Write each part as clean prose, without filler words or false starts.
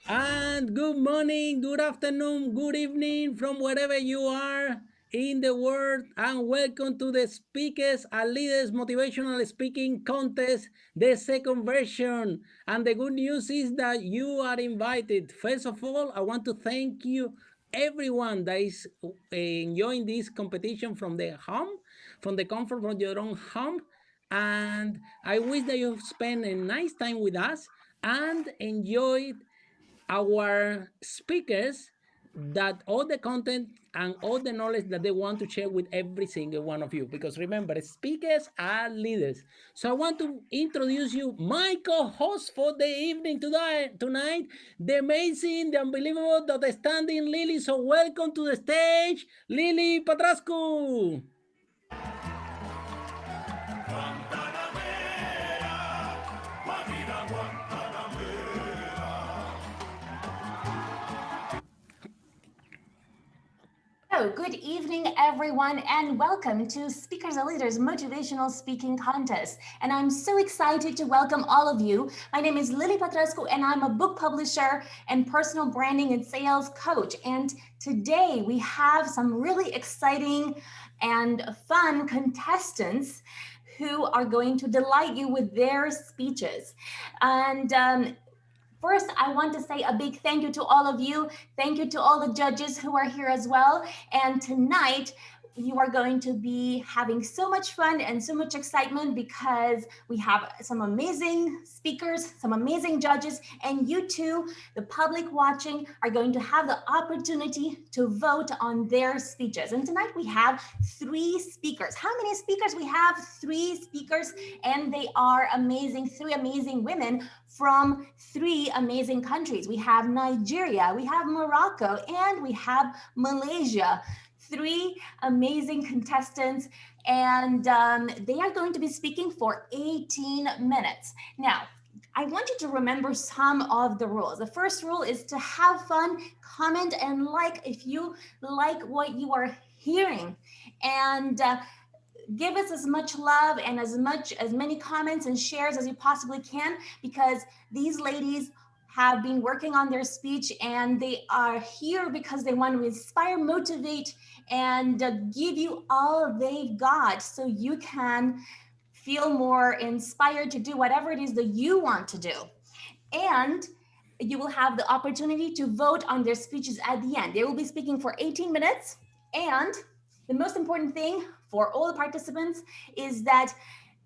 And good morning, good afternoon, good evening from wherever you are in the world. And welcome to the Speakers and Leaders Motivational Speaking Contest, the second version. And the good news is that you are invited. First of all, I want to thank you, everyone that is enjoying this competition from the home, from the comfort from your own home. And I wish that you spend a nice time with us and enjoy our speakers, that all the content and all the knowledge that they want to share with every single one of you, because remember, speakers are leaders. So I want to introduce you my co-host for the evening tonight, the amazing, the unbelievable, the outstanding Lily. So welcome to the stage, Lily Patrascu. So, good evening, everyone, and welcome to Speakers and Leaders Motivational Speaking Contest. And I'm so excited to welcome all of you. My name is Lily Patrascu, and I'm a book publisher and personal branding and sales coach. And today we have some really exciting and fun contestants who are going to delight you with their speeches. And First, I want to say a big thank you to all of you. Thank you to all the judges who are here as well. And tonight, you are going to be having so much fun and so much excitement because we have some amazing speakers, some amazing judges, and you too, the public watching, are going to have the opportunity to vote on their speeches. And tonight we have three speakers. How many speakers? We have three speakers, and they are amazing, three amazing women from three amazing countries. We have Nigeria, we have Morocco, and we have Malaysia. Three amazing contestants, and they are going to be speaking for 18 minutes. Now, I want you to remember some of the rules. The first rule is to have fun, comment and like if you like what you are hearing, and give us as much love and as many comments and shares as you possibly can, because these ladies have been working on their speech and they are here because they want to inspire, motivate, and give you all they've got so you can feel more inspired to do whatever it is that you want to do. And you will have the opportunity to vote on their speeches at the end. They will be speaking for 18 minutes. And the most important thing for all the participants is that,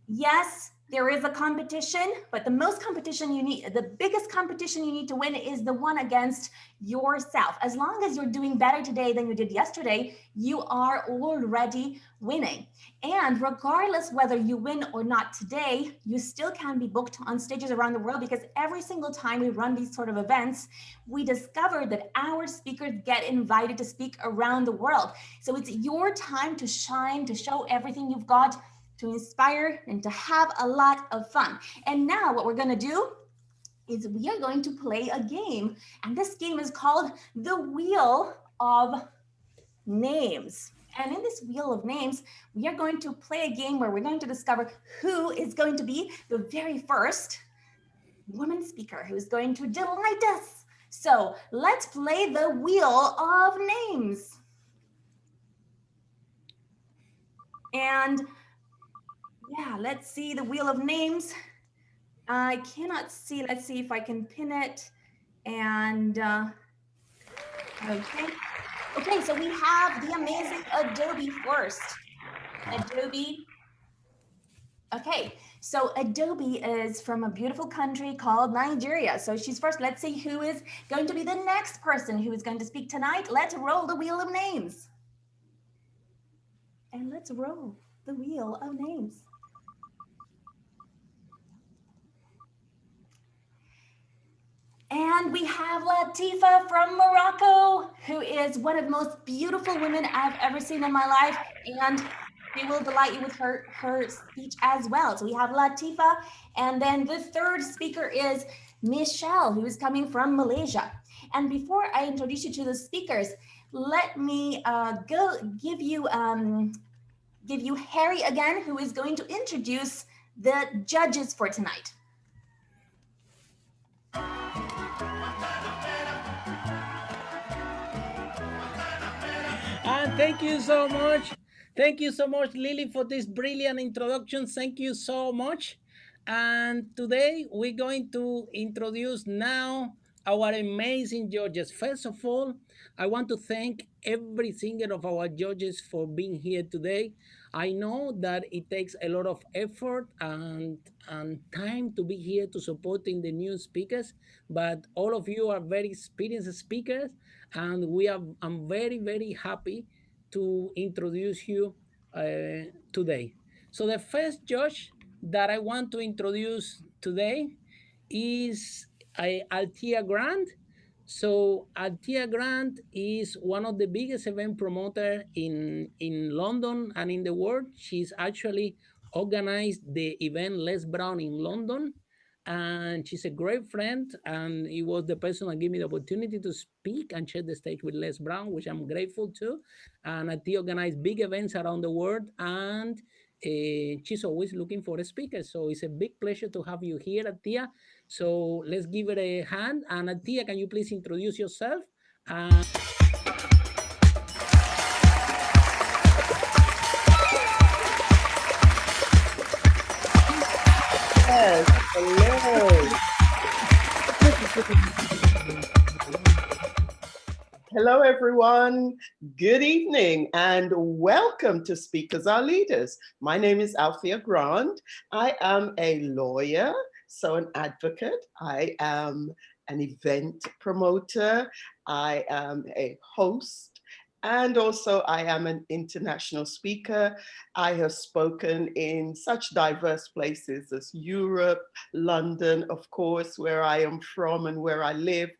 yes, there is a competition, but the biggest competition you need to win is the one against yourself. As long as you're doing better today than you did yesterday, you are already winning. And regardless whether you win or not today, you still can be booked on stages around the world, because every single time we run these sort of events, we discover that our speakers get invited to speak around the world. So it's your time to shine, to show everything you've got, to inspire, and to have a lot of fun. And now what we're going to do is we are going to play a game. And this game is called the Wheel of Names. And in this Wheel of Names, we are going to play a game where we're going to discover who is going to be the very first woman speaker who is going to delight us. So let's play the Wheel of Names. And yeah, let's see the Wheel of Names. I cannot see. Let's see if I can pin it. And okay, so we have the amazing Adaobi first. Adaobi. Okay, so Adaobi is from a beautiful country called Nigeria. So she's first. Let's see who is going to be the next person who is going to speak tonight. Let's roll the Wheel of Names. And let's roll the Wheel of Names. And we have Latifa from Morocco, who is one of the most beautiful women I've ever seen in my life. And she will delight you with her speech as well. So we have Latifa. And then the third speaker is Michelle, who is coming from Malaysia. And before I introduce you to the speakers, let me go give you Harry again, who is going to introduce the judges for tonight. Thank you so much. Thank you so much, Lily, for this brilliant introduction. Thank you so much. And today we're going to introduce now our amazing judges. First of all, I want to thank every single of our judges for being here today. I know that it takes a lot of effort and time to be here to supporting the new speakers, but all of you are very experienced speakers, and I'm very, very happy to introduce you today. So the first judge that I want to introduce today is Altia Grant. So Altia Grant is one of the biggest event promoter in London and in the world. She's actually organized the event Les Brown in London, and she's a great friend, and it was the person that gave me the opportunity to speak and share the stage with Les Brown, which I'm grateful to. And Altia organized big events around the world, and she's always looking for a speaker. So it's a big pleasure to have you here, Atia. So let's give it a hand. And Atia, can you please introduce yourself? Yes, hello. Hello, everyone. Good evening and welcome to Speakers Are Leaders. My name is Althea Grant. I am a lawyer, so an advocate. I am an event promoter. I am a host. And also, I am an international speaker. I have spoken in such diverse places as Europe, London, of course, where I am from and where I live,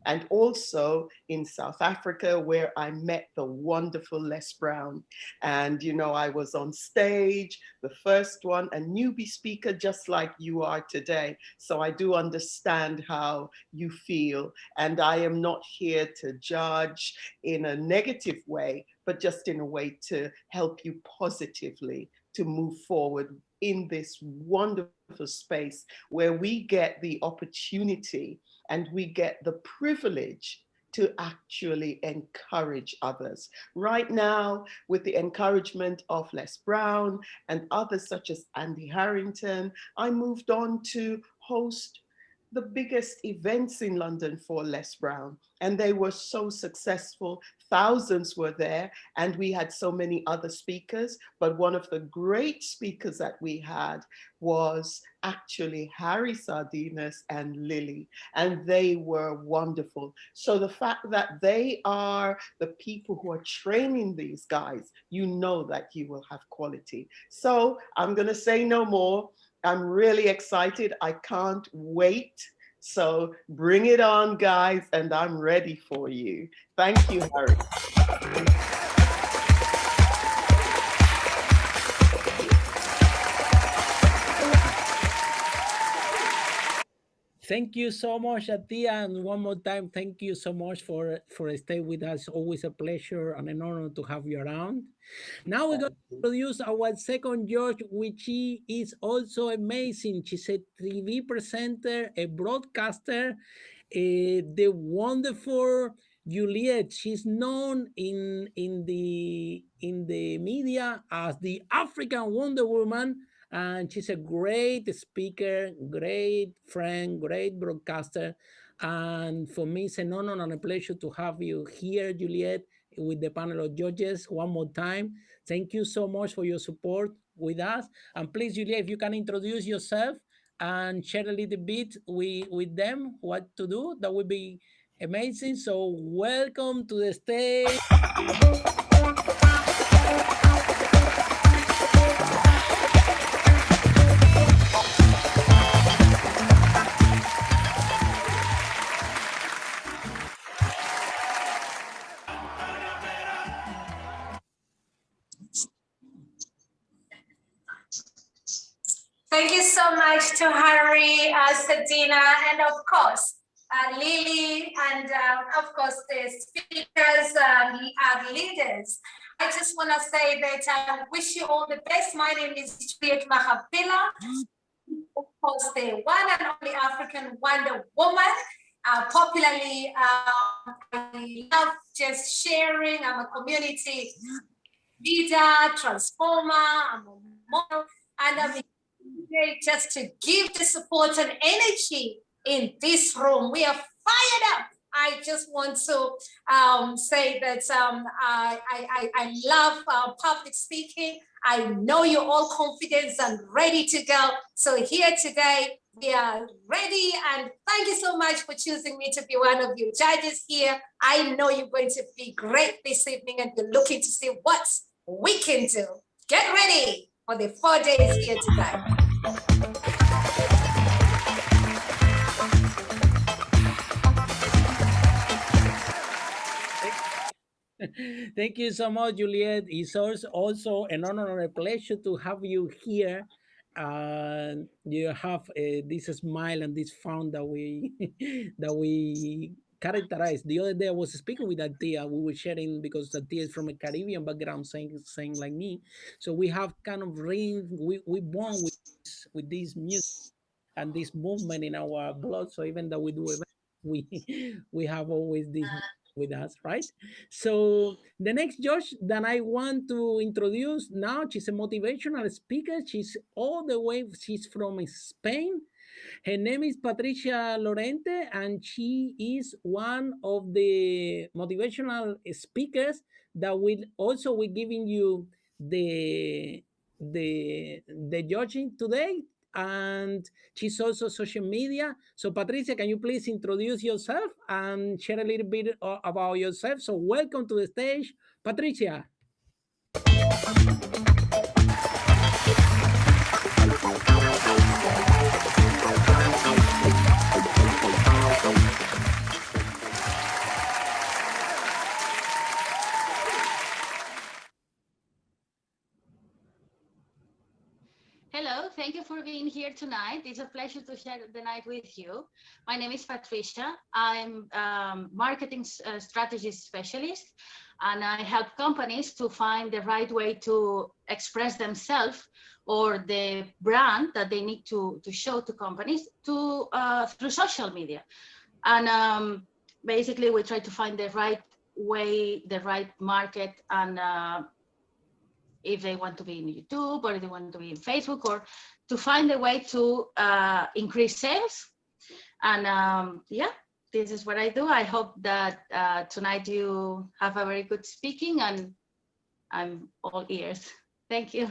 and also in South Africa, where I met the wonderful Les Brown. And, you know, I was on stage, the first one, a newbie speaker, just like you are today. So I do understand how you feel. And I am not here to judge in a negative way, but just in a way to help you positively to move forward in this wonderful space where we get the opportunity and we get the privilege to actually encourage others. Right now, with the encouragement of Les Brown and others such as Andy Harrington, I moved on to host the biggest events in London for Les Brown, and they were so successful. Thousands were there, and we had so many other speakers. But one of the great speakers that we had was actually Harry Sardinas and Lily, and they were wonderful. So the fact that they are the people who are training these guys, you know that you will have quality. So I'm going to say no more. I'm really excited. I can't wait. So bring it on, guys, and I'm ready for you. Thank you, Harry. Thank you so much, Atia, and one more time, thank you so much for staying with us. Always a pleasure and an honor to have you around. Now we're going to introduce our second judge, which she is also amazing. She's a TV presenter, a broadcaster, the wonderful Juliet. She's known in the media as the African Wonder Woman, and she's a great speaker, great friend, great broadcaster. And for me, it's an honor and a pleasure to have you here, Juliet, with the panel of judges one more time. Thank you so much for your support with us. And please, Juliet, if you can introduce yourself and share a little bit with them what to do, that would be amazing. So welcome to the stage. Thank you so much to Harry, Sadina, and of course, Lily, and of course, the speakers and leaders. I just want to say that I wish you all the best. My name is Juliet Mahapila, of course, the one and only African Wonder Woman. popularly, I love just sharing. I'm a community leader, transformer, I'm a model, and I'm here just to give the support and energy in this room. We are fired up. I just want to say that I love public speaking. I know you're all confident and ready to go. So here today, we are ready, and thank you so much for choosing me to be one of your judges here. I know you're going to be great this evening, and you're looking to see what we can do. Get ready for the 4 days here today. Thank you so much, Juliet. It's also an honor and a pleasure to have you here. You have this smile and this fun that we that we characterize. The other day I was speaking with Atia. We were sharing because Atia is from a Caribbean background, saying like me. So we have kind of we born with this music and this movement in our blood. So even though we do events, we we have always this with us, right? So the next judge that I want to introduce now, she's a motivational speaker. She's all the way, she's from Spain. Her name is Patricia Lorente, and she is one of the motivational speakers that will also be giving you the the judging today. And she's also social media. So Patricia, can you please introduce yourself and share a little bit about yourself? So welcome to the stage, Patricia. Hello, thank you for being here tonight. It's a pleasure to share the night with you. My name is Patricia. I'm marketing strategy specialist, and I help companies to find the right way to express themselves or the brand that they need to show to companies through social media. And basically, we try to find the right way, the right market, and if they want to be in YouTube or if they want to be in Facebook, or to find a way to increase sales. And yeah, this is what I do. I hope that tonight you have a very good speaking, and I'm all ears. Thank you.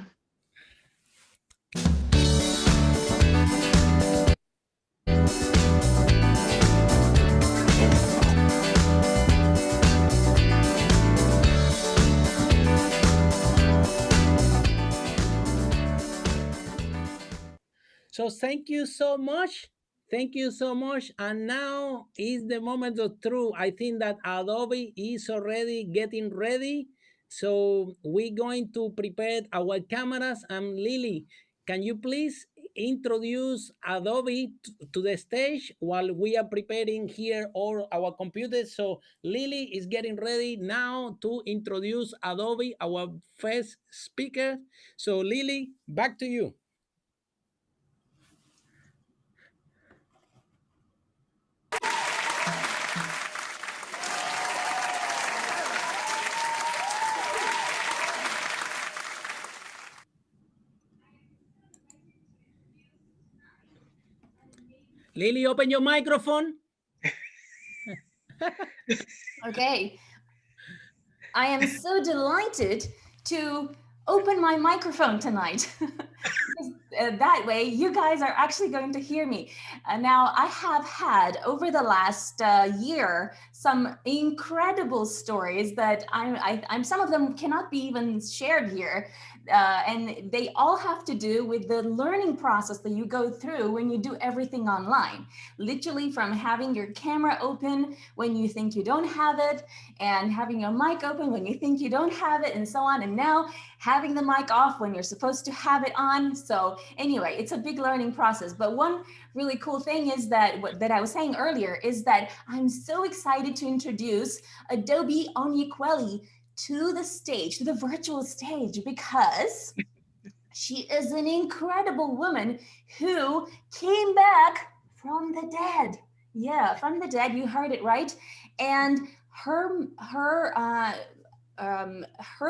So thank you so much. Thank you so much. And now is the moment of truth. I think that Adobe is already getting ready. So we're going to prepare our cameras. And Lily, can you please introduce Adobe to the stage while we are preparing here all our computers? So Lily is getting ready now to introduce Adobe, our first speaker. So Lily, back to you. Lily, open your microphone. Okay. I am so delighted to open my microphone tonight. That way you guys are actually going to hear me. Now, I have had over the last year some incredible stories that I'm some of them cannot be even shared here. And they all have to do with the learning process that you go through when you do everything online. Literally from having your camera open when you think you don't have it, and having your mic open when you think you don't have it, and so on. And now having the mic off when you're supposed to have it on. So anyway, it's a big learning process. But one really cool thing is that that I was saying earlier is that I'm so excited to introduce Adaobi Onyekweli to the stage, to the virtual stage, because she is an incredible woman who came back from the dead. Yeah, from the dead, you heard it right. And her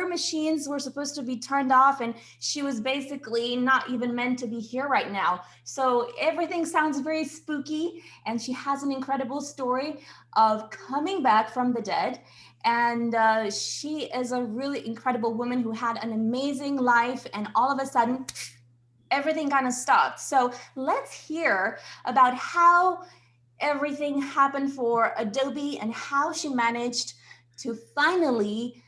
machines were supposed to be turned off, and she was basically not even meant to be here right now. So everything sounds very spooky, and she has an incredible story of coming back from the dead. And she is a really incredible woman who had an amazing life, and all of a sudden, everything kind of stopped. So let's hear about how everything happened for Adaobi and how she managed to finally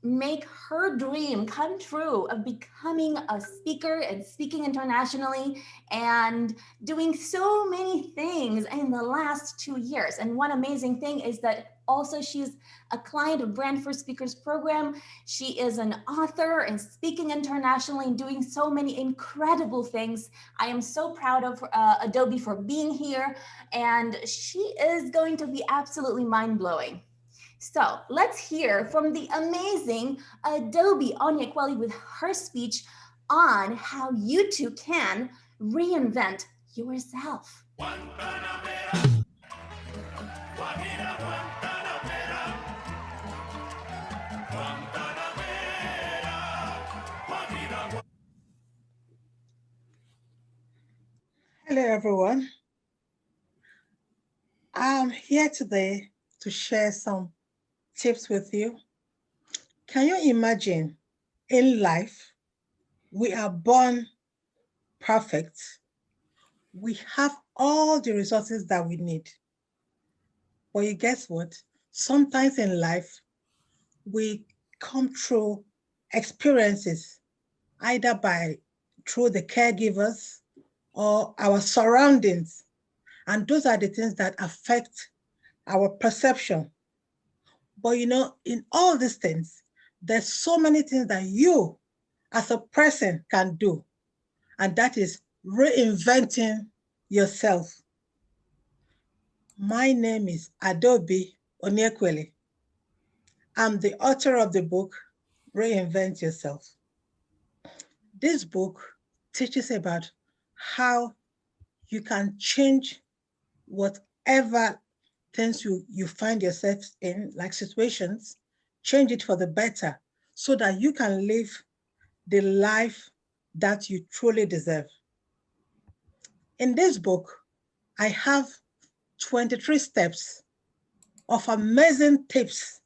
make her dream come true of becoming a speaker and speaking internationally and doing so many things in the last 2 years. And one amazing thing is that also she's a client of Brand for Speakers program. She is an author and speaking internationally and doing so many incredible things. I am so proud of Adaobi for being here, and she is going to be absolutely mind-blowing. So let's hear from the amazing Adaobi Onyekweli with her speech on how you too can reinvent yourself. Hello, everyone. I'm here today to share some tips with you. Can you imagine in life, we are born perfect. We have all the resources that we need. But you guess what? Sometimes in life, we come through experiences, either through the caregivers or our surroundings. And those are the things that affect our perception. But you know, in all these things, there's so many things that you as a person can do. And that is reinventing yourself. My name is Adaobi Onyekweli. I'm the author of the book, Reinvent Yourself. This book teaches about how you can change whatever things you find yourself in, like situations, change it for the better so that you can live the life that you truly deserve. In this book, I have 23 steps of amazing tips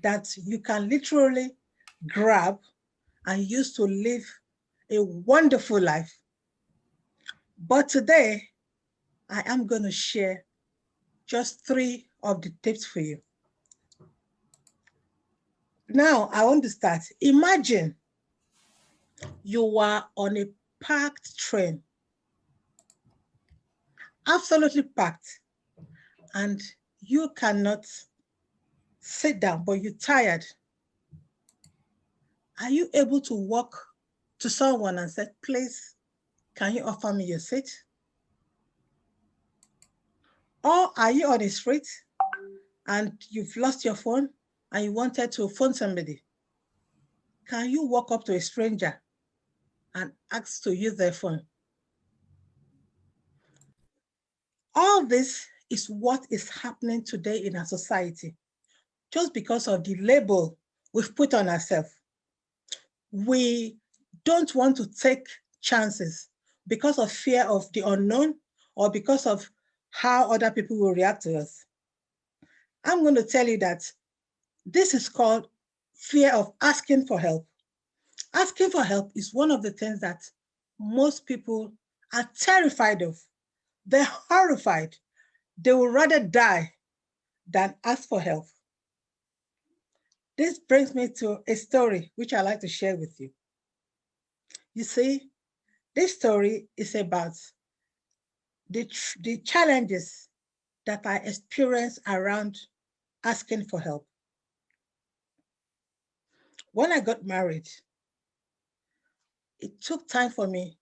that you can literally grab and use to live a wonderful life. But today, I am going to share just 3 of the tips for you. Now, I want to start. Imagine you are on a packed train, absolutely packed, and you cannot sit down, but you're tired. Are you able to walk to someone and say, please, can you offer me your seat? Or are you on the street and you've lost your phone and you wanted to phone somebody? Can you walk up to a stranger and ask to use their phone? All this is what is happening today in our society, just because of the label we've put on ourselves. We don't want to take chances because of fear of the unknown or because of how other people will react to us. I'm going to tell you that this is called fear of asking for help. Asking for help is one of the things that most people are terrified of. They're horrified. They will rather die than ask for help. This brings me to a story which I like to share with you. You see, this story is about the challenges that I experienced around asking for help. When I got married, it took time for me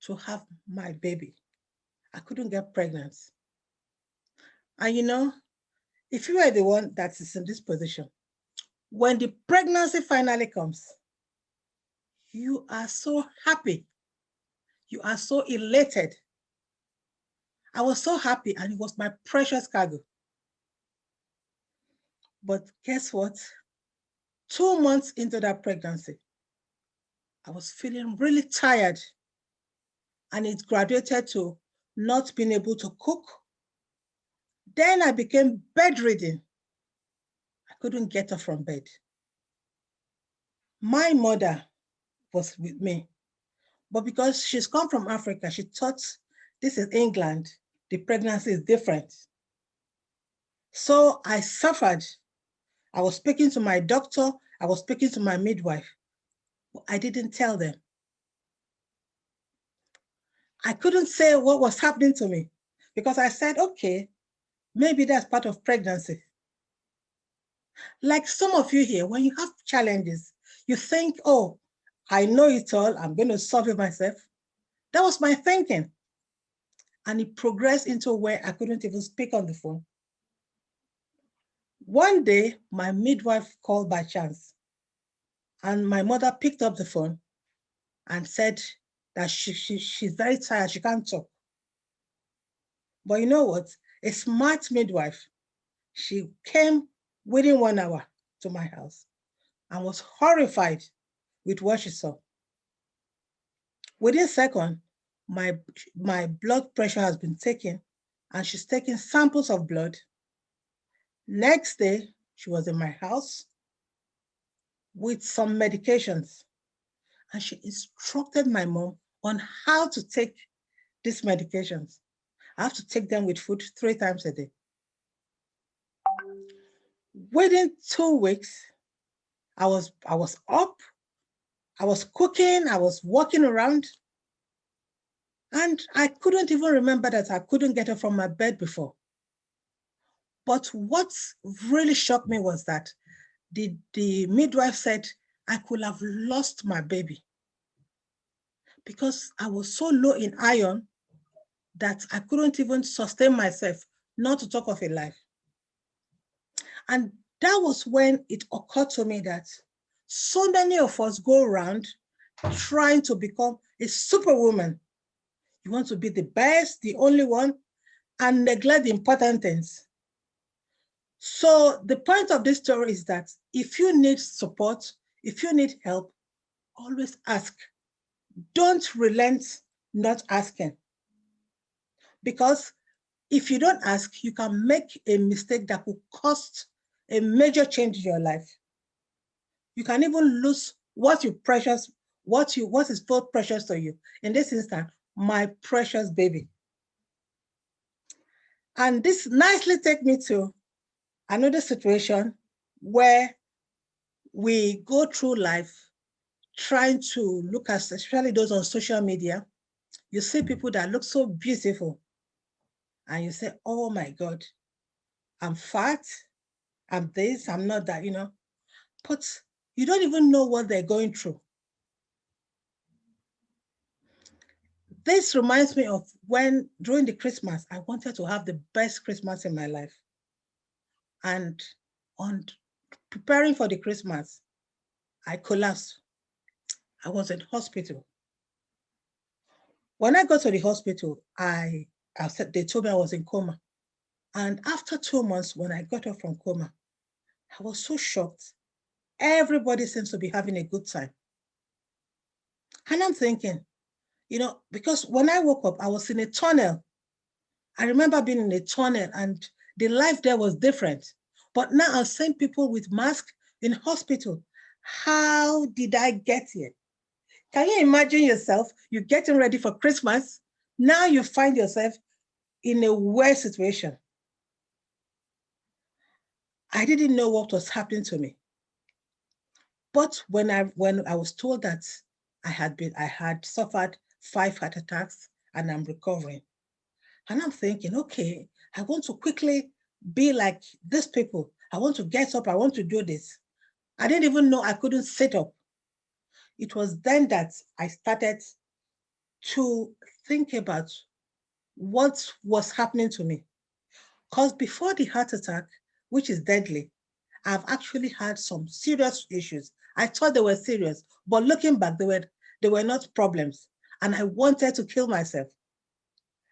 to have my baby. I couldn't get pregnant. And you know, if you are the one that is in this position, when the pregnancy finally comes, you are so happy. You are so elated. I was so happy, and it was my precious cargo. But guess what? 2 months into that pregnancy, I was feeling really tired, and it graduated to not being able to cook. Then I became bedridden. I couldn't get up from bed. My mother was with me, but because she's come from Africa, she thought this is England, the pregnancy is different. So I suffered. I was speaking to my doctor, I was speaking to my midwife. I didn't tell them. I couldn't say what was happening to me because I said, okay, maybe that's part of pregnancy. Like some of you here, when you have challenges, you think, oh, I know it all, I'm going to solve it myself. That was my thinking. And it progressed into where I couldn't even speak on the phone. One day, my midwife called by chance, and my mother picked up the phone and said that she's very tired, she can't talk. But you know what? A smart midwife, she came within 1 hour to my house and was horrified with what she saw. Within a second, my blood pressure has been taken, and she's taking samples of blood. Next day, she was in my house with some medications, and she instructed my mom on how to take these medications. I have to take them with food 3 times a day. Within 2 weeks, I was up, I was cooking, I was walking around, and I couldn't even remember that I couldn't get up from my bed before. But what really shocked me was that the midwife said I could have lost my baby because I was so low in iron that I couldn't even sustain myself, not to talk of a life. And that was when it occurred to me that so many of us go around trying to become a superwoman. You want to be the best, the only one, and neglect the important things. So the point of this story is that if you need support, if you need help, always ask. Don't relent not asking. Because if you don't ask, you can make a mistake that will cost a major change in your life. You can even lose what is so precious to you. In this instance, my precious baby. And this nicely takes me to another situation where we go through life trying to look at, especially those on social media, you see people that look so beautiful and you say, oh my God, I'm fat, I'm this, I'm not that, but you don't even know what they're going through. This reminds me of when during the Christmas, I wanted to have the best Christmas in my life. And on preparing for the Christmas, I collapsed. I was in hospital. When I got to the hospital, they told me I was in coma. And after 2 months, when I got up from coma, I was so shocked. Everybody seems to be having a good time. And I'm thinking, because when I woke up, I was in a tunnel. I remember being in a tunnel and the life there was different. But now I'm seeing people with masks in hospital. How did I get here? Can you imagine yourself? You're getting ready for Christmas. Now you find yourself in a worse situation. I didn't know what was happening to me. But when I was told that I had suffered 5 heart attacks and I'm recovering, and I'm thinking, okay, I want to quickly be like these people. I want to get up, I want to do this. I didn't even know I couldn't sit up. It was then that I started to think about what was happening to me. Because before the heart attack, which is deadly, I've actually had some serious issues. I thought they were serious, but looking back, they were not problems. And I wanted to kill myself.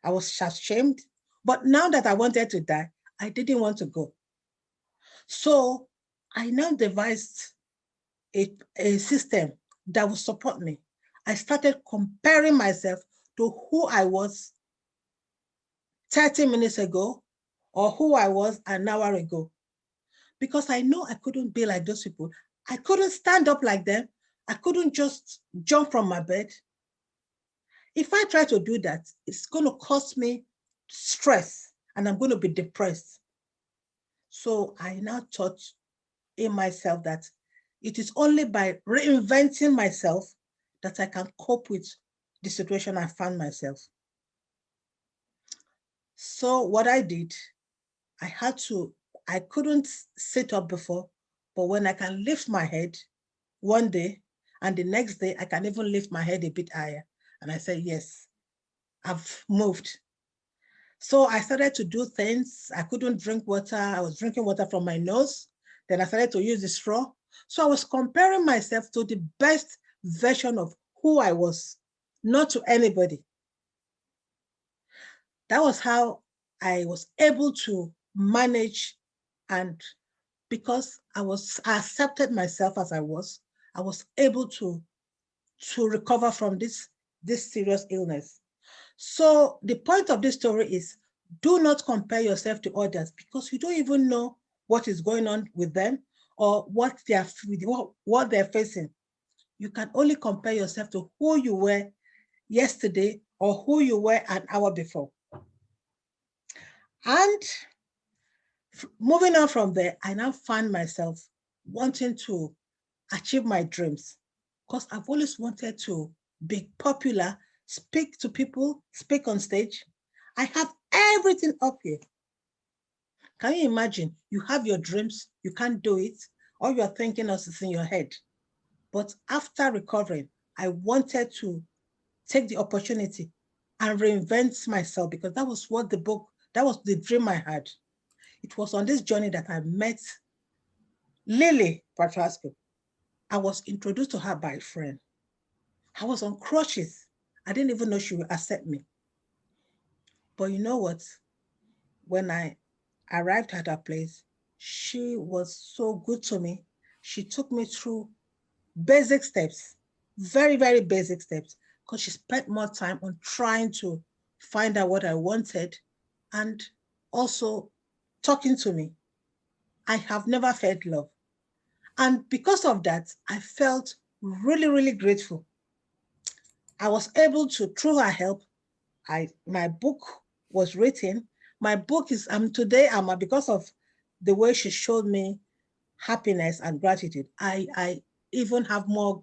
I was ashamed. But now that I wanted to die, I didn't want to go. So I now devised a system that would support me. I started comparing myself to who I was 30 minutes ago or who I was an hour ago. Because I know I couldn't be like those people. I couldn't stand up like them. I couldn't just jump from my bed. If I try to do that, it's going to cause me stress and I'm going to be depressed. So I now thought in myself that it is only by reinventing myself that I can cope with the situation I found myself. So what I did, I couldn't sit up before, but when I can lift my head one day and the next day, I can even lift my head a bit higher. And I said, yes, I've moved. So I started to do things. I couldn't drink water. I was drinking water from my nose. Then I started to use the straw. So I was comparing myself to the best version of who I was, not to anybody. That was how I was able to manage, and because I accepted myself as I was able to recover from this serious illness. So the point of this story is, do not compare yourself to others because you don't even know what is going on with them or what they're facing. You can only compare yourself to who you were yesterday or who you were an hour before. And moving on from there, I now find myself wanting to achieve my dreams because I've always wanted to be popular, speak to people, speak on stage. I have everything up here. Can you imagine? You have your dreams, you can't do it, all you're thinking of is in your head. But after recovering, I wanted to take the opportunity and reinvent myself because that was the dream I had. It was on this journey that I met Lily Patrascu. I was introduced to her by a friend. I was on crutches. I didn't even know she would accept me. But you know what? When I arrived at her place, she was so good to me. She took me through basic steps, very, very basic steps, because she spent more time on trying to find out what I wanted and also talking to me. I have never felt love. And because of that, I felt really, really grateful. I was able to, through her help, my book was written. My book is, because of the way she showed me happiness and gratitude, I even have more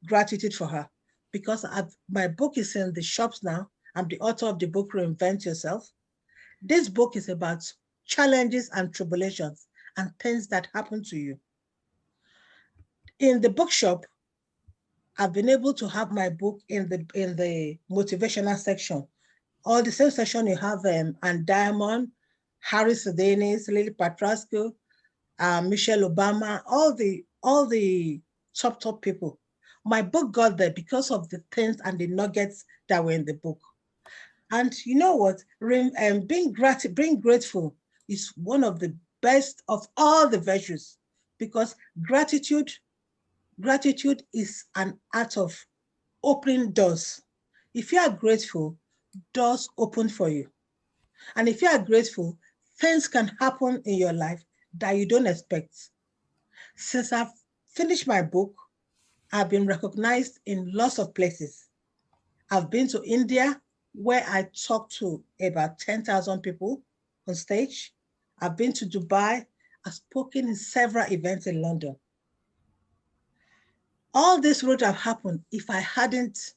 gratitude for her because my book is in the shops now. I'm the author of the book, Reinvent Yourself. This book is about challenges and tribulations and things that happen to you. In the bookshop, I've been able to have my book in the motivational section. All the same section you have and Diamond, Harry Sardinas, Lily Patrascu, Michelle Obama, all the top people. My book got there because of the things and the nuggets that were in the book. And you know what? Being grateful is one of the best of all the virtues because gratitude is an art of opening doors. If you are grateful, doors open for you. And if you are grateful, things can happen in your life that you don't expect. Since I've finished my book, I've been recognized in lots of places. I've been to India, where I talked to about 10,000 people on stage. I've been to Dubai. I've spoken in several events in London. All this would have happened if I hadn't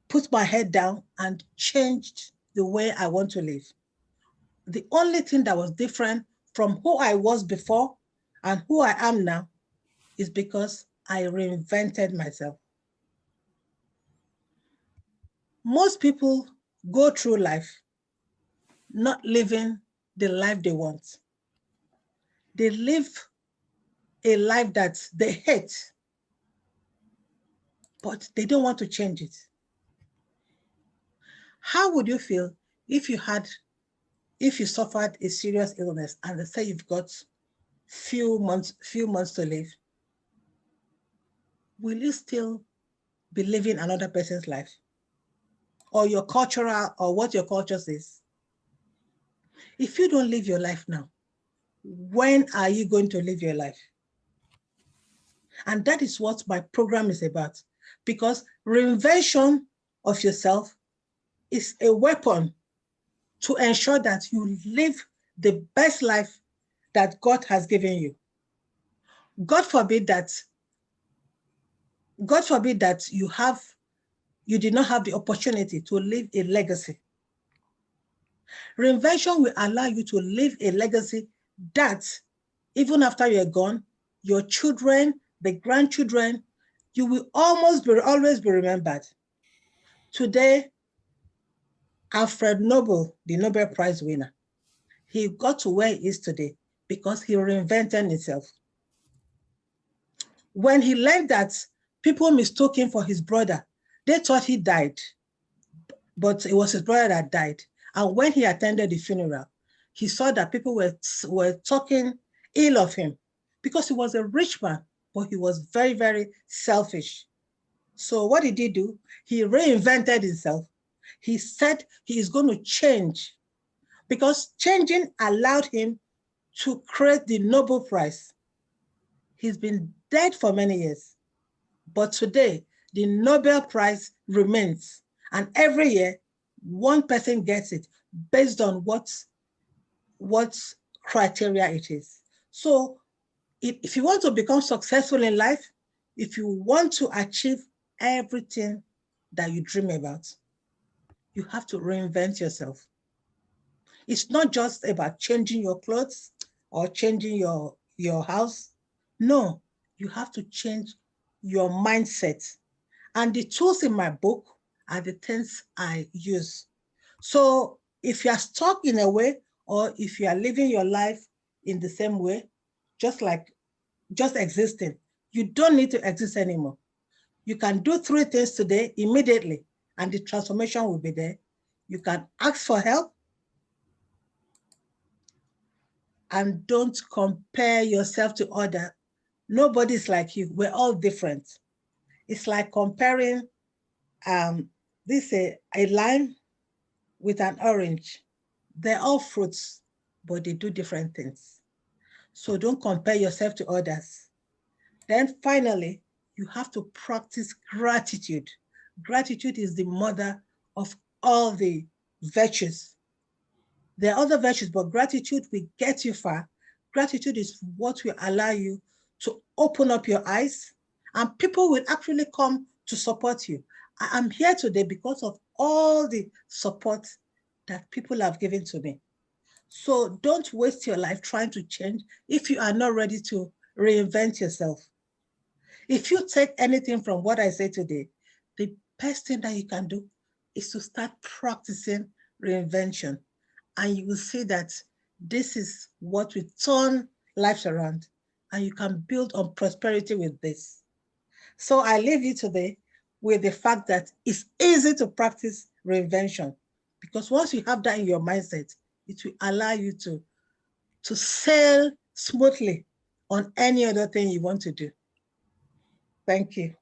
put my head down and changed the way I want to live. The only thing that was different from who I was before and who I am now is because I reinvented myself. Most people go through life not living the life they want. They live a life that they hate, but they don't want to change it. How would you feel if you had if you suffered a serious illness and they say you've got few months to live, will you still be living another person's life? Or your cultural, or what your culture says? If you don't live your life now, when are you going to live your life? And that is what my program is about, because reinvention of yourself is a weapon to ensure that you live the best life that God has given you. God forbid that you did not have the opportunity to leave a legacy. Reinvention will allow you to leave a legacy that even after you're gone, your children, the grandchildren, you will always be remembered. Today, Alfred Nobel, the Nobel Prize winner, he got to where he is today because he reinvented himself. When he learned that people mistook him for his brother, they thought he died, but it was his brother that died. And when he attended the funeral, he saw that people were talking ill of him because he was a rich man, but he was very, very selfish. So what did he do? He reinvented himself. He said he is going to change, because changing allowed him to create the Nobel Prize. He's been dead for many years, but today the Nobel Prize remains, and every year one person gets it based on what criteria it is. So if you want to become successful in life, if you want to achieve everything that you dream about, you have to reinvent yourself. It's not just about changing your clothes or changing your house. No, you have to change your mindset. And the tools in my book are the things I use. So if you are stuck in a way, or if you are living your life in the same way, just existing, you don't need to exist anymore. You can do 3 things today immediately, and the transformation will be there. You can ask for help, and don't compare yourself to others. Nobody's like you. We're all different. It's like comparing a lime with an orange. They're all fruits, but they do different things. So don't compare yourself to others. Then finally, you have to practice gratitude. Gratitude is the mother of all the virtues. There are other virtues, but gratitude will get you far. Gratitude is what will allow you to open up your eyes, and people will actually come to support you. I'm here today because of all the support that people have given to me. So don't waste your life trying to change if you are not ready to reinvent yourself. If you take anything from what I say today, the best thing that you can do is to start practicing reinvention. And you will see that this is what will turn lives around, and you can build on prosperity with this. So I leave you today with the fact that it's easy to practice reinvention, because once you have that in your mindset, it will allow you to sail smoothly on any other thing you want to do. Thank you.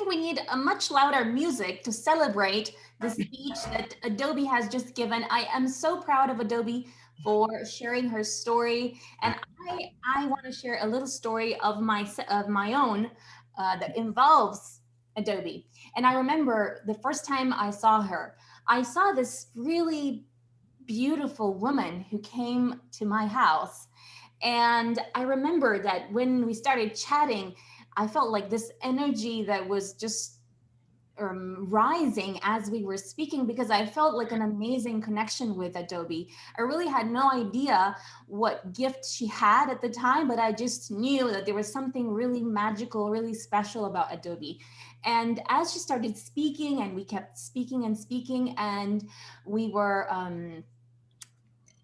We need a much louder music to celebrate the speech that Adaobi has just given. I am so proud of Adaobi for sharing her story, and I want to share a little story of my own that involves Adaobi. And I remember the first time I saw her, I saw this really beautiful woman who came to my house. And I remember that when we started chatting, I felt like this energy that was just rising as we were speaking, because I felt like an amazing connection with Adaobi. I really had no idea what gift she had at the time, but I just knew that there was something really magical, really special about Adaobi. And as she started speaking, and we kept speaking and speaking, and we were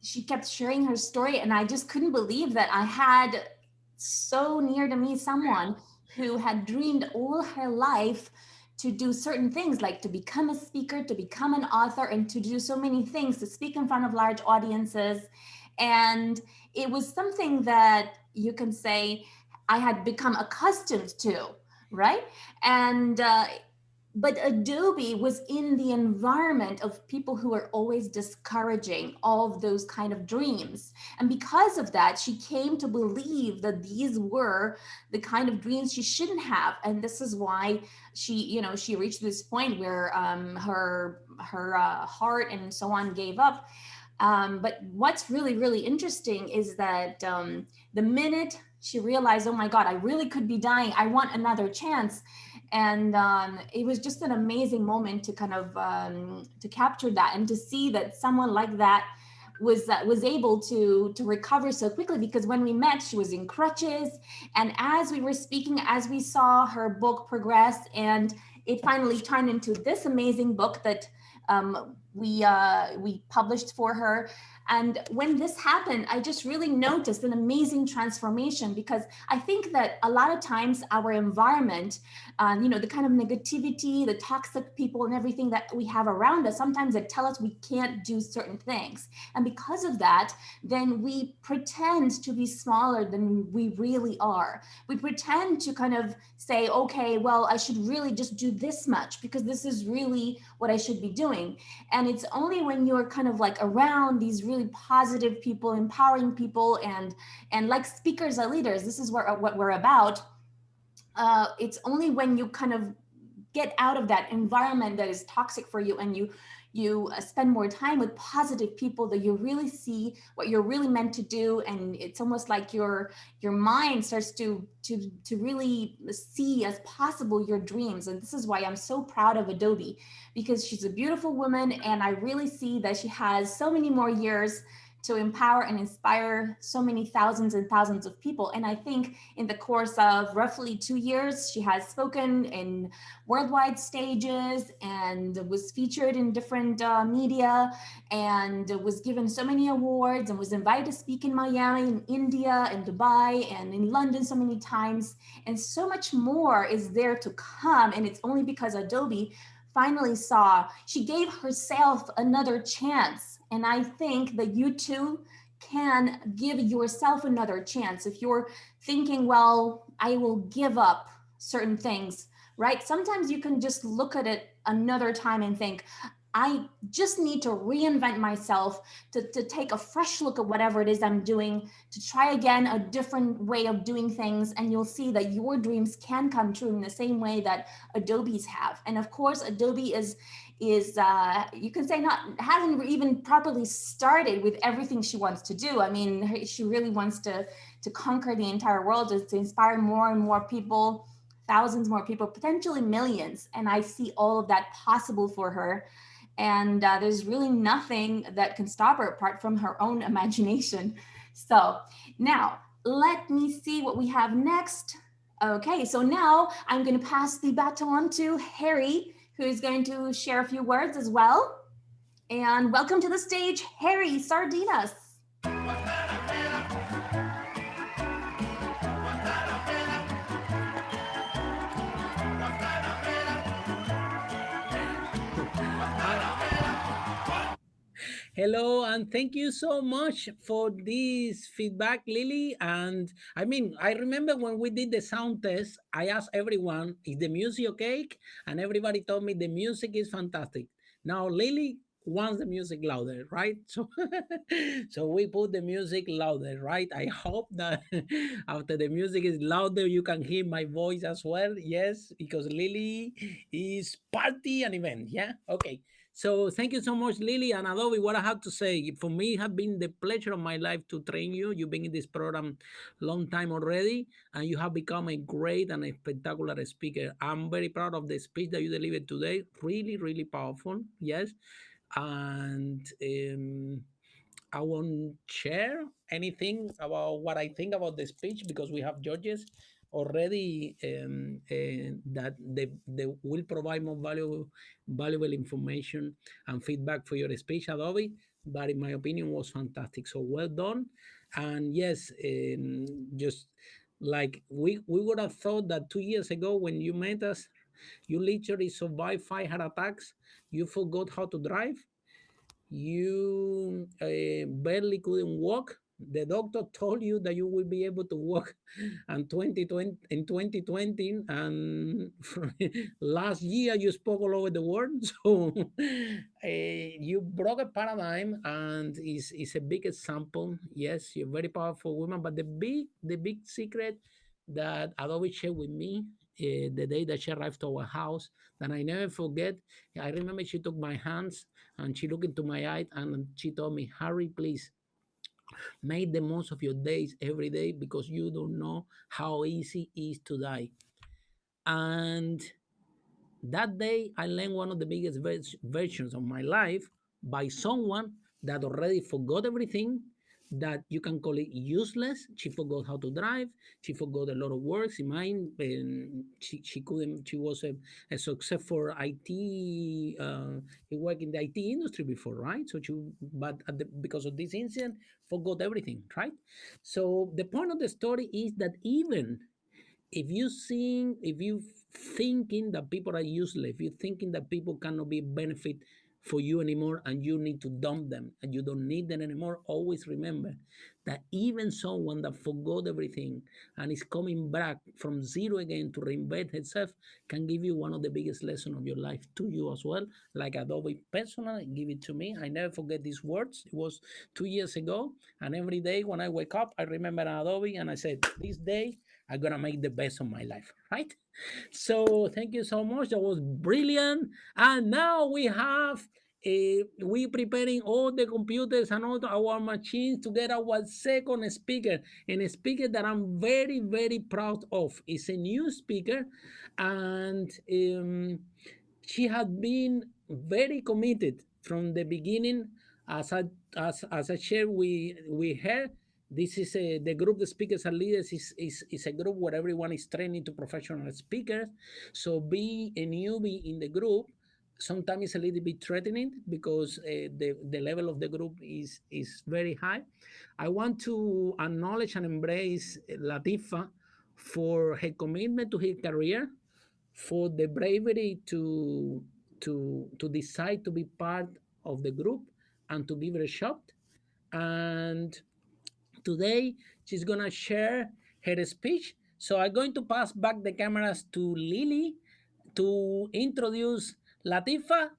she kept sharing her story, and I just couldn't believe that I had so near to me someone who had dreamed all her life to do certain things, like to become a speaker, to become an author, and to do so many things, to speak in front of large audiences. And it was something that you can say I had become accustomed to, right? And but Adaobi was in the environment of people who were always discouraging all of those kind of dreams. And because of that, she came to believe that these were the kind of dreams she shouldn't have. And this is why she reached this point where her heart and so on gave up. But what's really, really interesting is that the minute she realized, oh my God, I really could be dying, I want another chance. And it was just an amazing moment to kind of to capture that, and to see that someone like that was able to recover so quickly. Because when we met, she was in crutches, and as we were speaking, as we saw her book progress, and it finally turned into this amazing book that we published for her. And when this happened, I just really noticed an amazing transformation, because I think that a lot of times our environment, the kind of negativity, the toxic people and everything that we have around us, sometimes they tell us we can't do certain things. And because of that, then we pretend to be smaller than we really are. We pretend to kind of say, okay, well, I should really just do this much because this is really what I should be doing. And it's only when you're kind of like around these really positive people, empowering people, and like speakers are leaders, this is what we're about. It's only when you kind of get out of that environment that is toxic for you, and you spend more time with positive people, that you really see what you're really meant to do. And it's almost like your mind starts to really see as possible your dreams. And this is why I'm so proud of Adaobi, because she's a beautiful woman, and I really see that she has so many more years to empower and inspire so many thousands and thousands of people. And I think in the course of roughly 2 years, she has spoken in worldwide stages and was featured in different media, and was given so many awards, and was invited to speak in Miami, in India, in Dubai, and in London so many times. And so much more is there to come. And it's only because Adaobi finally saw, she gave herself another chance. And I think that you too can give yourself another chance. If you're thinking, well, I will give up certain things, right? Sometimes you can just look at it another time and think, I just need to reinvent myself, to take a fresh look at whatever it is I'm doing, to try again a different way of doing things. And you'll see that your dreams can come true in the same way that Adaobi's have. And of course, Adaobi is you can say hasn't even properly started with everything she wants to do. I mean, she really wants to conquer the entire world, to inspire more and more people, thousands more people, potentially millions. And I see all of that possible for her. And there's really nothing that can stop her apart from her own imagination. So now let me see what we have next. Okay, so now I'm going to pass the baton to Harry, who is going to share a few words as well. And welcome to the stage, Harry Sardinas. Hello, and thank you so much for this feedback, Lily. And I mean, I remember when we did the sound test, I asked everyone, is the music okay? And everybody told me the music is fantastic. Now, Lily wants the music louder, right? So, so we put the music louder, right? I hope that after the music is louder, you can hear my voice as well. Yes, because Lily is party and event. Yeah, okay. So thank you so much, Lily and Adaobi. What I have to say, for me, it has been the pleasure of my life to train you. You've been in this program long time already, and you have become a great and a spectacular speaker. I'm very proud of the speech that you delivered today. Really, really powerful. Yes. And I won't share anything about what I think about the speech because we have judges already that they will provide more valuable information and feedback for your speech, Adaobi. but in my opinion was fantastic. So well done. And yes, just like we would have thought that 2 years ago when you met us, you literally survived 5 heart attacks. You forgot how to drive. You barely couldn't walk. The doctor told you that you will be able to walk and 2020 and last year you spoke all over the world. So you broke a paradigm and is a big example. Yes, you're very powerful woman, but the big secret that Adaobi shared with me the day that she arrived to our house that I never forget. I remember she took my hands and she looked into my eyes and she told me, Harry, please make the most of your days every day because you don't know how easy it is to die. And that day, I learned one of the biggest versions of my life by someone that already forgot everything, that you can call it useless. She forgot how to drive. She forgot a lot of works in mine. She couldn't, she was a successful IT, he worked in the IT industry before, right? So but because of this incident, forgot everything, right? So the point of the story is that even if you thinking that people are useless, if you're thinking that people cannot be benefit for you anymore and you need to dump them and you don't need them anymore, always remember that even someone that forgot everything and is coming back from zero again to reinvent itself can give you one of the biggest lessons of your life to you as well. Like Adaobi personally give it to me. I never forget these words. It was 2 years ago, and every day when I wake up, I remember Adaobi and I said, this day I'm gonna make the best of my life, right? So thank you so much. That was brilliant. And now we preparing all the computers and all our machines to get our second speaker, and a speaker that I'm very, very proud of. It's a new speaker, and she had been very committed from the beginning. As I shared with her, this is the group, the speakers and leaders is a group where everyone is training to professional speakers. So be a newbie in the group sometimes it's a little bit threatening because the level of the group is very high. I want to acknowledge and embrace Latifa for her commitment to her career, for the bravery to decide to be part of the group and to give it a shot. And today she's gonna share her speech. So I'm going to pass back the cameras to Lily to introduce Latifa,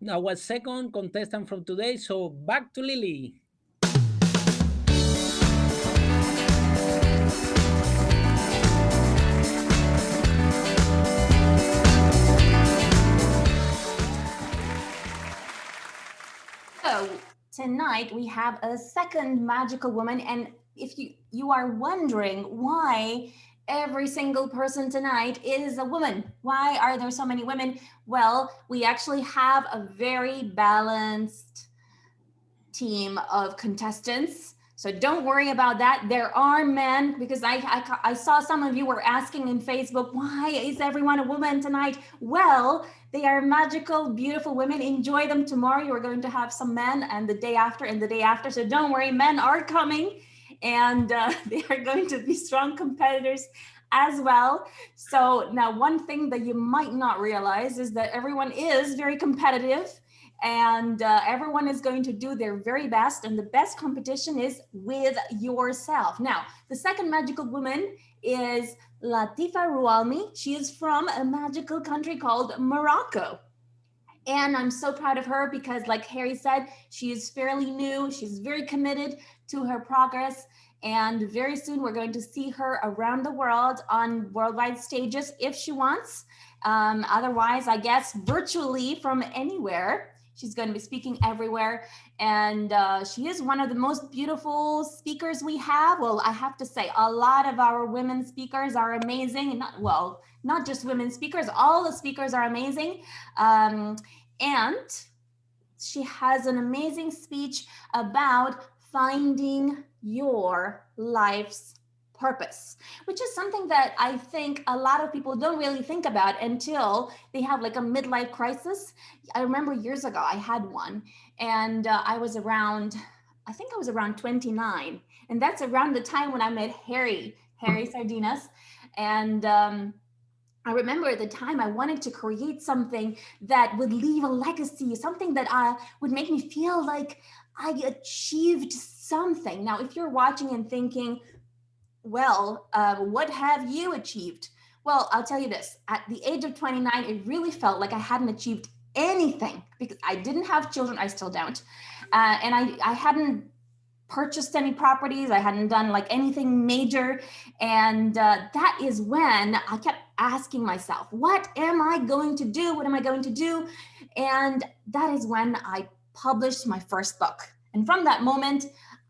our second contestant from today. So back to Lily. So tonight we have a second magical woman, and if you are wondering why every single person tonight is a woman, why are there so many women? Well, we actually have a very balanced team of contestants. So don't worry about that. There are men, because I saw some of you were asking in Facebook, why is everyone a woman tonight? Well, they are magical, beautiful women. Enjoy them tomorrow. You are going to have some men, and the day after and the day after. So don't worry, men are coming, and they are going to be strong competitors as well. So now one thing that you might not realize is that everyone is very competitive, and everyone is going to do their very best, and the best competition is with yourself. Now, the second magical woman is Latifa Rhoualmi. She is from a magical country called Morocco. And I'm so proud of her because, like Harry said, she is fairly new. She's very committed to her progress. And very soon we're going to see her around the world on worldwide stages if she wants. Otherwise, I guess virtually from anywhere. She's going to be speaking everywhere. And she is one of the most beautiful speakers we have. Well, I have to say, a lot of our women speakers are amazing. Not just women speakers, all the speakers are amazing. And she has an amazing speech about finding your life's purpose, which is something that I think a lot of people don't really think about until they have like a midlife crisis. I remember years ago I had one, and I was around, I think I was around 29, and that's around the time when I met Harry Sardinas. And I remember at the time I wanted to create something that would leave a legacy, something that would make me feel like I achieved something. Now, if you're watching and thinking, well, what have you achieved? Well, I'll tell you this. At the age of 29, it really felt like I hadn't achieved anything because I didn't have children. I still don't. And I hadn't purchased any properties. I hadn't done like anything major. And that is when I kept asking myself, what am I going to do? What am I going to do? And that is when I published my first book. And from that moment,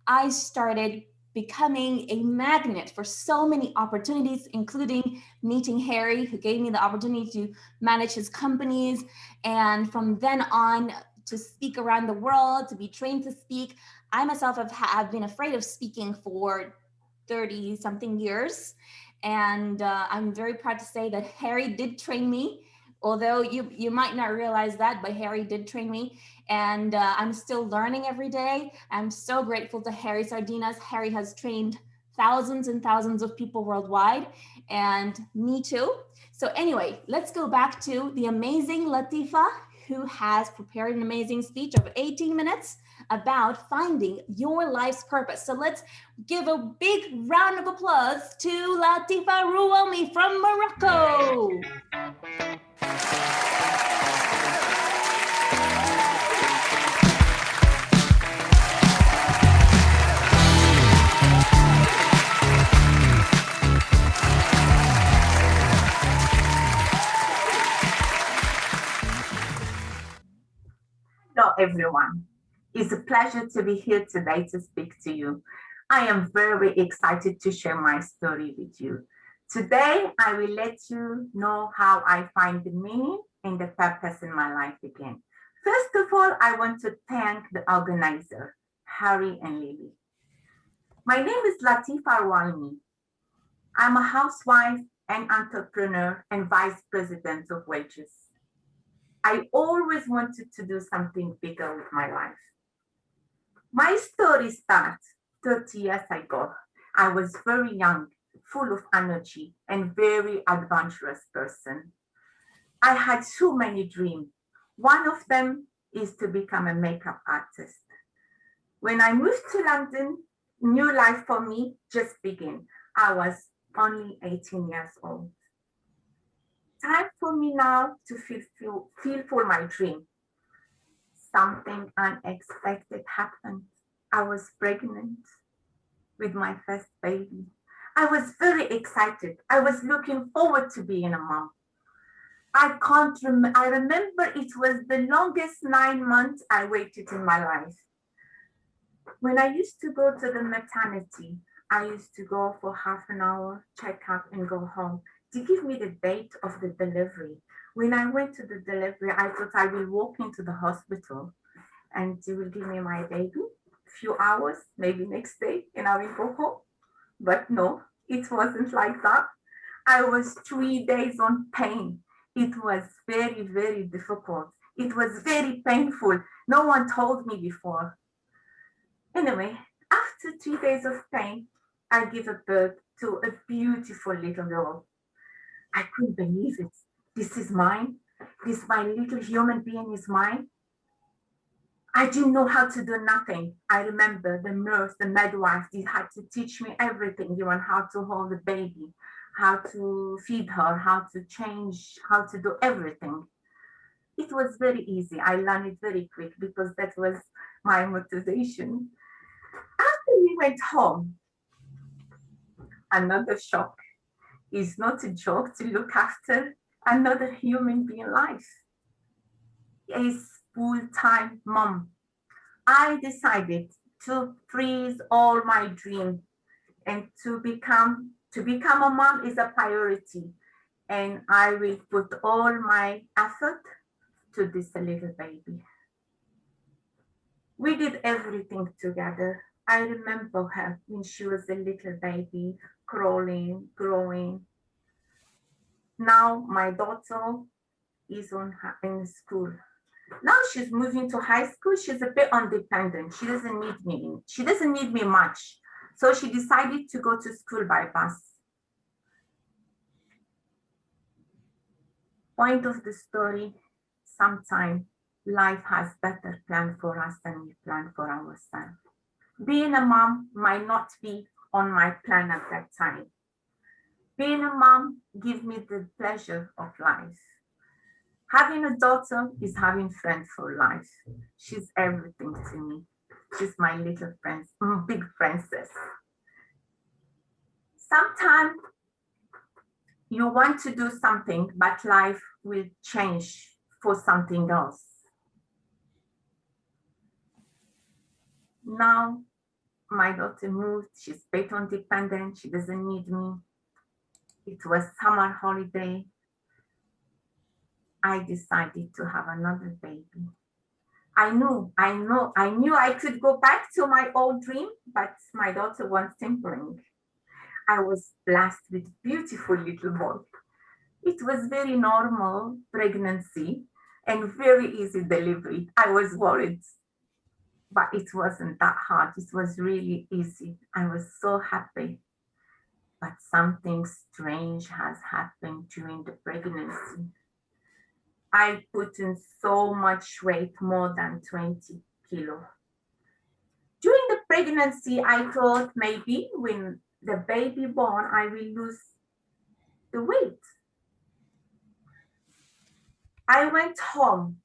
I started becoming a magnet for so many opportunities, including meeting Harry, who gave me the opportunity to manage his companies. And from then on, to speak around the world, to be trained to speak. I myself have been afraid of speaking for 30 something years. And I'm very proud to say that Harry did train me, although you might not realize that, but Harry did train me. And I'm still learning every day. I'm so grateful to Harry Sardinas. Harry has trained thousands and thousands of people worldwide, and me too. So anyway, let's go back to the amazing Latifa, who has prepared an amazing speech of 18 minutes about finding your life's purpose. So let's give a big round of applause to Latifa Rhoualmi from Morocco. Hello, everyone. It's a pleasure to be here today to speak to you. I am very excited to share my story with you. Today, I will let you know how I find the meaning and the purpose in my life again. First of all, I want to thank the organizer, Harry and Lily. My name is Latifa Rhoualmi. I'm a housewife and entrepreneur and vice president of Wages. I always wanted to do something bigger with my life. My story starts 30 years ago. I was very young, full of energy, and very adventurous person. I had so many dreams. One of them is to become a makeup artist. When I moved to London, new life for me just began. I was only 18 years old. Time for me now to fulfill my dream. Something unexpected happened. I was pregnant with my first baby. I was very excited. I was looking forward to being a mom. I remember it was the longest 9 months I waited in my life. When I used to go to the maternity, I used to go for half an hour, check up and go home. To give me the date of the delivery. When I went to the delivery, I thought I will walk into the hospital and they will give me my baby, few hours, maybe next day, and I will go home. But no, it wasn't like that. I was 3 days on pain. It was very, very difficult. It was very painful. No one told me before. Anyway, after 3 days of pain, I gave birth to a beautiful little girl. I couldn't believe it. This is mine. This my little human being is mine. I didn't know how to do nothing. I remember the nurse, the midwife, they had to teach me everything, even how to hold the baby, how to feed her, how to change, how to do everything. It was very easy. I learned it very quick because that was my motivation. After we went home, another shock. It's not a joke to look after another human being life. As full-time mom, I decided to freeze all my dreams and to become a mom is a priority. And I will put all my effort to this little baby. We did everything together. I remember her when she was a little baby, crawling, growing. Now my daughter is in school. Now she's moving to high school. She's a bit independent. She doesn't need me. She doesn't need me much. So she decided to go to school by bus. Point of the story, sometimes life has better plan for us than we plan for ourselves. Being a mom might not be on my plan at that time. Being a mom gives me the pleasure of life. Having a daughter is having friends for life. She's everything to me. She's my little friend, big princess. Sometimes you want to do something, but life will change for something else. Now, my daughter moved. She's bit independent. She doesn't need me. It was summer holiday. I decided to have another baby. I knew I could go back to my old dream, but my daughter wants simpering. I was blessed with beautiful little boy. It was very normal pregnancy and very easy delivery. I was worried, but it wasn't that hard. It was really easy. I was so happy. But something strange has happened during the pregnancy. I put in so much weight, more than 20 kilos. During the pregnancy, I thought maybe when the baby born, I will lose the weight. I went home,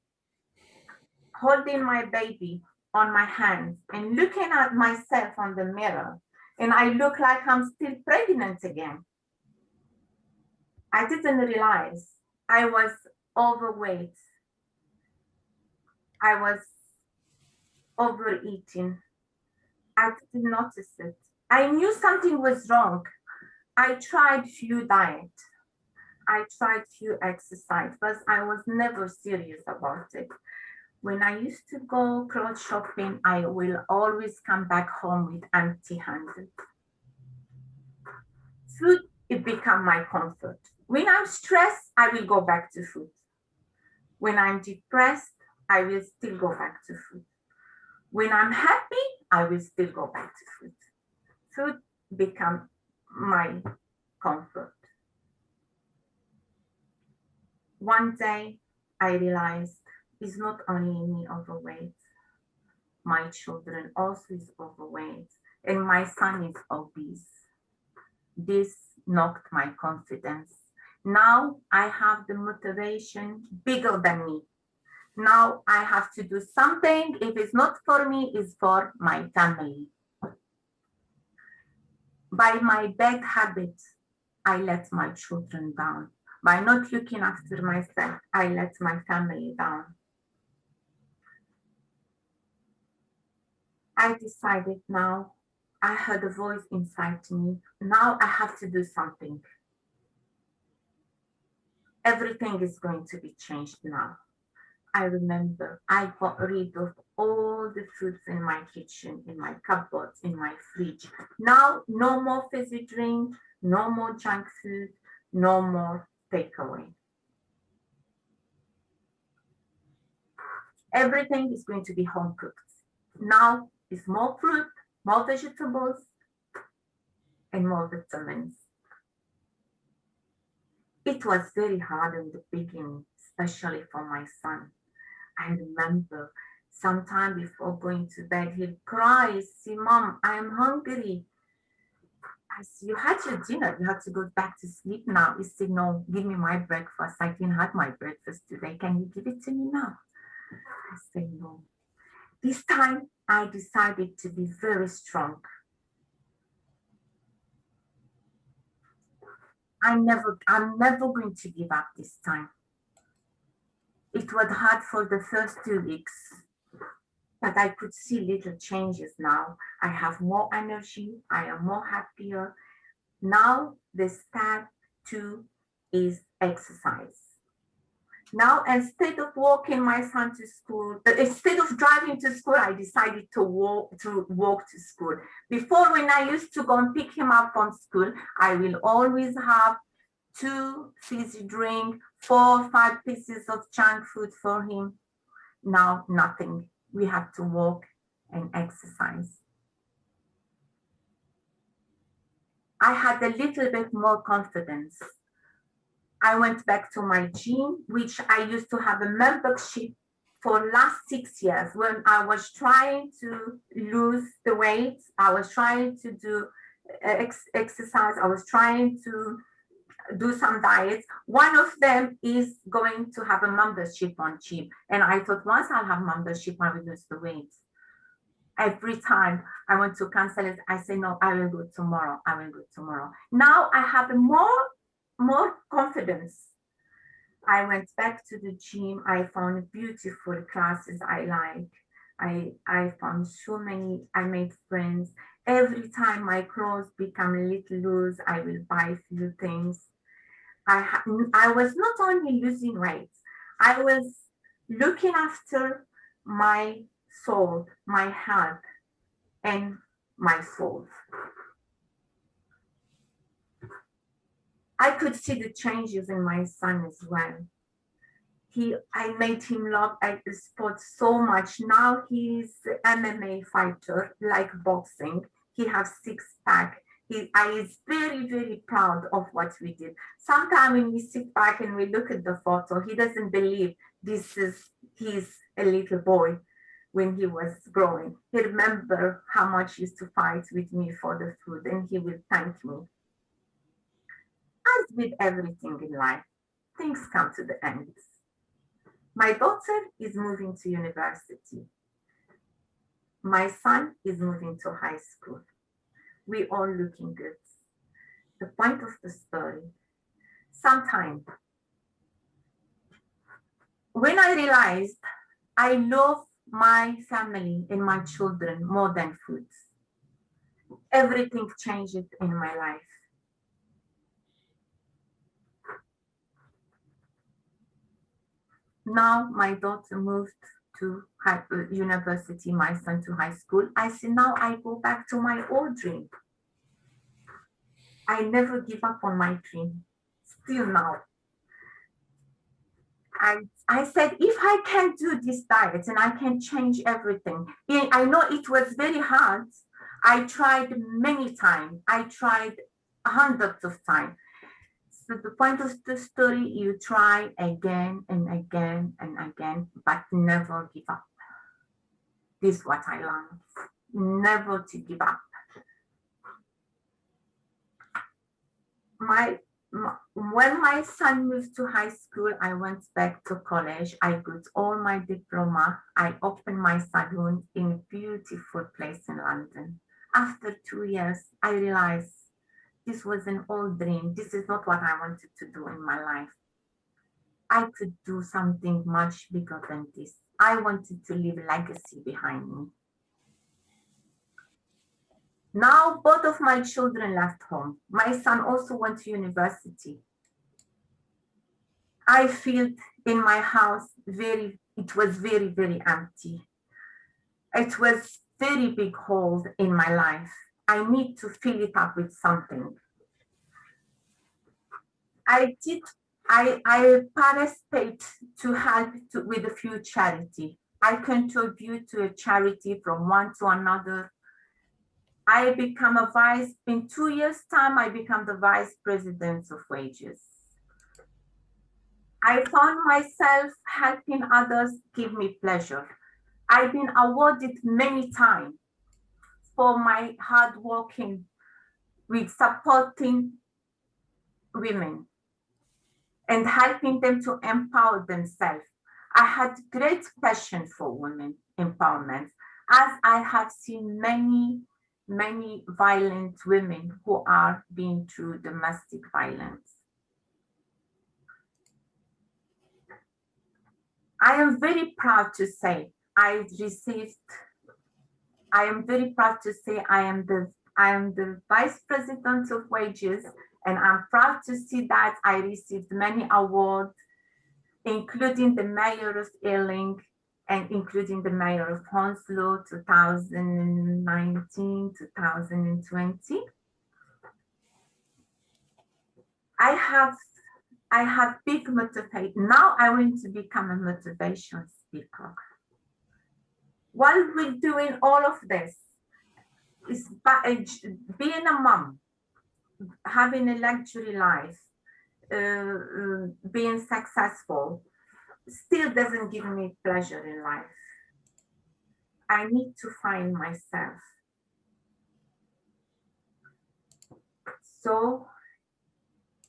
holding my baby on my hands and looking at myself on the mirror, and I look like I'm still pregnant again. I didn't realize I was overweight. I was overeating. I didn't notice it. I knew something was wrong. I tried few diet. I tried few exercise, but I was never serious about it. When I used to go clothes shopping, I will always come back home with empty-handed. Food, it became my comfort. When I'm stressed, I will go back to food. When I'm depressed, I will still go back to food. When I'm happy, I will still go back to food. Food become my comfort. One day, I realized it's not only me overweight, my children also is overweight, and my son is obese. This knocked my confidence. Now I have the motivation bigger than me. Now I have to do something. If it's not for me, it's for my family. By my bad habits, I let my children down. By not looking after myself, I let my family down. I decided now, I heard a voice inside me. Now I have to do something. Everything is going to be changed now. I remember I got rid of all the foods in my kitchen, in my cupboards, in my fridge. Now, no more fizzy drink, no more junk food, no more takeaway. Everything is going to be home cooked. Now it's more fruit, more vegetables, and more vitamins. It was very hard in the beginning, especially for my son. I remember sometime before going to bed, he'd cry, say, "Mom, I am hungry." I said, "You had your dinner, you have to go back to sleep now." He said, "No, give me my breakfast. I didn't have my breakfast today. Can you give it to me now?" I said, "No." This time I decided to be very strong. I'm never going to give up this time. It was hard for the first 2 weeks, but I could see little changes now. I have more energy. I am more happier. Now the step 2 is exercise. Now, instead of walking my son to school, instead of driving to school, I decided to walk to school. Before, when I used to go and pick him up from school, I will always have 2 fizzy drink, 4 or 5 pieces of junk food for him. Now, nothing. We have to walk and exercise. I had a little bit more confidence. I went back to my gym, which I used to have a membership for last 6 years. When I was trying to lose the weight, I was trying to do exercise, I was trying to do some diets. One of them is going to have a membership on gym. And I thought once I'll have membership, I will lose the weight. Every time I want to cancel it, I say, no, I will go tomorrow. I will go tomorrow. Now I have more confidence. I went back to the gym. I found beautiful classes I like. I found so many, I made friends. Every time my clothes become a little loose, I will buy a few things. I was not only losing weight, I was looking after my soul, my health, and my soul. I could see the changes in my son as well. I made him love the sport so much. Now he's an MMA fighter, like boxing. He has 6-pack. I is very, very proud of what we did. Sometimes when we sit back and we look at the photo, he doesn't believe he's a little boy when he was growing. He remember how much he used to fight with me for the food, and he will thank me. As with everything in life, things come to the end. My daughter is moving to university. My son is moving to high school. We all looking good. The point of the story, sometimes when I realized I love my family and my children more than food, everything changed in my life. Now my daughter moved to university, my son to high school. I say now I go back to my old dream. I never give up on my dream. Still now. I said, if I can do this diet and I can change everything. I know it was very hard. I tried many times. I tried hundreds of times. So the point of the story, you try again and again and again, but never give up. This is what I learned. Never to give up. When my son moved to high school, I went back to college. I got all my diploma. I opened my salon in a beautiful place in London. After 2 years, I realized this was an old dream. This is not what I wanted to do in my life. I could do something much bigger than this. I wanted to leave a legacy behind me. Now, both of my children left home. My son also went to university. I feel in my house it was very, very empty. It was very big hole in my life. I need to fill it up with something. I participate to help with a few charity. I contribute to a charity from one to another. I become in 2 years' time, I become the vice president of wages. I found myself helping others give me pleasure. I've been awarded many times for my hard working with supporting women and helping them to empower themselves. I had great passion for women empowerment, as I have seen many violent women who are being through domestic violence. I am very proud to say I am the vice president of wages, and I'm proud to see that I received many awards including the mayor of Ealing and including the mayor of Hounslow, 2019, 2020. I have big motivation. Now I want to become a motivation speaker. While we're doing all of this, is being a mom, having a luxury life, being successful, still doesn't give me pleasure in life. I need to find myself. So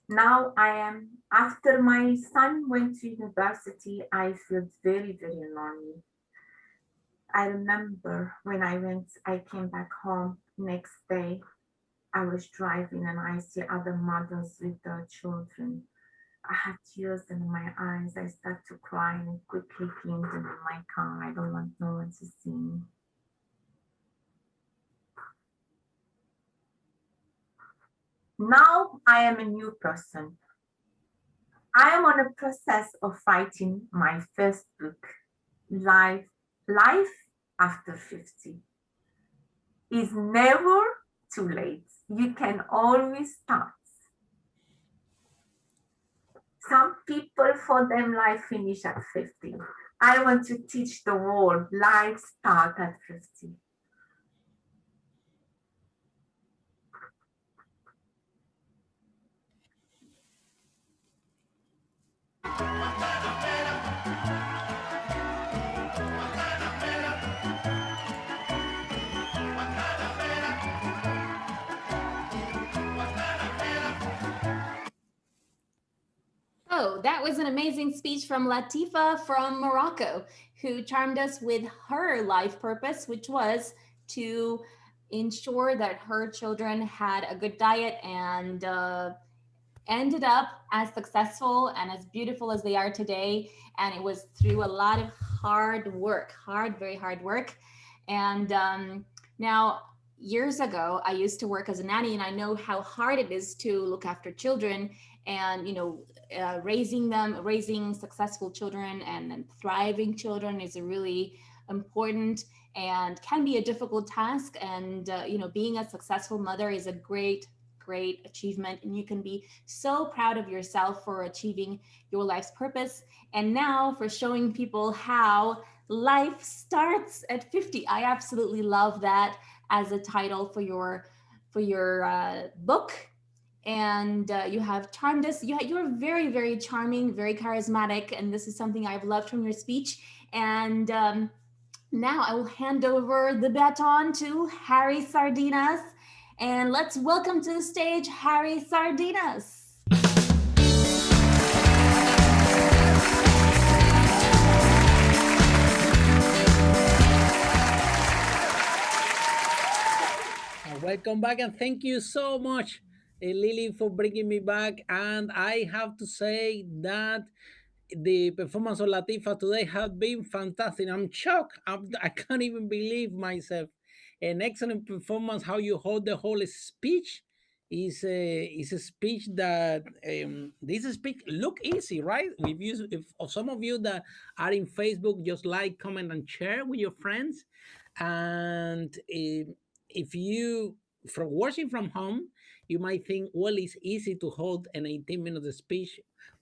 now I am, after my son went to university, I feel very, very lonely. I remember when I came back home next day, I was driving and I see other mothers with their children. I had tears in my eyes. I started to cry and quickly cleaned them in my car. I don't want no one to see me. Now I am a new person. I am on a process of writing my first book, Life After 50. It's never too late. You can always start. Some people, for them, life finish at 50. I want to teach the world life start at 50. Oh, that was an amazing speech from Latifa from Morocco, who charmed us with her life purpose, which was to ensure that her children had a good diet and ended up as successful and as beautiful as they are today. And it was through a lot of hard work, very hard work. And now, years ago, I used to work as a nanny, and I know how hard it is to look after children and, raising successful children and thriving children is a really important and can be a difficult task. And, being a successful mother is a great achievement, and you can be so proud of yourself for achieving your life's purpose, and now for showing people how life starts at 50. I absolutely love that as a title for your book. And you have charmed us. You're very, very charming, very charismatic, and this is something I've loved from your speech. And now I will hand over the baton to Harry Sardinas. And let's welcome to the stage, Harry Sardinas. Welcome back, and thank you so much, Lily, for bringing me back. And I have to say that the performance of Latifa today has been fantastic. I'm shocked. I can't even believe myself. An excellent performance. How you hold the whole speech is a speech that this speech look easy, right? If some of you that are in Facebook, just like, comment, and share with your friends. And if you from watching from home, you might think, well, it's easy to hold an 18-minute speech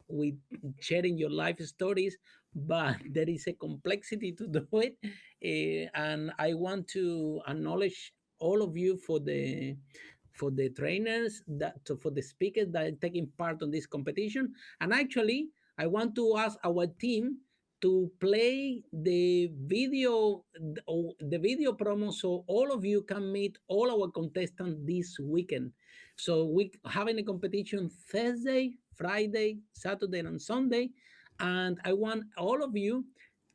with sharing your life stories, but there is a complexity to do it. And I want to acknowledge all of you for the trainers for the speakers that are taking part on this competition. And actually, I want to ask our team to play the video promo, so all of you can meet all our contestants this weekend. So we having a competition Thursday, Friday, Saturday, and Sunday, and I want all of you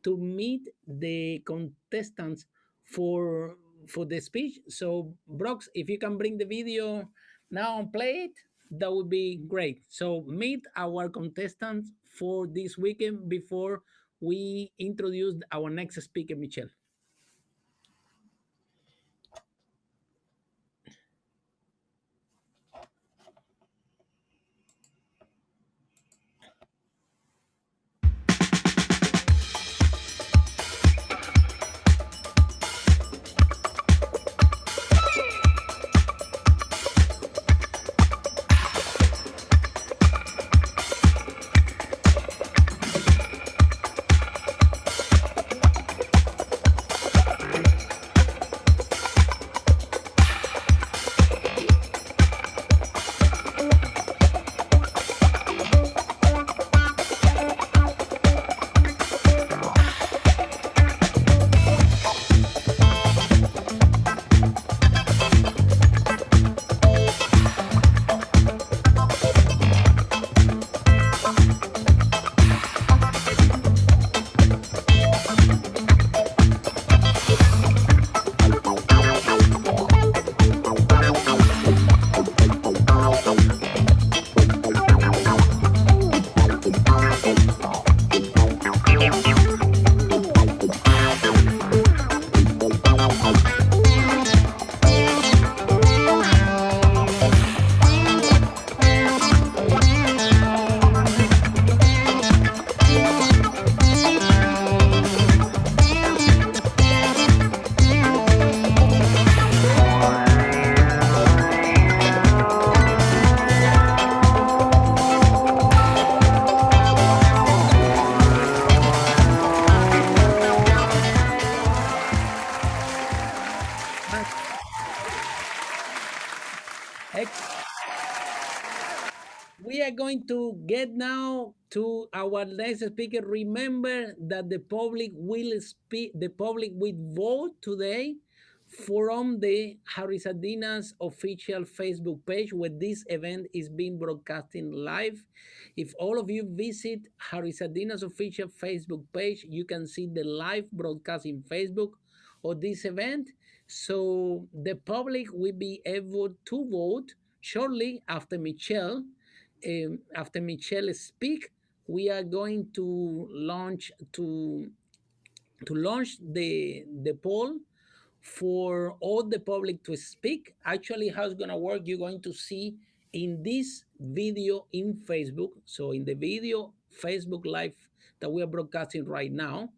to meet the contestants for the speech. So Brox, if you can bring the video now and play it, that would be great. So meet our contestants for this weekend before we introduce our next speaker, Michelle. to get now to our next speaker. Remember that the public will speak, the public will vote today from the Sardinas official Facebook page where this event is being broadcasting live. If all of you visit Sardinas official Facebook page, you can see the live broadcast in Facebook of this event. So the public will be able to vote shortly after Michelle. After Michelle speak, we are going to launch the poll for all the public to speak. Actually, how it's gonna work, you're going to see in this video in Facebook. So in the video Facebook live that we are broadcasting right now,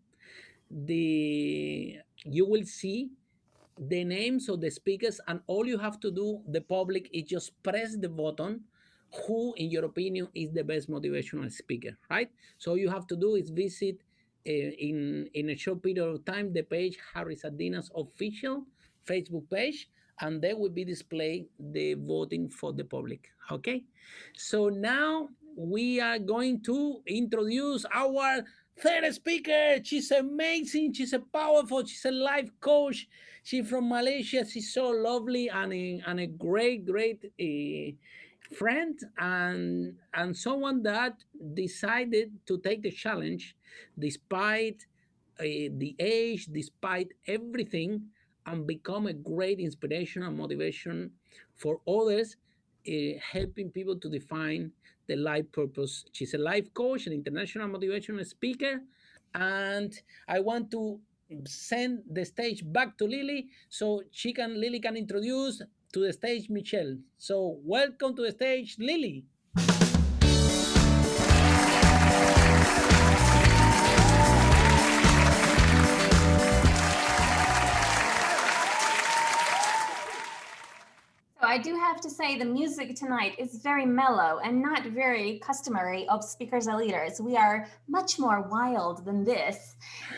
you will see the names of the speakers, and all you have to do, the public, is just press the button who in your opinion is the best motivational speaker, right? So all you have to do is visit in a short period of time the page Harry Sardinas official Facebook page, and there will be displayed the voting for the public. Okay, so now we are going to introduce our third speaker. She's amazing, she's a powerful, she's a life coach. She's from Malaysia. She's so lovely and a great friend, and someone that decided to take the challenge despite the age, despite everything, and become a great inspiration and motivation for others, helping people to define the life purpose. She's a life coach, an international motivational speaker, and I want to send the stage back to Lily so Lily can introduce to the stage Michelle. So welcome to the stage, Lily. I do have to say the music tonight is very mellow and not very customary of speakers and leaders. We are much more wild than this.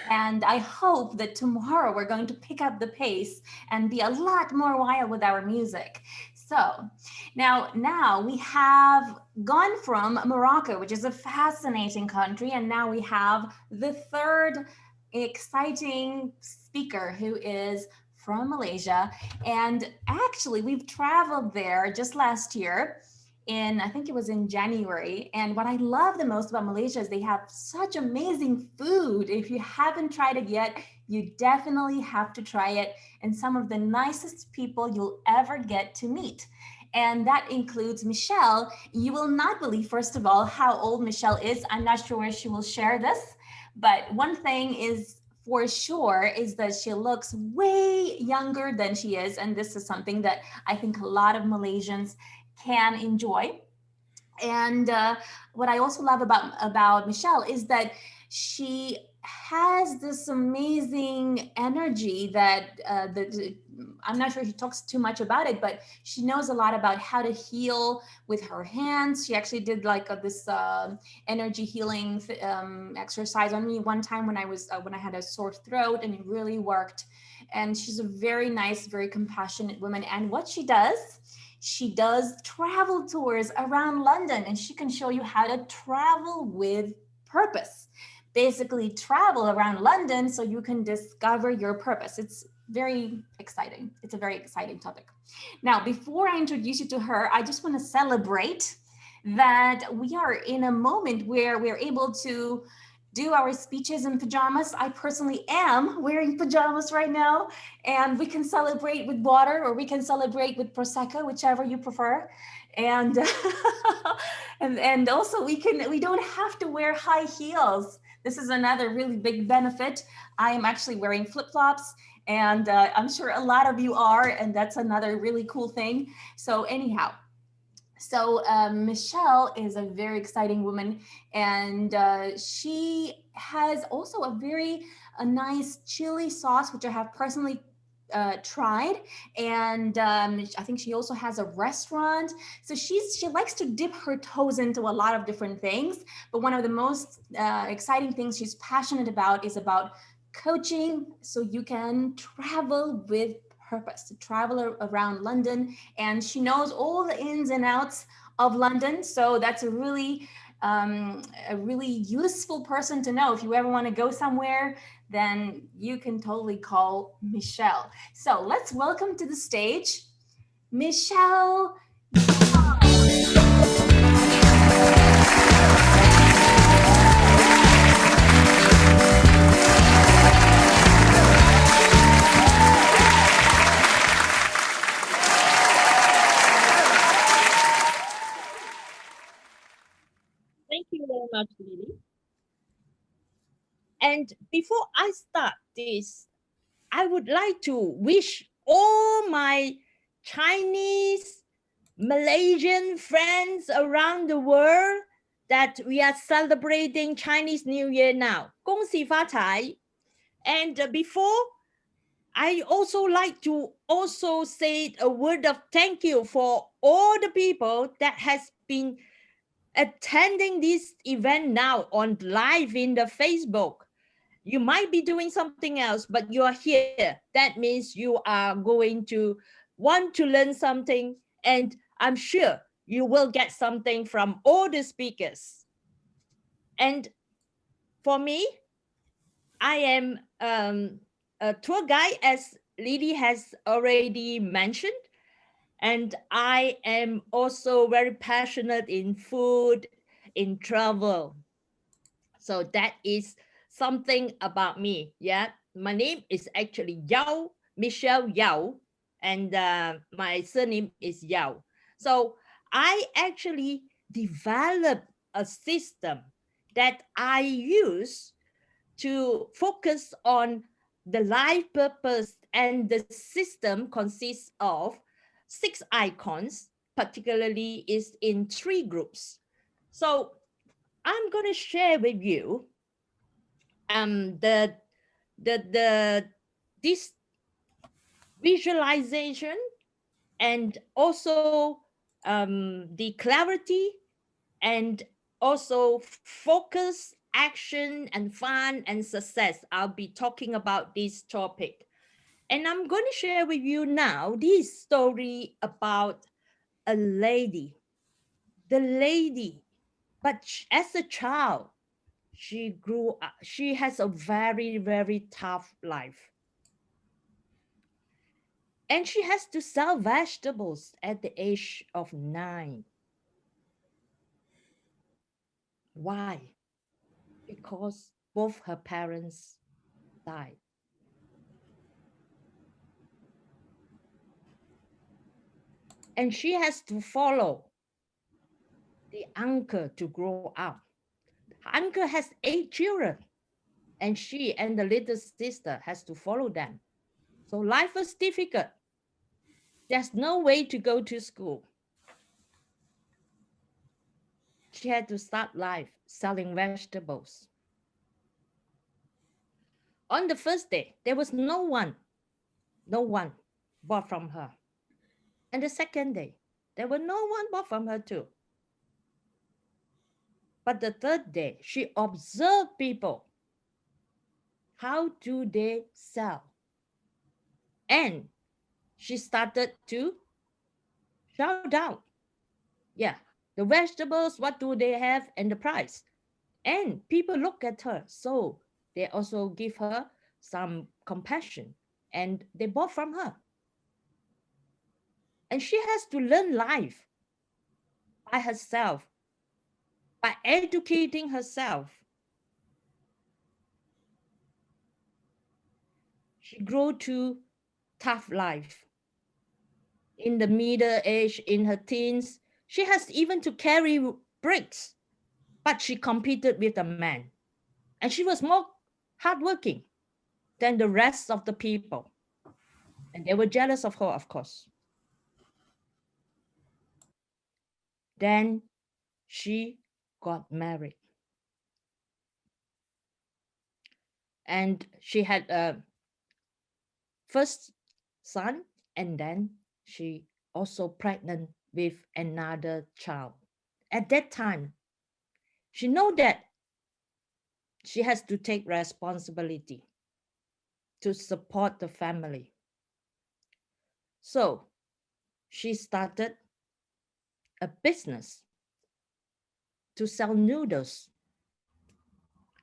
And I hope that tomorrow we're going to pick up the pace and be a lot more wild with our music. So now we have gone from Morocco, which is a fascinating country, and now we have the third exciting speaker who is from Malaysia. And actually we've traveled there just last year I think it was in January. And what I love the most about Malaysia is they have such amazing food. If you haven't tried it yet, you definitely have to try it. And some of the nicest people you'll ever get to meet. And that includes Michelle. You will not believe, first of all, how old Michelle is. I'm not sure where she will share this, but one thing is for sure is that she looks way younger than she is. And this is something that I think a lot of Malaysians can enjoy. And what I also love about Michelle is that she has this amazing energy that I'm not sure she talks too much about it, but she knows a lot about how to heal with her hands. She actually did like this energy healing exercise on me one time when I had a sore throat, and it really worked. And she's a very nice, very compassionate woman. And what she does travel tours around London, and she can show you how to travel with purpose. Basically travel around London so you can discover your purpose. It's very exciting. It's a very exciting topic. Now, before I introduce you to her, I just want to celebrate that we are in a moment where we're able to do our speeches in pajamas. I personally am wearing pajamas right now, and we can celebrate with water or we can celebrate with Prosecco, whichever you prefer. And and also we don't have to wear high heels. This is another really big benefit. I am actually wearing flip-flops, and I'm sure a lot of you are, and that's another really cool thing. So anyhow, Michelle is a very exciting woman, and she has also a nice chili sauce, which I have personally tried, and I think she also has a restaurant. So she likes to dip her toes into a lot of different things, but one of the most exciting things she's passionate about is about coaching so you can travel with purpose, to travel around London. And she knows all the ins and outs of London, so that's a really a really useful person to know. If you ever want to go somewhere, then you can totally call Michelle. So let's welcome to the stage, Michelle. Thank you very much, Lily. And before I start this, I would like to wish all my Chinese, Malaysian friends around the world that we are celebrating Chinese New Year now. 恭喜发财. And before, I also like to also say a word of thank you for all the people that has been attending this event now on live in the Facebook. You might be doing something else, but you are here. That means you are going to want to learn something, and I'm sure you will get something from all the speakers. And for me, I am a tour guide, as Lily has already mentioned, and I am also very passionate in food, in travel. So that is something about me. Yeah, my name is actually Yiow, Michelle Yiow, and my surname is Yiow. So I actually developed a system that I use to focus on the life purpose, and the system consists of 6 icons, particularly is in 3 groups. So I'm going to share with you this visualization, and also the clarity, and also focus, action, and fun and success. I'll be talking about this topic. And I'm going to share with you now this story about a lady. The lady, but as a child, she grew up, she has a very, very tough life. And she has to sell vegetables at the age of 9. Why? Because both her parents died. And she has to follow the uncle to grow up. The uncle has 8 children, and she and the little sister has to follow them. So life was difficult. There's no way to go to school. She had to start life selling vegetables. On the first day, there was no one bought from her. And the second day, there were no one bought from her too. But the third day, she observed people. How do they sell? And she started to shout out. Yeah, the vegetables, what do they have, and the price. And people look at her, so they also give her some compassion, and they bought from her. And she has to learn life by herself, by educating herself. She grew to tough life. In the middle age, in her teens, she has even to carry bricks, but she competed with a man. And she was more hardworking than the rest of the people. And they were jealous of her, of course. Then she got married. And she had a first son, and then she also pregnant with another child. At that time, she know that she has to take responsibility to support the family. So she started a business to sell noodles.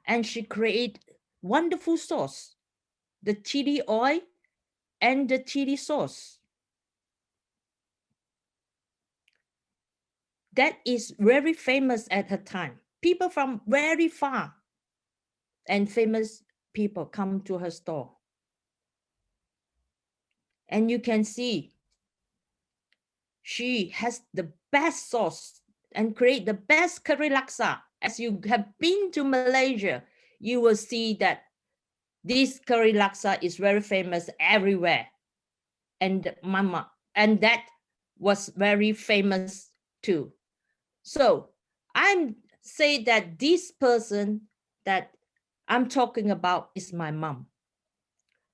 And she created wonderful sauce, the chili oil and the chili sauce. That is very famous at her time. People from very far and famous people come to her store. And you can see she has the best sauce and create the best curry laksa. As you have been to Malaysia, you will see that this curry laksa is very famous everywhere. And mama, and that was very famous too. So I'm say that this person that I'm talking about is my mom.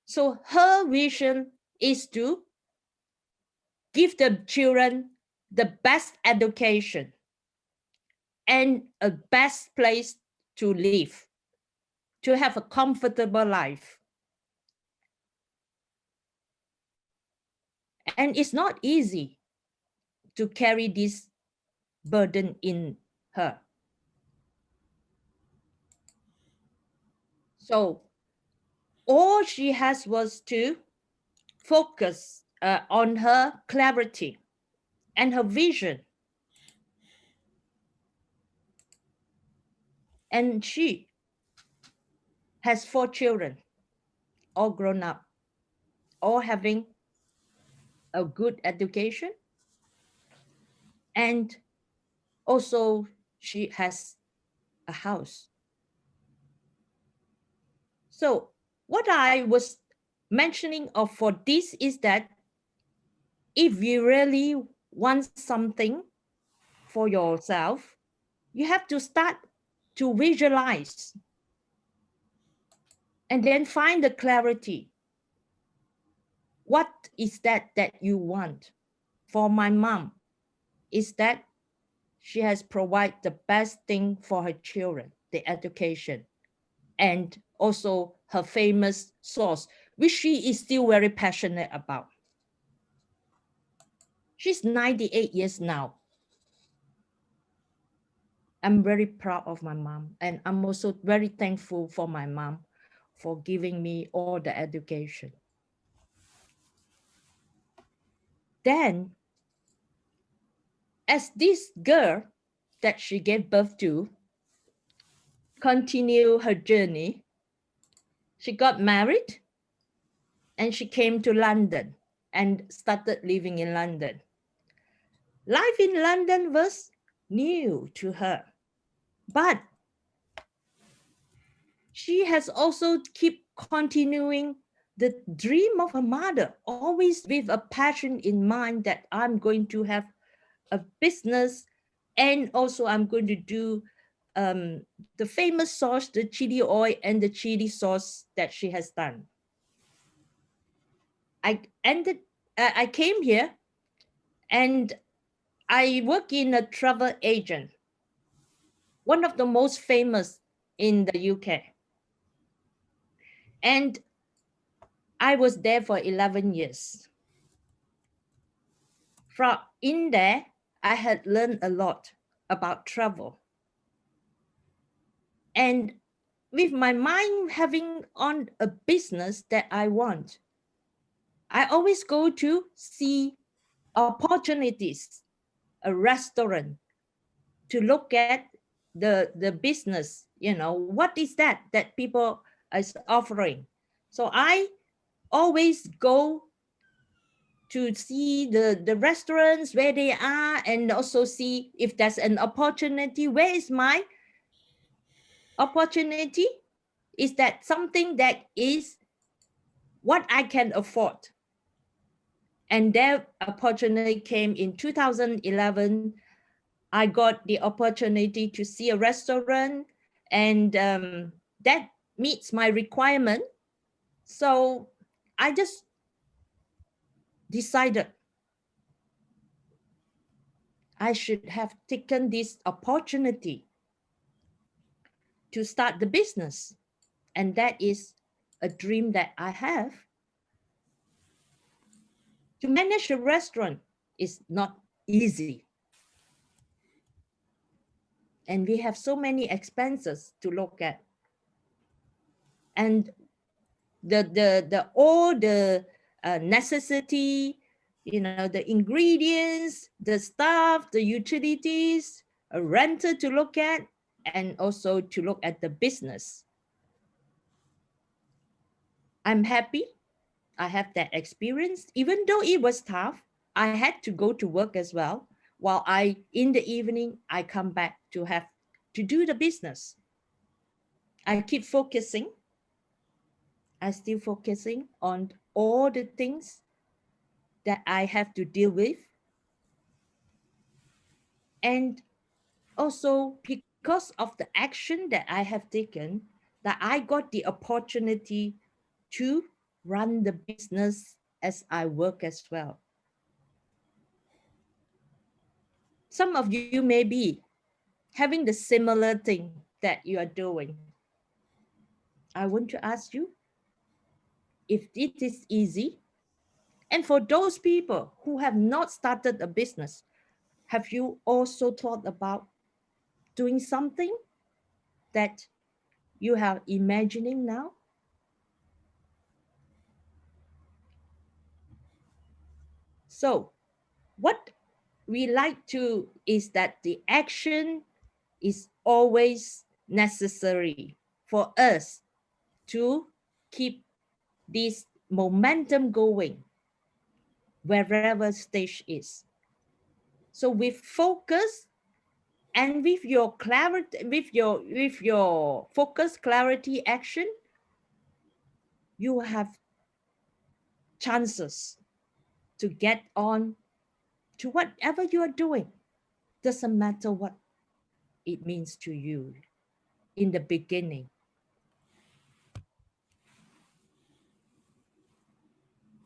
So her vision is to give the children the best education and a best place to live, to have a comfortable life. And it's not easy to carry this burden in her. So all she has was to focus on her clarity and her vision. And she has 4 children, all grown up, all having a good education. And also she has a house. So what I was mentioning of for this is that if you really want something for yourself, you have to start to visualize and then find the clarity. What is that you want? For my mom, is that she has provided the best thing for her children, the education, and also her famous sauce, which she is still very passionate about. She's 98 years now. I'm very proud of my mom, and I'm also very thankful for my mom for giving me all the education. Then, as this girl that she gave birth to continue her journey, she got married and she came to London and started living in London. Life in London was new to her, but she has also keep continuing the dream of her mother, always with a passion in mind that I'm going to have a business, and also I'm going to do the famous sauce, the chili oil and the chili sauce that she has done. I came here and I work in a travel agent, one of the most famous in the UK. And I was there for 11 years. From in there, I had learned a lot about travel. And with my mind having on a business that I want, I always go to see opportunities, a restaurant, to look at the business, what is that people is offering. So I always go to see the restaurants where they are, and also see if there's an opportunity. Where is my opportunity? Is that something that is what I can afford? And that opportunity came in 2011. I got the opportunity to see a restaurant, and that meets my requirement. So I just decided I should have taken this opportunity to start the business. And that is a dream that I have. To manage a restaurant is not easy. and we have so many expenses to look at. And all the necessity, the ingredients, the staff, the utilities, a renter to look at, and also to look at the business. I'm happy I have that experience. Even though it was tough, I had to go to work as well. While in the evening, I come back to do the business. I keep focusing. I still focusing on all the things that I have to deal with. And also because of the action that I have taken, that I got the opportunity to run the business as I work as well. Some of you may be having the similar thing that you are doing. I want to ask you if it is easy. And for those people who have not started a business, have you also thought about doing something that you are imagining now? So what we like to is that the action is always necessary for us to keep this momentum going wherever stage is. So with focus and with your clarity, with your focus, clarity, action, you have chances to get on to whatever you are doing. Doesn't matter what it means to you in the beginning.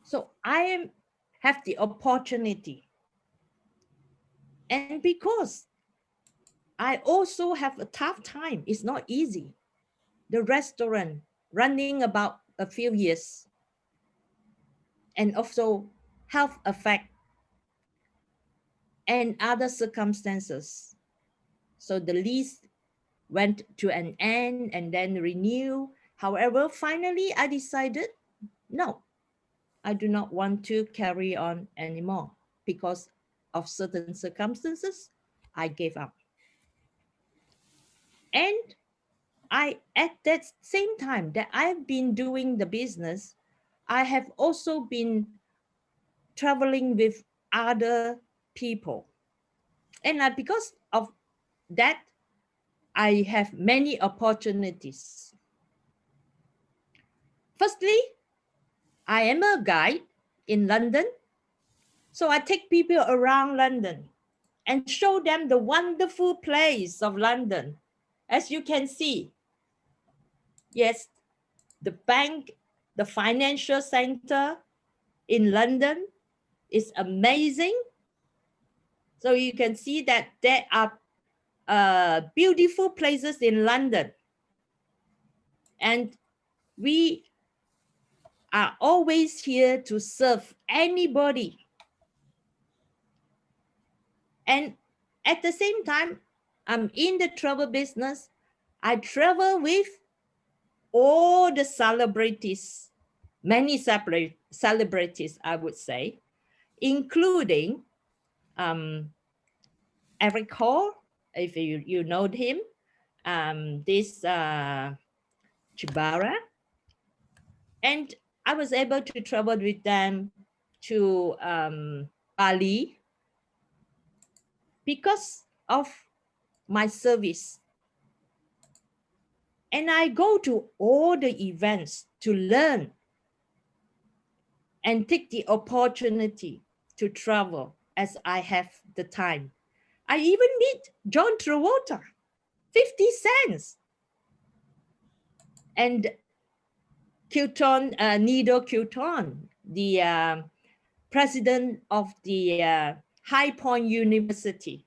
So I have the opportunity. And because I also have a tough time, it's not easy. The restaurant running about a few years, and also health effect and other circumstances. So the lease went to an end and then renew. However, finally I decided, no, I do not want to carry on anymore because of certain circumstances. I gave up. And at that same time that I've been doing the business, I have also been traveling with other people. And because of that, I have many opportunities. Firstly, I am a guide in London. So I take people around London and show them the wonderful place of London. As you can see, yes, the bank, the financial center in London is amazing. So you can see that there are beautiful places in London. And we are always here to serve anybody. And at the same time, I'm in the travel business. I travel with all the celebrities, many celebrities, I would say, including Eric Hall, if you know him, this Chibara. And I was able to travel with them to Bali because of my service. And I go to all the events to learn and take the opportunity to travel as I have the time. I even meet John Travolta, 50 cents. And Nido Quilton, the president of the High Point University.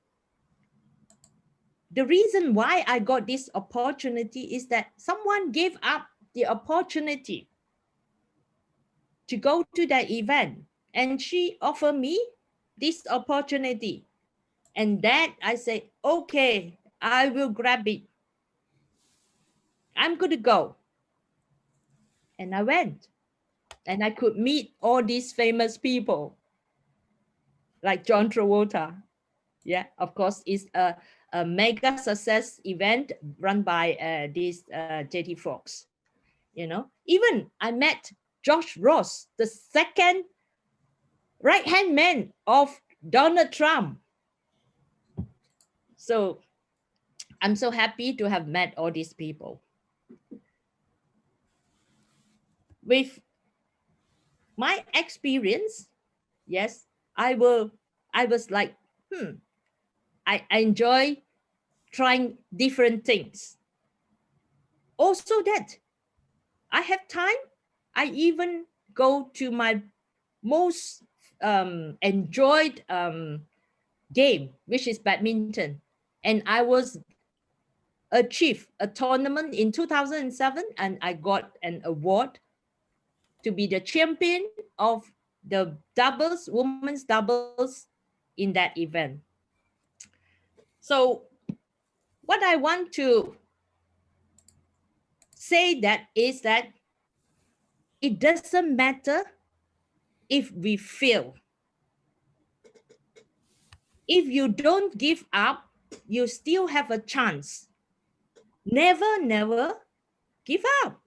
The reason why I got this opportunity is that someone gave up the opportunity to go to that event, and she offered me this opportunity. And that I say, okay, I will grab it. I'm going to go. And I went. And I could meet all these famous people like John Travolta. Yeah, of course, it's a mega success event run by this JT Fox. You know, even I met Josh Ross, the second right-hand man of Donald Trump. So I'm so happy to have met all these people. With my experience, yes, I was like, I enjoy trying different things. Also that I have time, I even go to my most enjoyed game, which is badminton. And I was achieved a tournament in 2007 and I got an award to be the champion of the doubles, women's doubles in that event. So what I want to say that is that it doesn't matter if we fail. If you don't give up, you still have a chance. Never, never give up.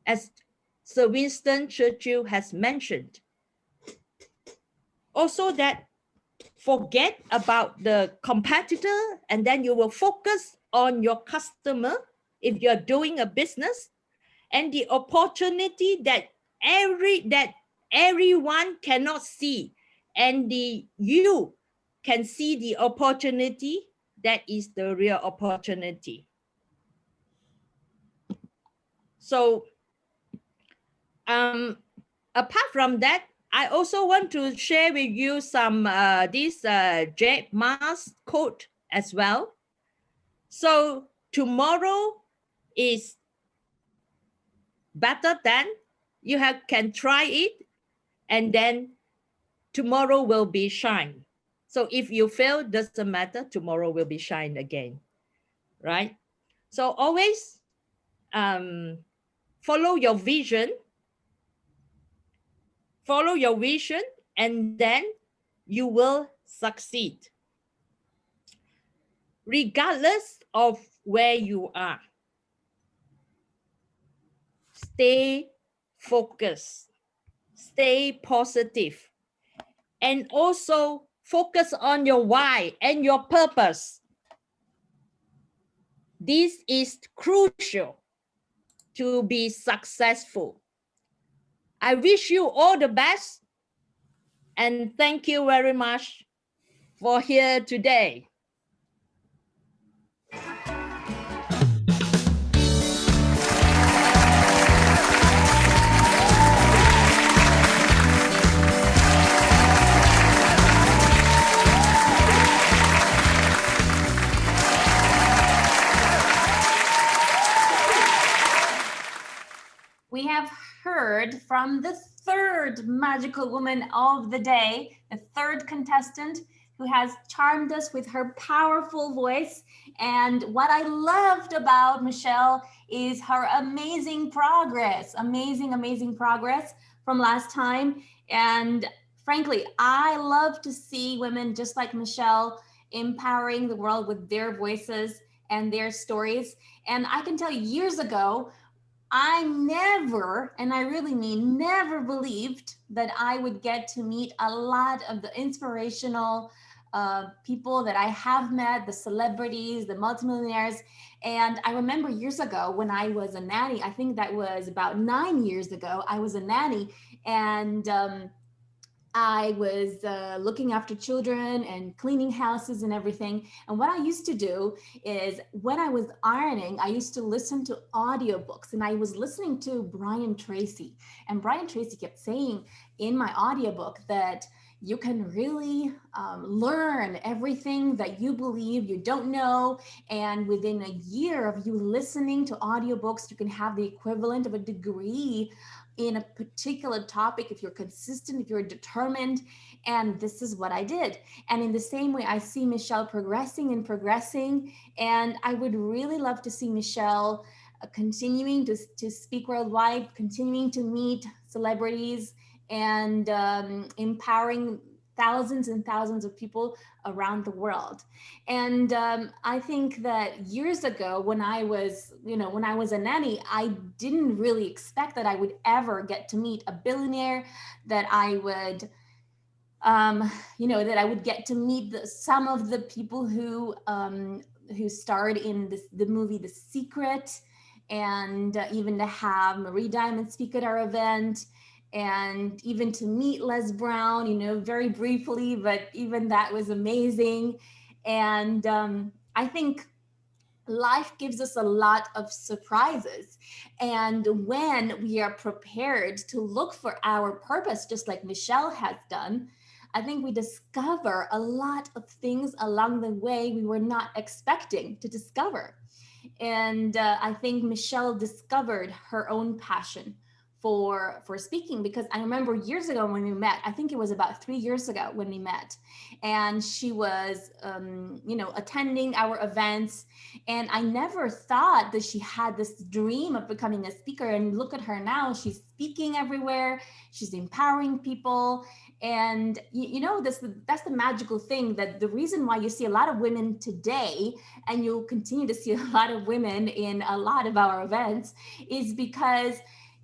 As Sir Winston Churchill has mentioned. Also that forget about the competitor and then you will focus on your customer if you're doing a business and the opportunity that everyone cannot see and you can see the opportunity, that is the real opportunity. So apart from that, I also want to share with you some this Jack Ma's quote as well. So tomorrow is better than you can try it, and then tomorrow will be shine. So if you fail, doesn't matter, tomorrow will be shine again, right? So always follow your vision, and then you will succeed. Regardless of where you are, stay focused, stay positive, and also focus on your why and your purpose. This is crucial to be successful. I wish you all the best, and thank you very much for here today. We have heard from the third magical woman of the day, the third contestant who has charmed us with her powerful voice. And what I loved about Michelle is her amazing progress, amazing progress from last time. And frankly, I love to see women just like Michelle empowering the world with their voices and their stories. And I can tell you, years ago, I never, and I really mean never, believed that I would get to meet a lot of the inspirational people that I have met, the celebrities, the multimillionaires. And I remember years ago when I was a nanny, I think that was about 9 years ago, I was a nanny, and I was looking after children and cleaning houses and everything. And what I used to do is when I was ironing, I used to listen to audiobooks, and I was listening to Brian Tracy. And Brian Tracy kept saying in my audiobook that, you can really learn everything that you believe you don't know. And within a year of you listening to audiobooks, you can have the equivalent of a degree in a particular topic if you're consistent, if you're determined. And this is what I did. And in the same way, I see Michelle progressing and progressing. And I would really love to see Michelle continuing to speak worldwide, continuing to meet celebrities, and empowering thousands and thousands of people around the world. And I think that years ago, when I was, when I was a nanny, I didn't really expect that I would ever get to meet a billionaire, that I would, that I would get to meet some of the people who starred in the movie The Secret, and even to have Marie Diamond speak at our event, and even to meet Les Brown, very briefly, but even that was amazing. And I think life gives us a lot of surprises. And when we are prepared to look for our purpose, just like Michelle has done, I think we discover a lot of things along the way we were not expecting to discover. And I think Michelle discovered her own passion for speaking, because I remember years ago when we met, I think it was about 3 years ago when we met, and she was, attending our events. And I never thought that she had this dream of becoming a speaker. And look at her now, she's speaking everywhere, she's empowering people. And that's the magical thing, that the reason why you see a lot of women today, and you'll continue to see a lot of women in a lot of our events, is because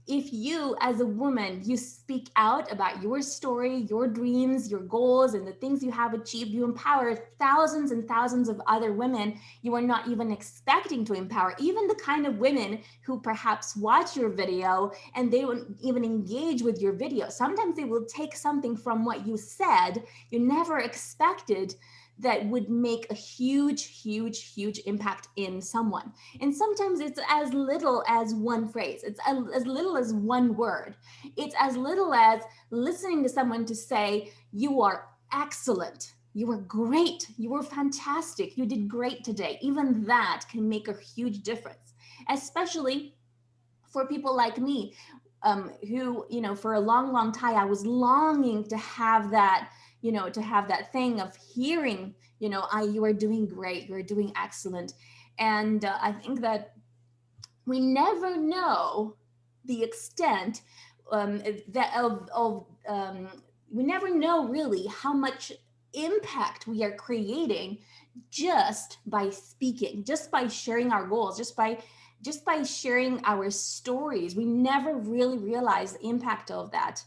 if you, as a woman, you speak out about your story, your dreams, your goals, and the things you have achieved, you empower thousands and thousands of other women you are not even expecting to empower. Even the kind of women who perhaps watch your video and they won't even engage with your video. Sometimes they will take something from what you said you never expected, that would make a huge, huge, huge impact in someone. And sometimes it's as little as one phrase. It's as little as one word. It's as little as listening to someone to say, "You are excellent. You were great. You were fantastic. You did great today." Even that can make a huge difference, especially for people like me, who, for a long, long time, I was longing to have that, to have that thing of hearing, you are doing great, you're doing excellent. And I think that we never know the extent we never know really how much impact we are creating just by speaking, just by sharing our goals, just by sharing our stories. We never really realize the impact of that.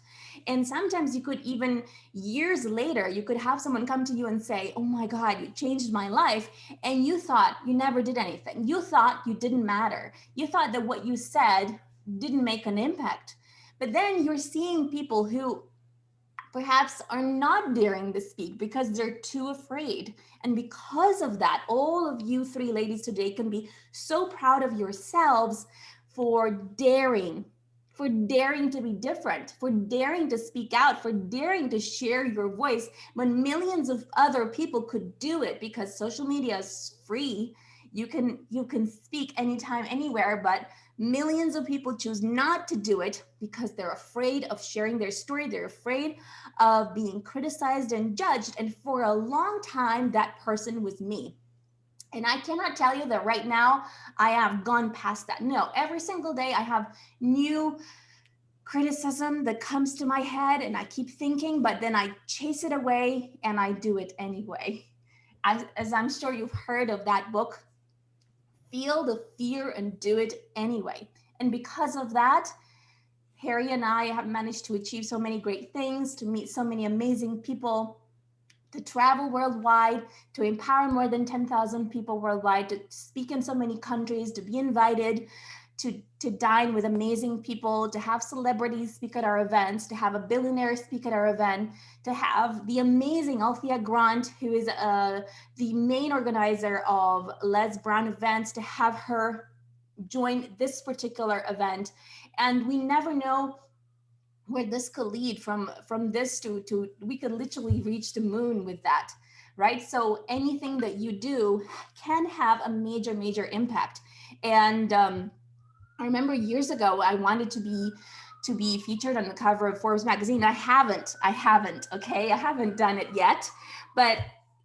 And sometimes you could, even years later, you could have someone come to you and say, "Oh my God, you changed my life." And you thought you never did anything. You thought you didn't matter. You thought that what you said didn't make an impact. But then you're seeing people who perhaps are not daring to speak because they're too afraid. And because of that, all of you three ladies today can be so proud of yourselves for daring to be different, for daring to speak out, for daring to share your voice when millions of other people could do it, because social media is free. You can speak anytime, anywhere, but millions of people choose not to do it because they're afraid of sharing their story. They're afraid of being criticized and judged. And for a long time, that person was me. And I cannot tell you that right now I have gone past that. No, every single day I have new criticism that comes to my head, and I keep thinking, but then I chase it away and I do it anyway. As I'm sure you've heard of that book, Feel the Fear and Do It Anyway. And because of that, Harry and I have managed to achieve so many great things, to meet so many amazing people, to travel worldwide, to empower more than 10,000 people worldwide, to speak in so many countries, to be invited to dine with amazing people, to have celebrities speak at our events, to have a billionaire speak at our event, to have the amazing Althea Grant, who is the main organizer of Les Brown events, to have her join this particular event. And we never know where this could lead from this to we could literally reach the moon with that, right? So anything that you do can have a major impact. And I remember years ago I wanted to be featured on the cover of Forbes magazine. I haven't, okay, I haven't done it yet, but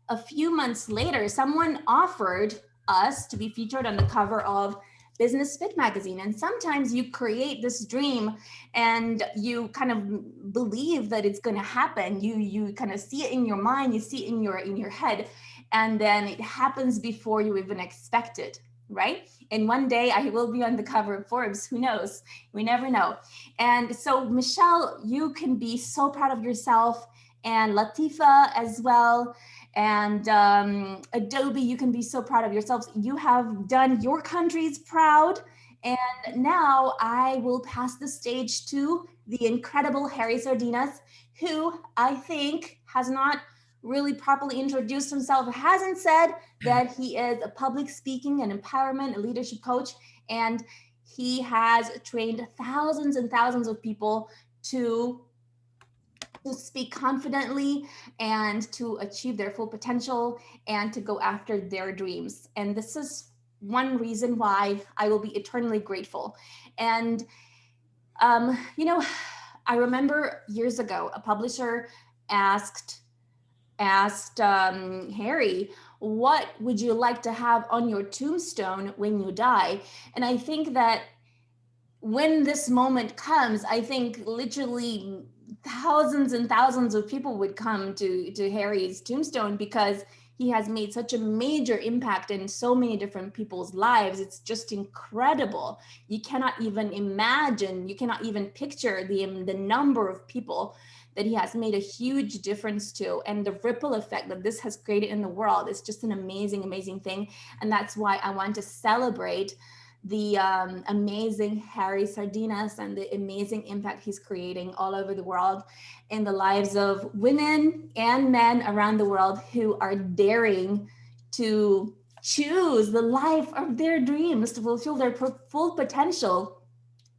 a few months later someone offered us to be featured on the cover of Business Fit magazine. And sometimes you create this dream and you kind of believe that it's going to happen. You kind of see it in your mind, you see it in your head, and then it happens before you even expect it, right? And one day I will be on the cover of Forbes. Who knows? We never know. And so, Michelle, you can be so proud of yourself, and Latifa as well. And Adaobi, you can be so proud of yourselves. You have done your countries proud. And now I will pass the stage to the incredible Harry Sardinas, who I think has not really properly introduced himself, hasn't said that he is a public speaking and empowerment and leadership coach. And he has trained thousands and thousands of people to speak confidently and to achieve their full potential and to go after their dreams. And this is one reason why I will be eternally grateful. And, you know, I remember years ago, a publisher asked Harry, what would you like to have on your tombstone when you die? And I think that when this moment comes, I think literally thousands and thousands of people would come to Harry's tombstone, because he has made such a major impact in so many different people's lives. It's just incredible. You cannot even imagine, you cannot even picture the number of people that he has made a huge difference to, and the ripple effect that this has created in the world is just an amazing thing. And that's why I want to celebrate the amazing Harry Sardinas and the amazing impact he's creating all over the world in the lives of women and men around the world who are daring to choose the life of their dreams, to fulfill their full potential,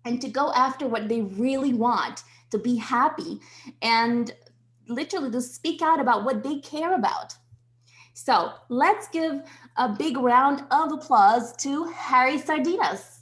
and to go after what they really want, to be happy, and literally to speak out about what they care about. So let's give a big round of applause to Harry Sardinas.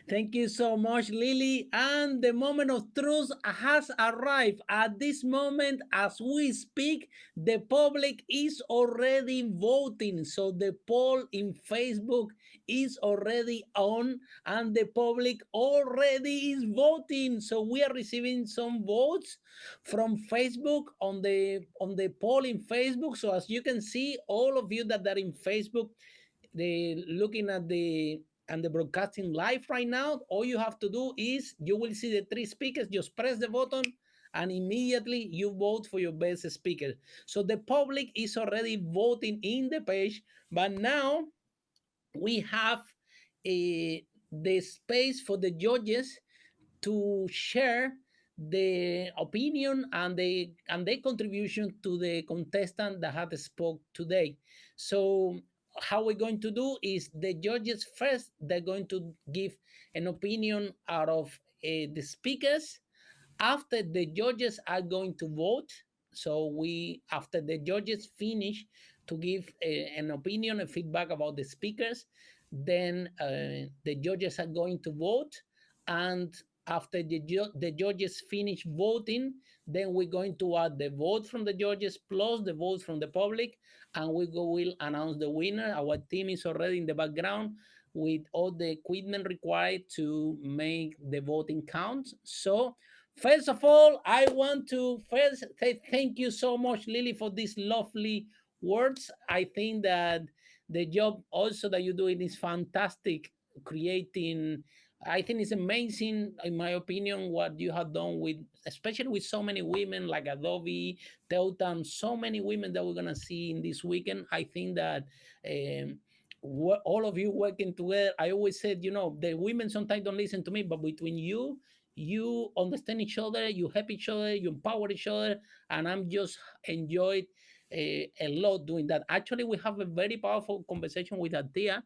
Thank you so much, Lily. And the moment of truth has arrived. At this moment, as we speak, the public is already voting. So the poll in Facebook is already on, and the public already is voting. So we are receiving some votes from Facebook on the poll in Facebook. So as you can see, all of you that are in Facebook, they looking at the and the broadcasting live right now, all you have to do is you will see the three speakers, just press the button and immediately you vote for your best speaker. So the public is already voting in the page, but now we have the space for the judges to share the opinion and the contribution to the contestant that had spoke today. So how we're going to do is the judges first, they're going to give an opinion out of the speakers. After the judges are going to vote, so we after the judges finish to give an opinion and feedback about the speakers, then the judges are going to vote. And after the judges finish voting, then we're going to add the vote from the judges plus the vote from the public, and will announce the winner. Our team is already in the background with all the equipment required to make the voting count. So first of all, I want to first say thank you so much, Lily, for these lovely words. I think that the job also that you're doing is fantastic, creating. I think it's amazing, in my opinion, what you have done with, especially with so many women like Adaobi, Teutam, so many women that we're gonna see in this weekend. I think that um, all of you working together. I always said, the women sometimes don't listen to me, but between you you understand each other, you help each other, you empower each other, and I'm just enjoyed a lot doing that. Actually, we have a very powerful conversation with Atia.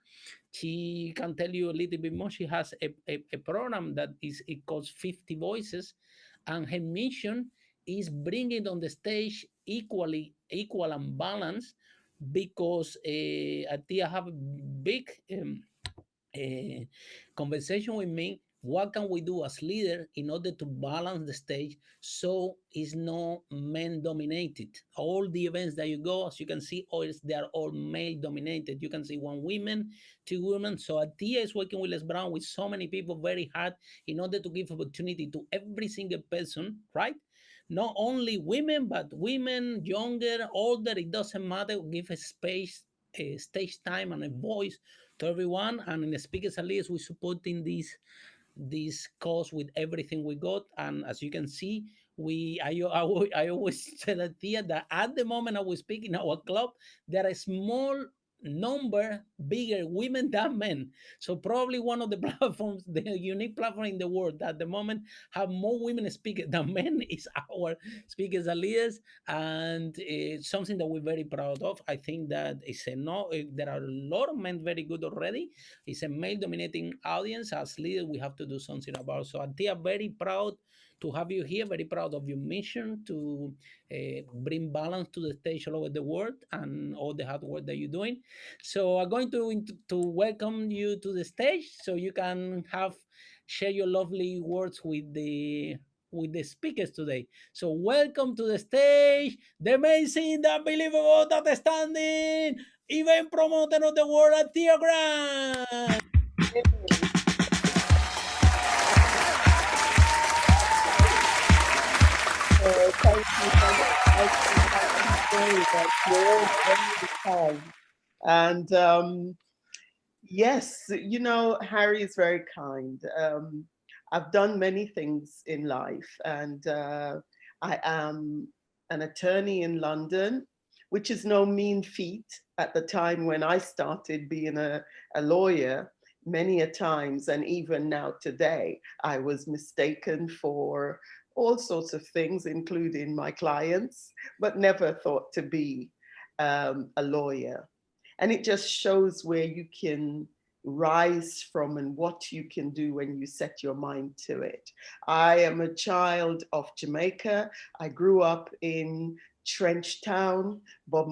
She can tell you a little bit more. She has a program that is it calls 50 Voices, and her mission is bringing on the stage equal and balanced, because Atia have a big uh, conversation with me. What can we do as leader in order to balance the stage so it's not men dominated? All the events that you go, as you can see, they are all male dominated. You can see one woman, two women. So Atia is working with Les Brown with so many people very hard in order to give opportunity to every single person, right? Not only women, but women, younger, older, it doesn't matter. Give a space, a stage time, and a voice to everyone. And in the Speakers at Least, we're supporting this cause with everything we got. And as you can see, I always tell Tia that at the moment I was speaking in our club, there are a small number bigger women than men. So probably one of the platforms, the unique platform in the world that at the moment have more women speakers than men is our Speakers and Leaders, and it's something that we're very proud of. I think that it's a no. There are a lot of men very good already. It's a male dominating audience. As leaders, we have to do something about. So Atia, very proud to have you here. Very proud of your mission to bring balance to the stage all over the world and all the hard work that you're doing. So I'm going to welcome you to the stage so you can have share your lovely words with the speakers today. So welcome to the stage, the amazing, the unbelievable, the outstanding event promoter of the world, Theo Grant. Thank you so much. Very kind. And yes, you know, Harry is very kind. I've done many things in life, and I am an attorney in London, which is no mean feat at the time when I started being a lawyer. Many a times, and even now today, I was mistaken for all sorts of things, including my clients, but never thought to be a lawyer. And it just shows where you can rise from and what you can do when you set your mind to it. I am a child of Jamaica. I grew up in Trench Town. Bob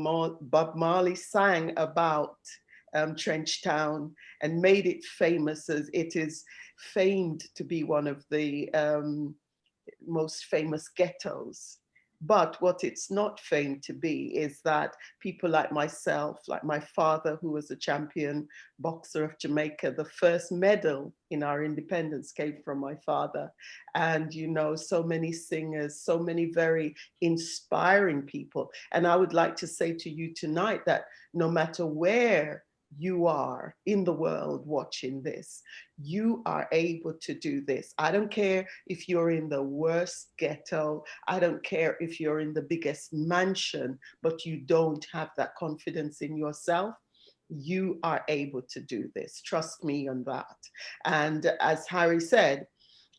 Marley sang about Trench Town and made it famous, as it is famed to be one of the most famous ghettos. But what it's not famed to be is that people like myself, like my father, who was a champion boxer of Jamaica, the first medal in our independence came from my father. And, you know, so many singers, so many very inspiring people. And I would like to say to you tonight that no matter where you are in the world watching this, you are able to do this. I don't care if you're in the worst ghetto. I don't care if you're in the biggest mansion, but you don't have that confidence in yourself. You are able to do this. Trust me on that. And as Harry said,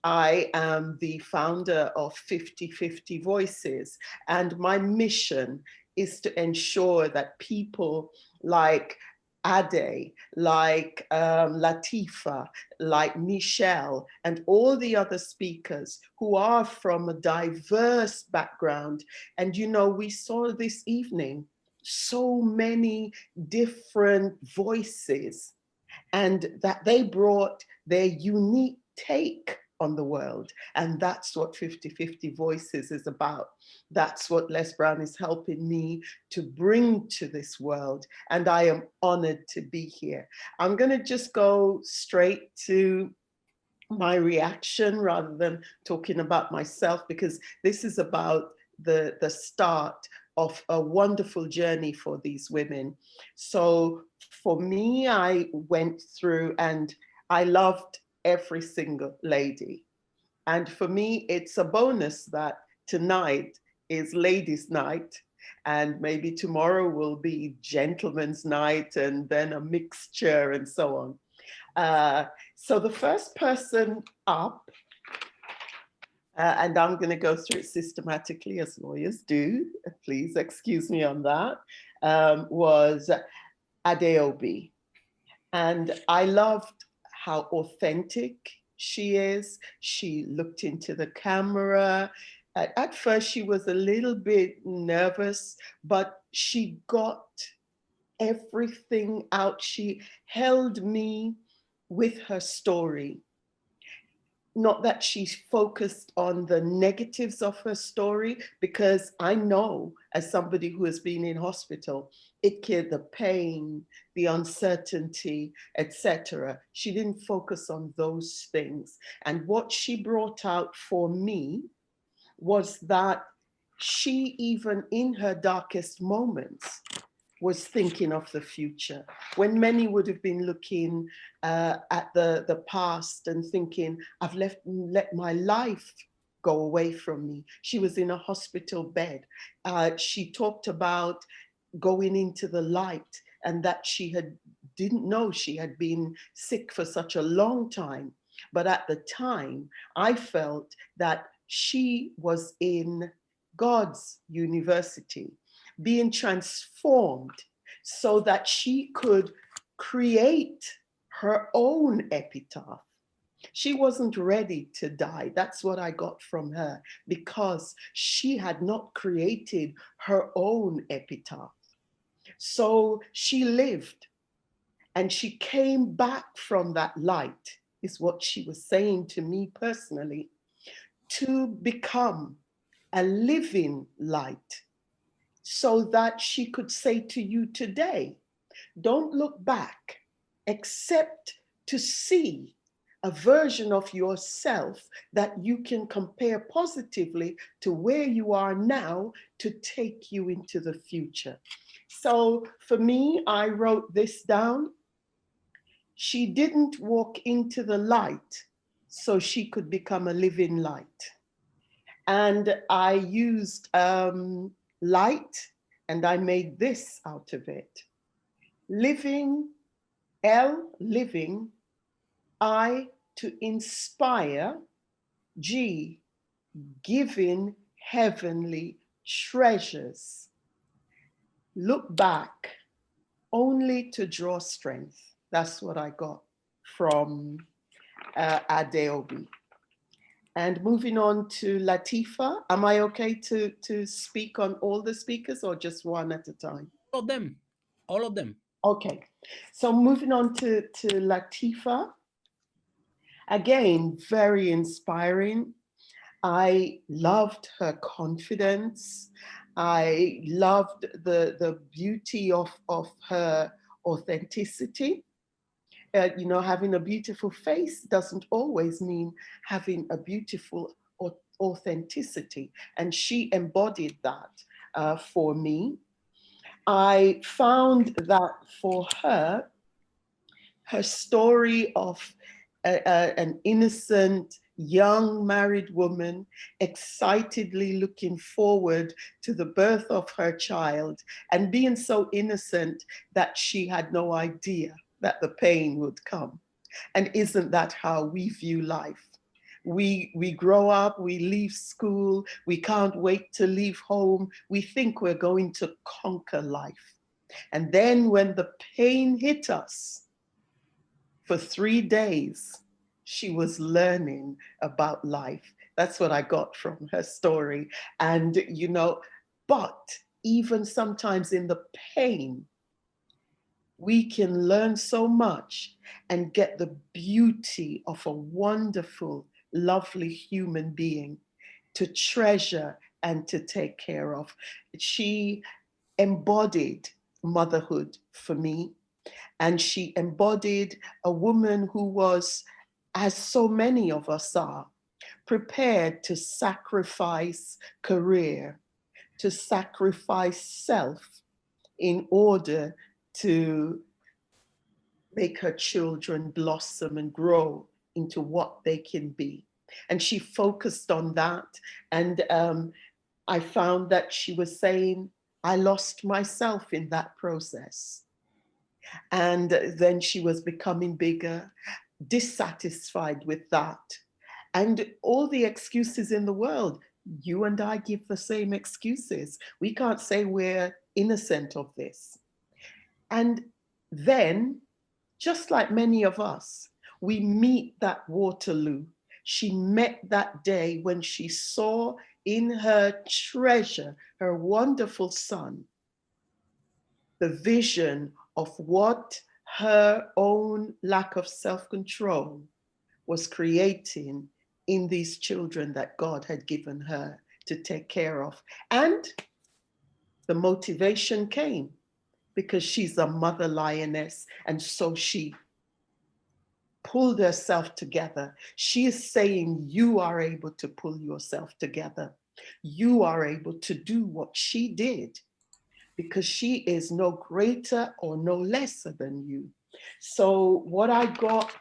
I am the founder of 50/50 Voices, and my mission is to ensure that people like Ade, like Latifa, like Michelle, and all the other speakers who are from a diverse background. And, you know, we saw this evening so many different voices, and that they brought their unique take on the world. And that's what 50/50 Voices is about. That's what Les Brown is helping me to bring to this world. And I am honored to be here. I'm going to just go straight to my reaction rather than talking about myself, because this is about the start of a wonderful journey for these women. So for me, I went through and I loved every single lady. And for me, it's a bonus that tonight is ladies' night, and maybe tomorrow will be gentlemen's night, and then a mixture and so on. So the first person up And I'm going to go through it systematically as lawyers do. Please excuse me on that. Was Adaobi. And I loved how authentic she is. She looked into the camera. At first, she was a little bit nervous, but she got everything out. She held me with her story. Not that she focused on the negatives of her story, because I know, as somebody who has been in hospital, the pain, the uncertainty, etc. She didn't focus on those things. And what she brought out for me was that she, even in her darkest moments, was thinking of the future, when many would have been looking at the past and thinking, I've let my life go away from me. She was in a hospital bed. She talked about going into the light, and that she didn't know she had been sick for such a long time. But at the time, I felt that she was in God's university, being transformed so that she could create her own epitaph. She wasn't ready to die. That's what I got from her, because she had not created her own epitaph. So she lived, and she came back from that light, is what she was saying to me personally, to become a living light, so that she could say to you today, don't look back, except to see a version of yourself that you can compare positively to where you are now, to take you into the future. So for me, I wrote this down. She didn't walk into the light so she could become a living light. And I used light, and I made this out of it. Living, L, living, I, to inspire, G, giving heavenly treasures. Look back only to draw strength. That's what I got from Adaobi. And moving on to Latifa, am I okay to speak on all the speakers, or just one at a time? All of them, all of them. Okay, so moving on to Latifa. Again, very inspiring. I loved her confidence. I loved the beauty of her authenticity. You know, having a beautiful face doesn't always mean having a beautiful authenticity. And she embodied that for me. I found that for her, her story of an innocent young married woman excitedly looking forward to the birth of her child, and being so innocent that she had no idea that the pain would come. And isn't that how we view life? We grow up, we leave school, we can't wait to leave home. We think we're going to conquer life. And then when the pain hit us, for 3 days, she was learning about life. That's what I got from her story. And, you know, but even sometimes in the pain, we can learn so much and get the beauty of a wonderful, lovely human being to treasure and to take care of. She embodied motherhood for me. And she embodied a woman who was, as so many of us are, prepared to sacrifice career, to sacrifice self in order to make her children blossom and grow into what they can be. And she focused on that. And I found that she was saying, I lost myself in that process. And then she was becoming bigger, dissatisfied with that. And all the excuses in the world, you and I give the same excuses. We can't say we're innocent of this. And then, just like many of us, we meet that Waterloo. She met that day when she saw in her treasure, her wonderful son, the vision of what her own lack of self-control was creating in these children that God had given her to take care of. And the motivation came because she's a mother lioness. And so she pulled herself together. She is saying, you are able to pull yourself together. You are able to do what she did because she is no greater or no lesser than you. So what I got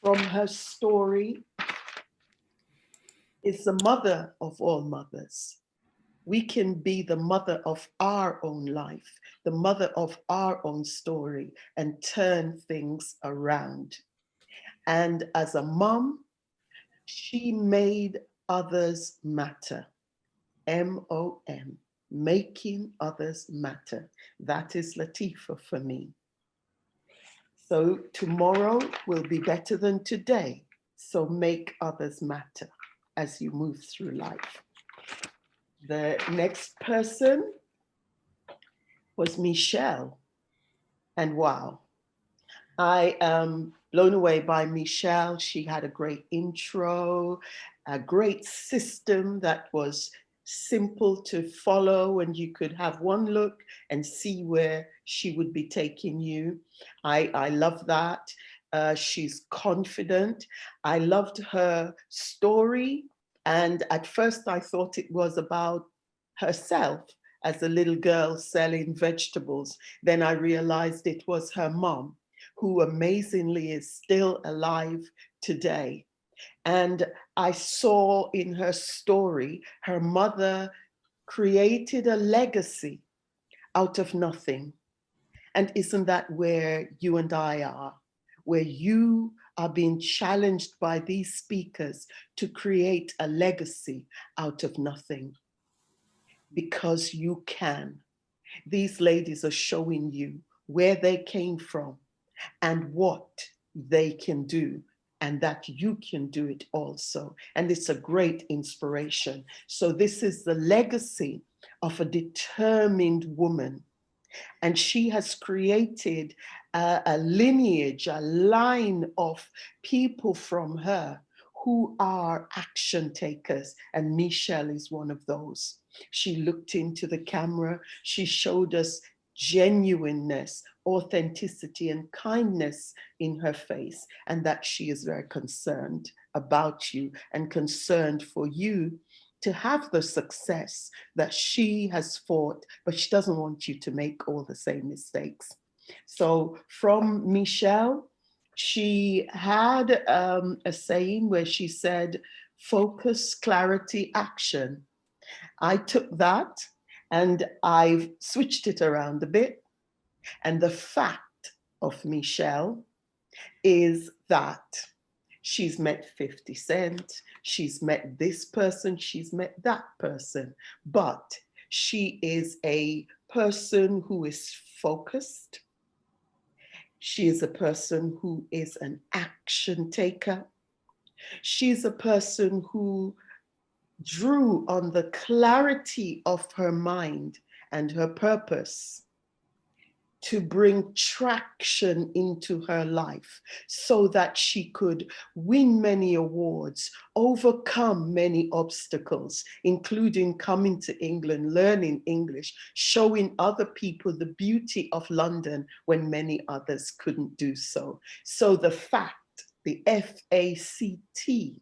from her story is the mother of all mothers. We can be the mother of our own life, the mother of our own story, and turn things around. And as a mom, she made others matter. M-O-M, making others matter. That is Latifa for me. So tomorrow will be better than today. So make others matter as you move through life. The next person was Michelle. And wow, I am blown away by Michelle. She had a great intro, a great system that was simple to follow, and you could have one look and see where she would be taking you. I love that. She's confident. I loved her story. And at first I thought it was about herself as a little girl selling vegetables. Then I realized it was her mom, who amazingly is still alive today. And I saw in her story, her mother created a legacy out of nothing. And isn't that where you and I are? Where you are being challenged by these speakers to create a legacy out of nothing. Because you can. These ladies are showing you where they came from and what they can do, and that you can do it also. And it's a great inspiration. So this is the legacy of a determined woman. And she has created a lineage, a line of people from her who are action takers. And Michelle is one of those. She looked into the camera. She showed us genuineness, authenticity, and kindness in her face, and that she is very concerned about you and concerned for you to have the success that she has fought, but she doesn't want you to make all the same mistakes. So from Michelle, she had a saying where she said, focus, clarity, action. I took that and I've switched it around a bit. And the fact of Michelle is that she's met 50 Cent, she's met this person, she's met that person, but she is a person who is focused. She is a person who is an action taker. She's a person who drew on the clarity of her mind and her purpose to bring traction into her life so that she could win many awards, overcome many obstacles, including coming to England, learning English, showing other people the beauty of London when many others couldn't do so. So the fact, the F-A-C-T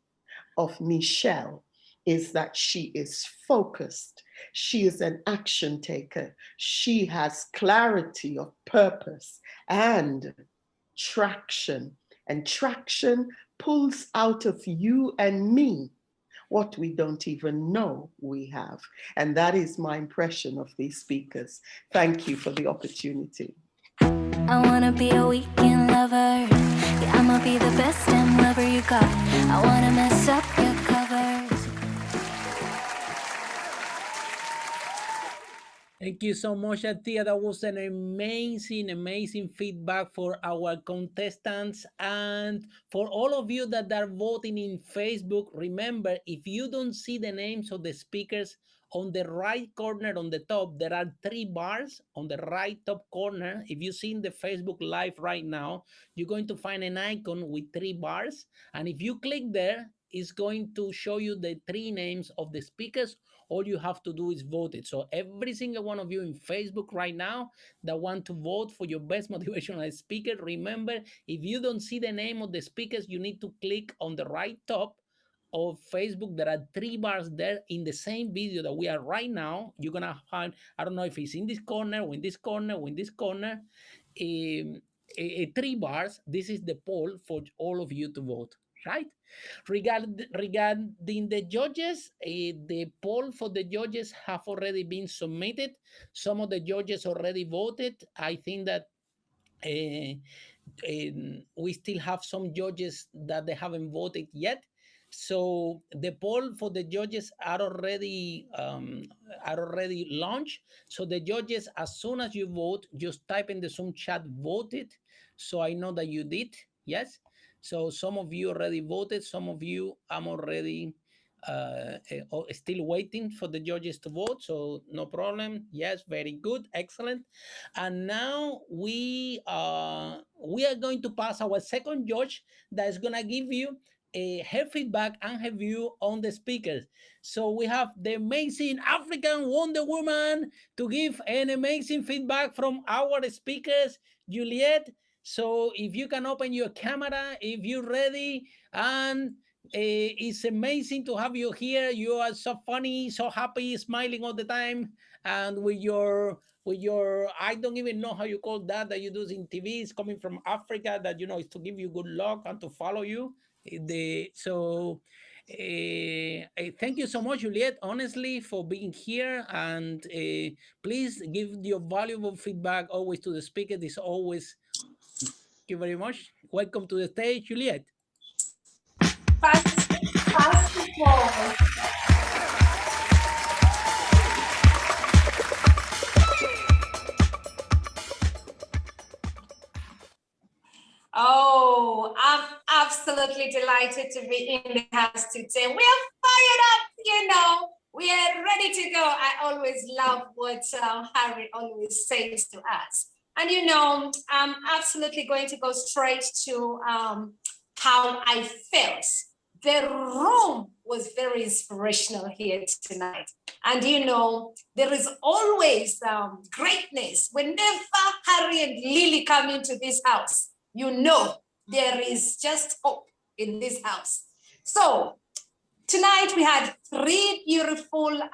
of Michelle is that she is focused. She is an action taker. She has clarity of purpose and traction. And traction pulls out of you and me what we don't even know we have. And that is my impression of these speakers. Thank you for the opportunity. I wanna be a weekend lover, Yeah, I'ma be the best damn lover you got. I wanna mess up your covers. Thank you so much, Atia. That was an amazing feedback for our contestants and for all of you that are voting in Facebook. Remember, if you don't see the names of the speakers on the right corner on the top, there are 3 bars on the right top corner. If you see in the Facebook Live right now, you're going to find an icon with 3 bars. And if you click there, it's going to show you the 3 names of the speakers. All you have to do is vote it. So every single one of you in Facebook right now that want to vote for your best motivational speaker, remember, if you don't see the name of the speakers, you need to click on the right top of Facebook. There are 3 bars there in the same video that we are right now. You're gonna find, I don't know if it's in this corner or in this corner or in this corner, 3 bars. This is the poll for all of you to vote, right? Regarding the judges, the poll for the judges have already been submitted. Some of the judges already voted. I think that we still have some judges that they haven't voted yet. So the poll for the judges are already launched. So the judges, as soon as you vote, just type in the Zoom chat voted, so I know that you did. Yes. So some of you already voted. Some of you I'm already still waiting for the judges to vote. So no problem. Yes, very good, excellent. And now we are going to pass our second judge that is gonna give you her feedback and her view on the speakers. So we have the amazing African Wonder Woman to give an amazing feedback from our speakers, Juliet. So if you can open your camera, if you're ready, and it's amazing to have you here. You are so funny, so happy, smiling all the time, and with your I don't even know how you call that you do in TV. It's coming from Africa, that you know is to give you good luck and to follow you. Thank you so much, Juliet, honestly, for being here, and please give your valuable feedback always to the speaker. This always. Thank you very much. Welcome to the stage, Juliet. First of all, oh, I'm absolutely delighted to be in the house today. We are fired up, you know. We are ready to go. I always love what Harry always says to us. And you know, I'm absolutely going to go straight to how I felt. The room was very inspirational here tonight. And you know, there is always greatness. Whenever Harry and Lily come into this house, you know, there is just hope in this house. So tonight we had 3 beautiful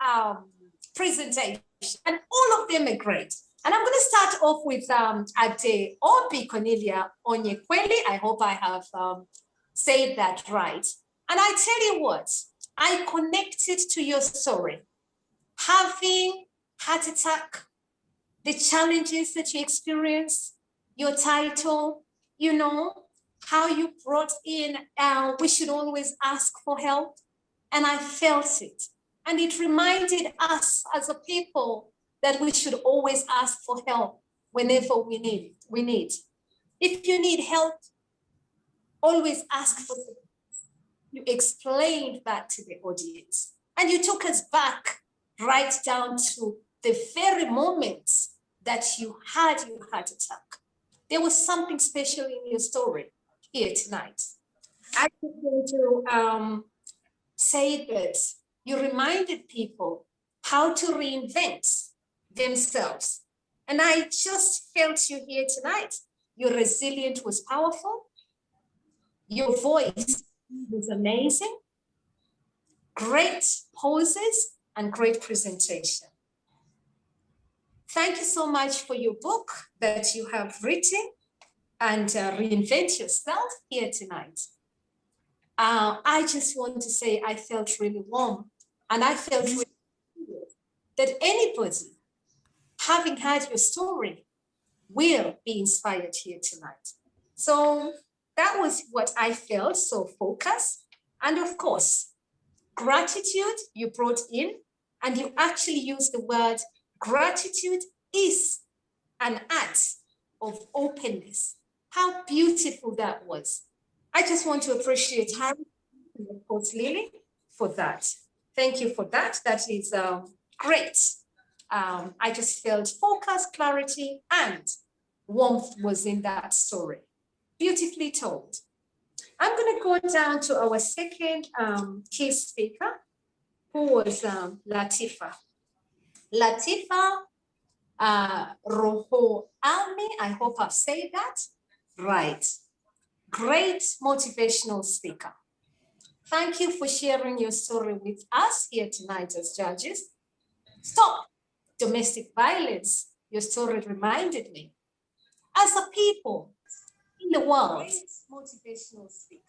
presentations, and all of them are great. And I'm going to start off with Adaobi Cornelia Onyekweli. I hope I have said that right. And I tell you what, I connected to your story. Having heart attack, the challenges that you experienced, your title, you know, how you brought in, we should always ask for help. And I felt it. And it reminded us as a people that we should always ask for help whenever we need. If you need help, always ask for it. You explained that to the audience. And you took us back right down to the very moments that you had your heart attack. There was something special in your story here tonight. I just want to say that you reminded people how to reinvent themselves. And I just felt you here tonight. Your resilience was powerful. Your voice was amazing. Great poses and great presentation. Thank you so much for your book that you have written and reinvent yourself here tonight. I just want to say I felt really warm, and I felt really that anybody having heard your story will be inspired here tonight. So that was what I felt, so focus. And of course, gratitude you brought in, and you actually used the word gratitude is an act of openness. How beautiful that was. I just want to appreciate Harry and of course Lily for that. Thank you for that. That is great. I just felt focus, clarity, and warmth was in that story. Beautifully told. I'm going to go down to our second key speaker, who was Latifa. Latifa Rhoualmi, I hope I've said that right. Great motivational speaker. Thank you for sharing your story with us here tonight as judges. Stop domestic violence, your story reminded me. As a people in the world, motivational speaker.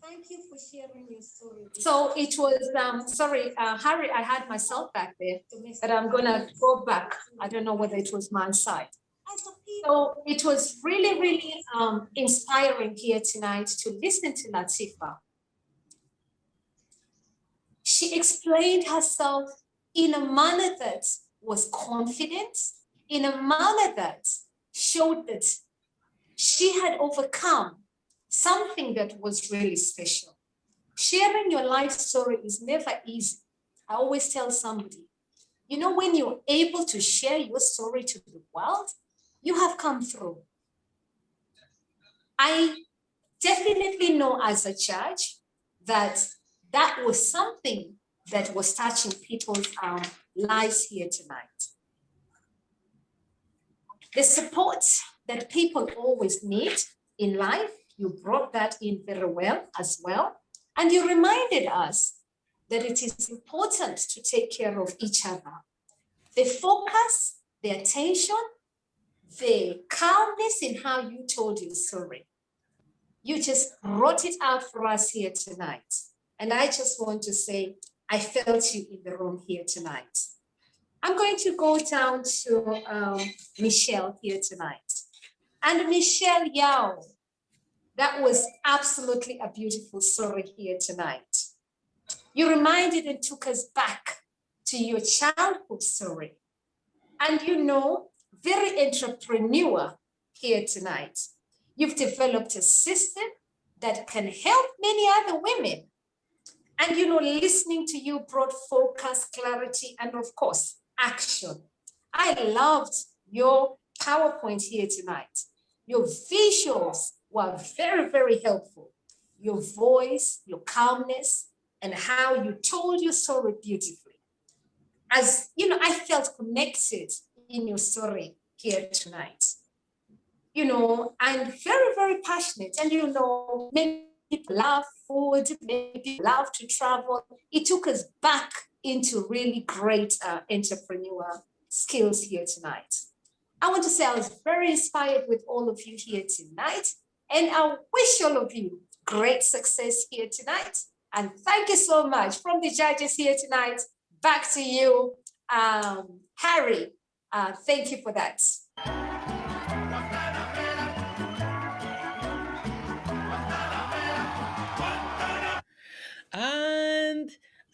Thank you for sharing your story. So it was, sorry, Harry, I had myself back there, but I'm gonna go back. I don't know whether it was my side. So it was really, really inspiring here tonight to listen to Latifa. She explained herself in a manner that was confident, in a manner that showed that she had overcome something that was really special. Sharing your life story is never easy. I always tell somebody, you know, when you're able to share your story to the world, you have come through. I definitely know as a judge that that was something that was touching people's lives here tonight. The support that people always need in life, you brought that in very well as well. And you reminded us that it is important to take care of each other. The focus, the attention, the calmness in how you told your story. You just brought it out for us here tonight. And I just want to say, I felt you in the room here tonight. I'm going to go down to Michelle here tonight. And Michelle Yiow, that was absolutely a beautiful story here tonight. You reminded and took us back to your childhood story. And you know, very entrepreneur here tonight. You've developed a system that can help many other women. And you know, listening to you brought focus, clarity, and of course, action. I loved your PowerPoint here tonight. Your visuals were very, very helpful. Your voice, your calmness, and how you told your story beautifully. As you know, I felt connected in your story here tonight. You know, I'm very, very passionate. And you know, many people love food, many people love to travel. It took us back into really great entrepreneur skills here tonight. I want to say I was very inspired with all of you here tonight. And I wish all of you great success here tonight. And thank you so much from the judges here tonight. Back to you, Harry. Thank you for that.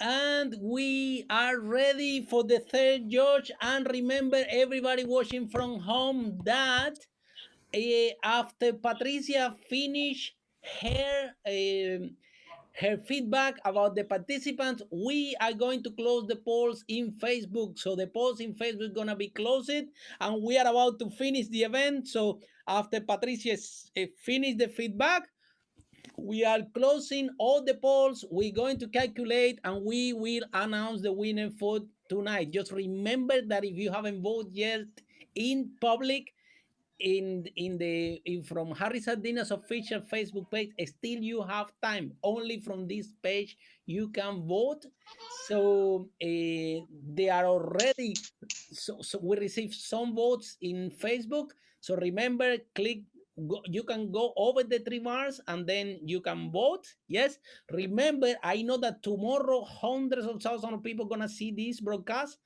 And we are ready for the third judge. And remember, everybody watching from home, that after Patricia finished her feedback about the participants, we are going to close the polls in Facebook. So the polls in Facebook is going to be closed, and we are about to finish the event. So after Patricia finished the feedback, we are closing all the polls. We're going to calculate, and we will announce the winner for tonight. Just remember that if you haven't voted yet in public, from Harry Sardinas official Facebook page, still you have time. Only from this page you can vote. So they are already. So we received some votes in Facebook. So remember, you can go over the 3 bars and then you can vote. Yes. Remember, I know that tomorrow hundreds of thousands of people are gonna see this broadcast,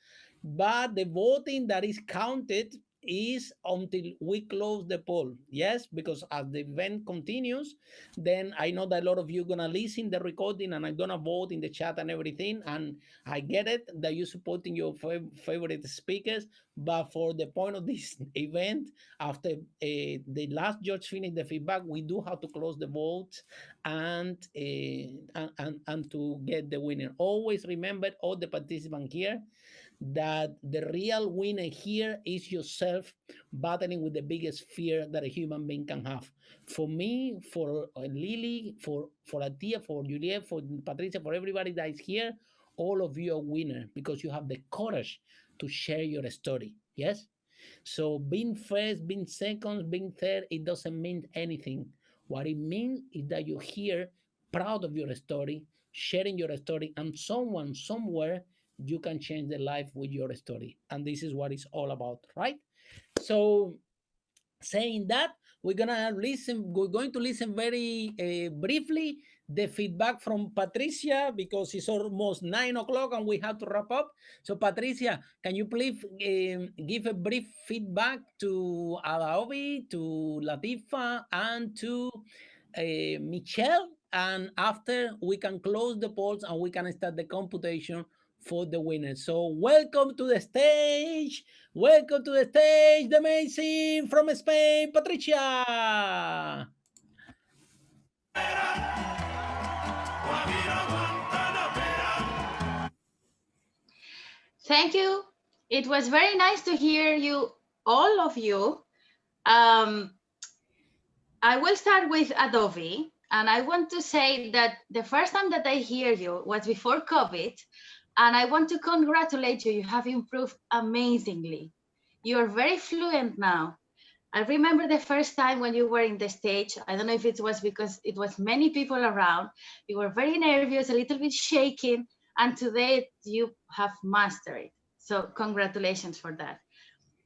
but the voting that is counted is until we close the poll. Yes, because as the event continues, then I know that a lot of you gonna listen the recording and I'm gonna vote in the chat and everything. And I get it that you're supporting your favorite speakers, but for the point of this event, after the last judge finished the feedback, we do have to close the vote and to get the winner. Always remember, all the participants here, that the real winner here is yourself battling with the biggest fear that a human being can have. For me, for Lily, for Atia, for Juliet, for Patricia, for everybody that is here, all of you are winner because you have the courage to share your story. Yes? So being first, being second, being third, it doesn't mean anything. What it means is that you're here proud of your story, sharing your story, and someone somewhere you can change the life with your story. And this is what it's all about, right? So saying that, we're going to listen very briefly the feedback from Patricia because it's almost 9 o'clock and we have to wrap up. So Patricia, can you please give a brief feedback to Adaobi, to Latifa, and to Michelle, and after we can close the polls and we can start the computation for the winner. So welcome to the stage. Welcome to the stage, the amazing from Spain, Patricia. Thank you. It was very nice to hear you, all of you. I will start with Adaobi. And I want to say that the first time that I hear you was before COVID. And I want to congratulate you. You have improved amazingly. You are very fluent now. I remember the first time when you were in the stage. I don't know if it was because it was many people around. You were very nervous, a little bit shaking. And today you have mastered it. So congratulations for that.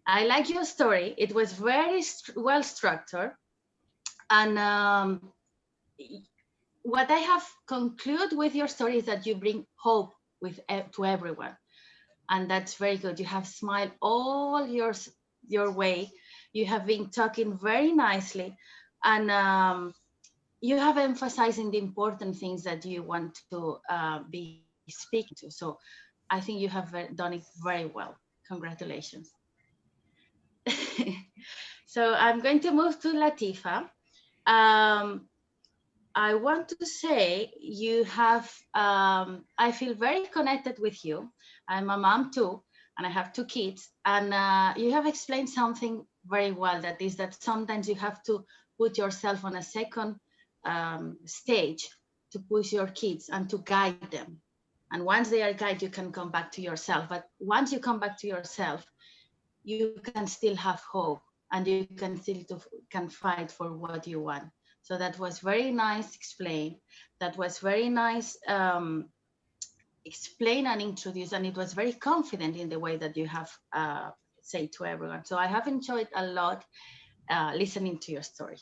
I like your story. It was very well structured. And what I have concluded with your story is that you bring hope to everyone. And that's very good. You have smiled all your way. You have been talking very nicely. And you have emphasizing the important things that you want to be speaking to. So I think you have done it very well. Congratulations. So I'm going to move to Latifa. I want to say you have, I feel very connected with you. I'm a mom too, and I have 2 kids. And you have explained something very well, that is that sometimes you have to put yourself on a second stage to push your kids and to guide them. And once they are guided, you can come back to yourself. But once you come back to yourself, you can still have hope and you can still can fight for what you want. So that was very nice explained. That was very nice explain and introduce, and it was very confident in the way that you have said to everyone. So I have enjoyed a lot listening to your story.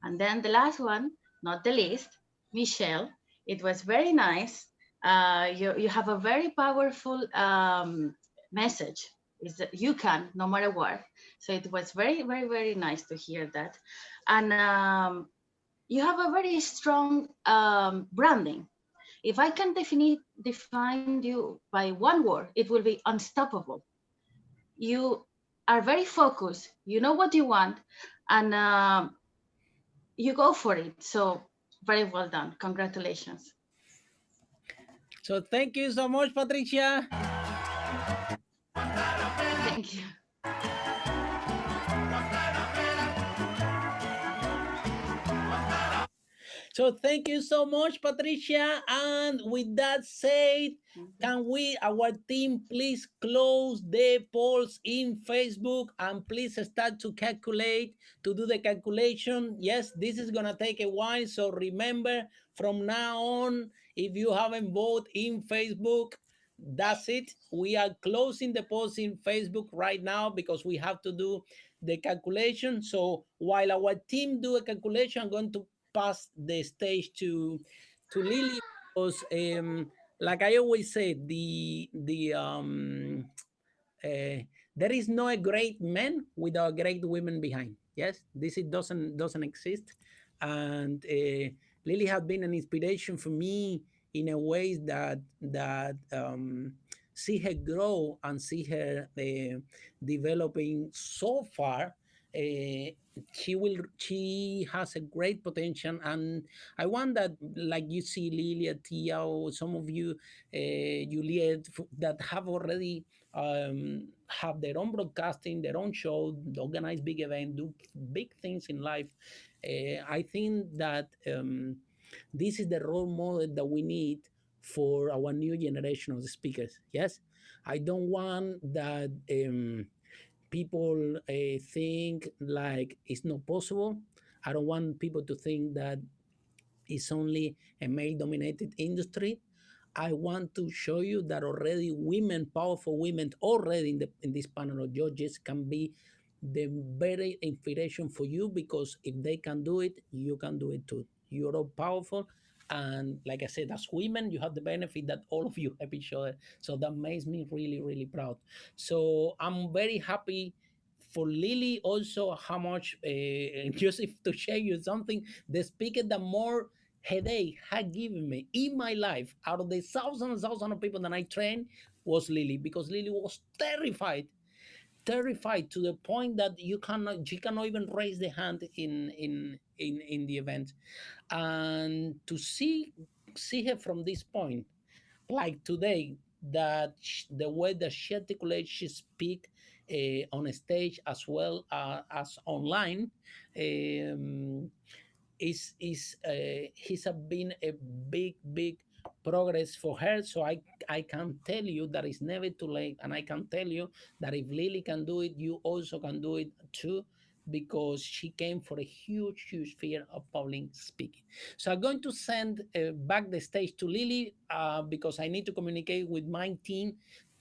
And then the last one, not the least, Michelle, it was very nice. You have a very powerful message, is that you can, no matter what. So it was very, very, very nice to hear that. And you have a very strong branding. If I can define you by one word, it will be unstoppable. You are very focused, you know what you want, and you go for it. So very well done. Congratulations. So thank you so much, Patricia. Thank you. So thank you so much, Patricia. And with that said, can we, our team, please close the polls in Facebook and please start to calculate, to do the calculation. Yes, this is gonna take a while. So remember, from now on, if you haven't voted in Facebook, that's it. We are closing the polls in Facebook right now because we have to do the calculation. So while our team do a calculation, I'm going to pass the stage to Lily because like I always say, there is no a great man without great women behind. Yes, this it doesn't exist, and Lily has been an inspiration for me in a way that see her grow and see her developing so far. Uh, she has a great potential, and I want that, like you see Lilia, Tia, or some of you, Juliet, that have already have their own broadcasting, their own show, organize big events, do big things in life. I think that this is the role model that we need for our new generation of speakers. Yes, I don't want that people think like it's not possible. I don't want people to think that it's only a male-dominated industry. I want to show you that already women, powerful women, already in this panel of judges can be the very inspiration for you, because if they can do it, you can do it too. You're all powerful. And like I said, as women, you have the benefit that all of you have each other. So that makes me really, really proud. So I'm very happy for Lily also, how much, just if to share you something, the speaker that more headache had given me in my life out of the thousands and thousands of people that I trained was Lily, because Lily was terrified to the point that she cannot even raise the hand in the event. And to see her from this point, like today, that the way that she articulates, she speak on a stage as well as online, um, is has been a big progress for her. So I can tell you that it's never too late, and I can tell you that if Lily can do it, you also can do it too, because she came for a huge fear of public speaking. So I'm going to send back the stage to Lily, because I need to communicate with my team,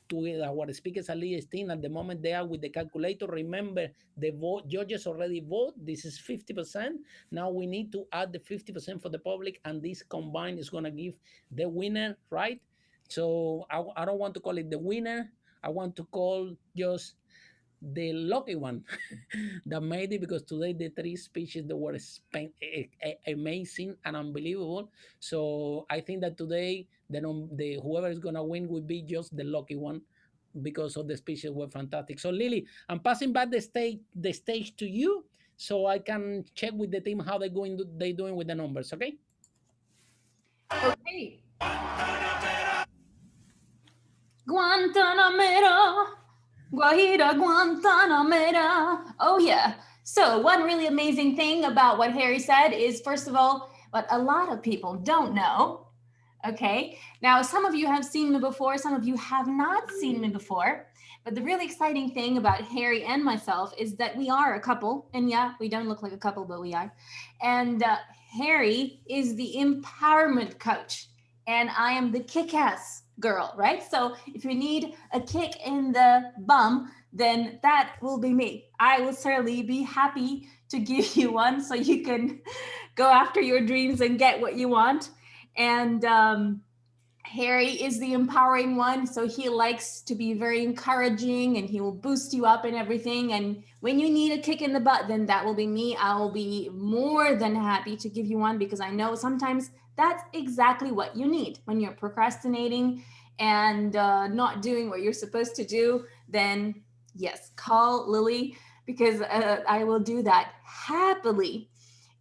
to our speakers and leaders team. At the moment they are with the calculator. Remember, the vote judges already vote. This is 50%. Now we need to add the 50% for the public, and this combined is going to give the winner, right? So I don't want to call it the winner. I want to call just the lucky one that made it, because today the three speeches that were amazing and unbelievable. So I think that today the whoever is gonna win will be just the lucky one, because of the speeches were fantastic. So Lily, I'm passing back the stage to you, so I can check with the team how they doing with the numbers. Okay. Okay. Guantanamera, Guajira Guantanamera. Oh yeah. So one really amazing thing about what Harry said is, first of all, what a lot of people don't know. Okay. Now, some of you have seen me before, some of you have not seen me before. But the really exciting thing about Harry and myself is that we are a couple. And yeah, we don't look like a couple, but we are. And Harry is the empowerment coach, and I am the kick-ass girl, right? So if you need a kick in the bum, then that will be me. I will certainly be happy to give you one so you can go after your dreams and get what you want. And Harry is the empowering one. So he likes to be very encouraging, and he will boost you up and everything. And when you need a kick in the butt, then that will be me. I will be more than happy to give you one, because I know sometimes that's exactly what you need when you're procrastinating and not doing what you're supposed to do. Then yes, call Lily, because I will do that happily.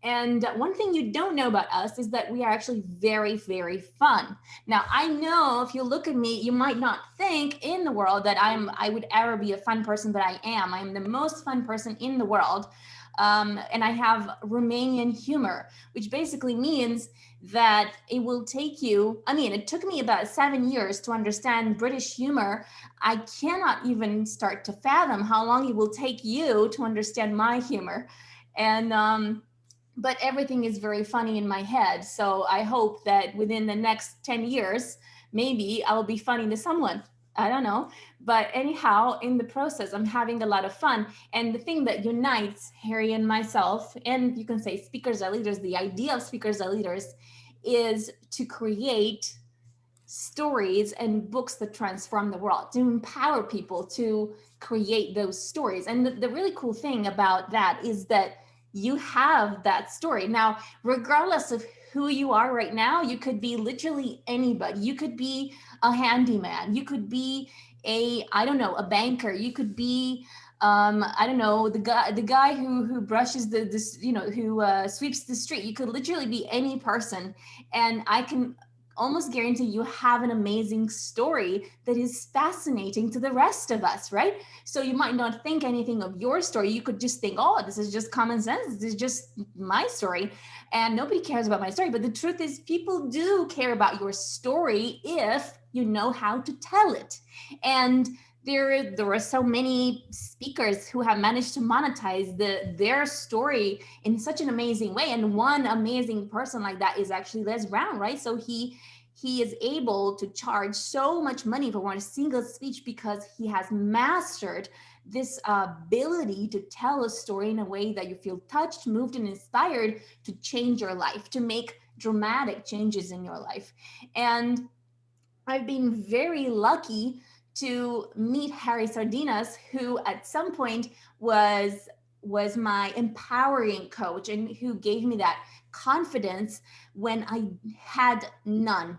And one thing you don't know about us is that we are actually very fun. Now, I know if you look at me, you might not think in the world that I would ever be a fun person, but I am. I am the most fun person in the world. And I have Romanian humor, which basically means that it will take you, it took me about 7 years to understand British humor. I cannot even start to fathom how long it will take you to understand my humor. And but everything is very funny in my head. So I hope that within the next 10 years, maybe I will be funny to someone. I don't know. But anyhow, in the process, I'm having a lot of fun. And the thing that unites Harry and myself, and you can say Speakers Are Leaders, the idea of Speakers Are Leaders is to create stories and books that transform the world, to empower people to create those stories. And the really cool thing about that is that you have that story. Now, regardless of who you are right now, you could be literally anybody. You could be a handyman. You could be I don't know, a banker. You could be I don't know, the guy who brushes who sweeps the street. You could literally be any person, and I can almost guarantee you have an amazing story that is fascinating to the rest of us, right? So you might not think anything of your story. You could just think, oh, this is just common sense. This is just my story, and nobody cares about my story. But the truth is, people do care about your story if you know how to tell it. And there are so many speakers who have managed to monetize their story in such an amazing way. And one amazing person like that is actually Les Brown, right? So he is able to charge so much money for one single speech because he has mastered this ability to tell a story in a way that you feel touched, moved, and inspired to change your life, to make dramatic changes in your life. And I've been very lucky to meet Harry Sardinas, who at some point was my empowering coach and who gave me that confidence when I had none,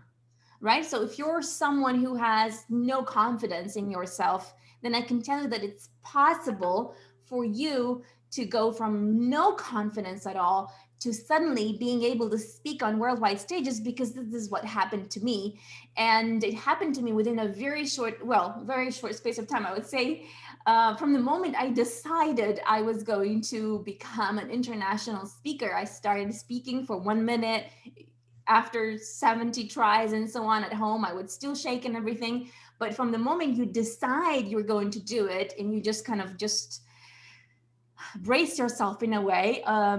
right? So if you're someone who has no confidence in yourself, then I can tell you that it's possible for you to go from no confidence at all to suddenly being able to speak on worldwide stages, because this is what happened to me. And it happened to me within a very short space of time, I would say. From the moment I decided I was going to become an international speaker, I started speaking for 1 minute. After 70 tries and so on at home, I would still shake and everything. But from the moment you decide you're going to do it, and you just kind of just brace yourself in a way, I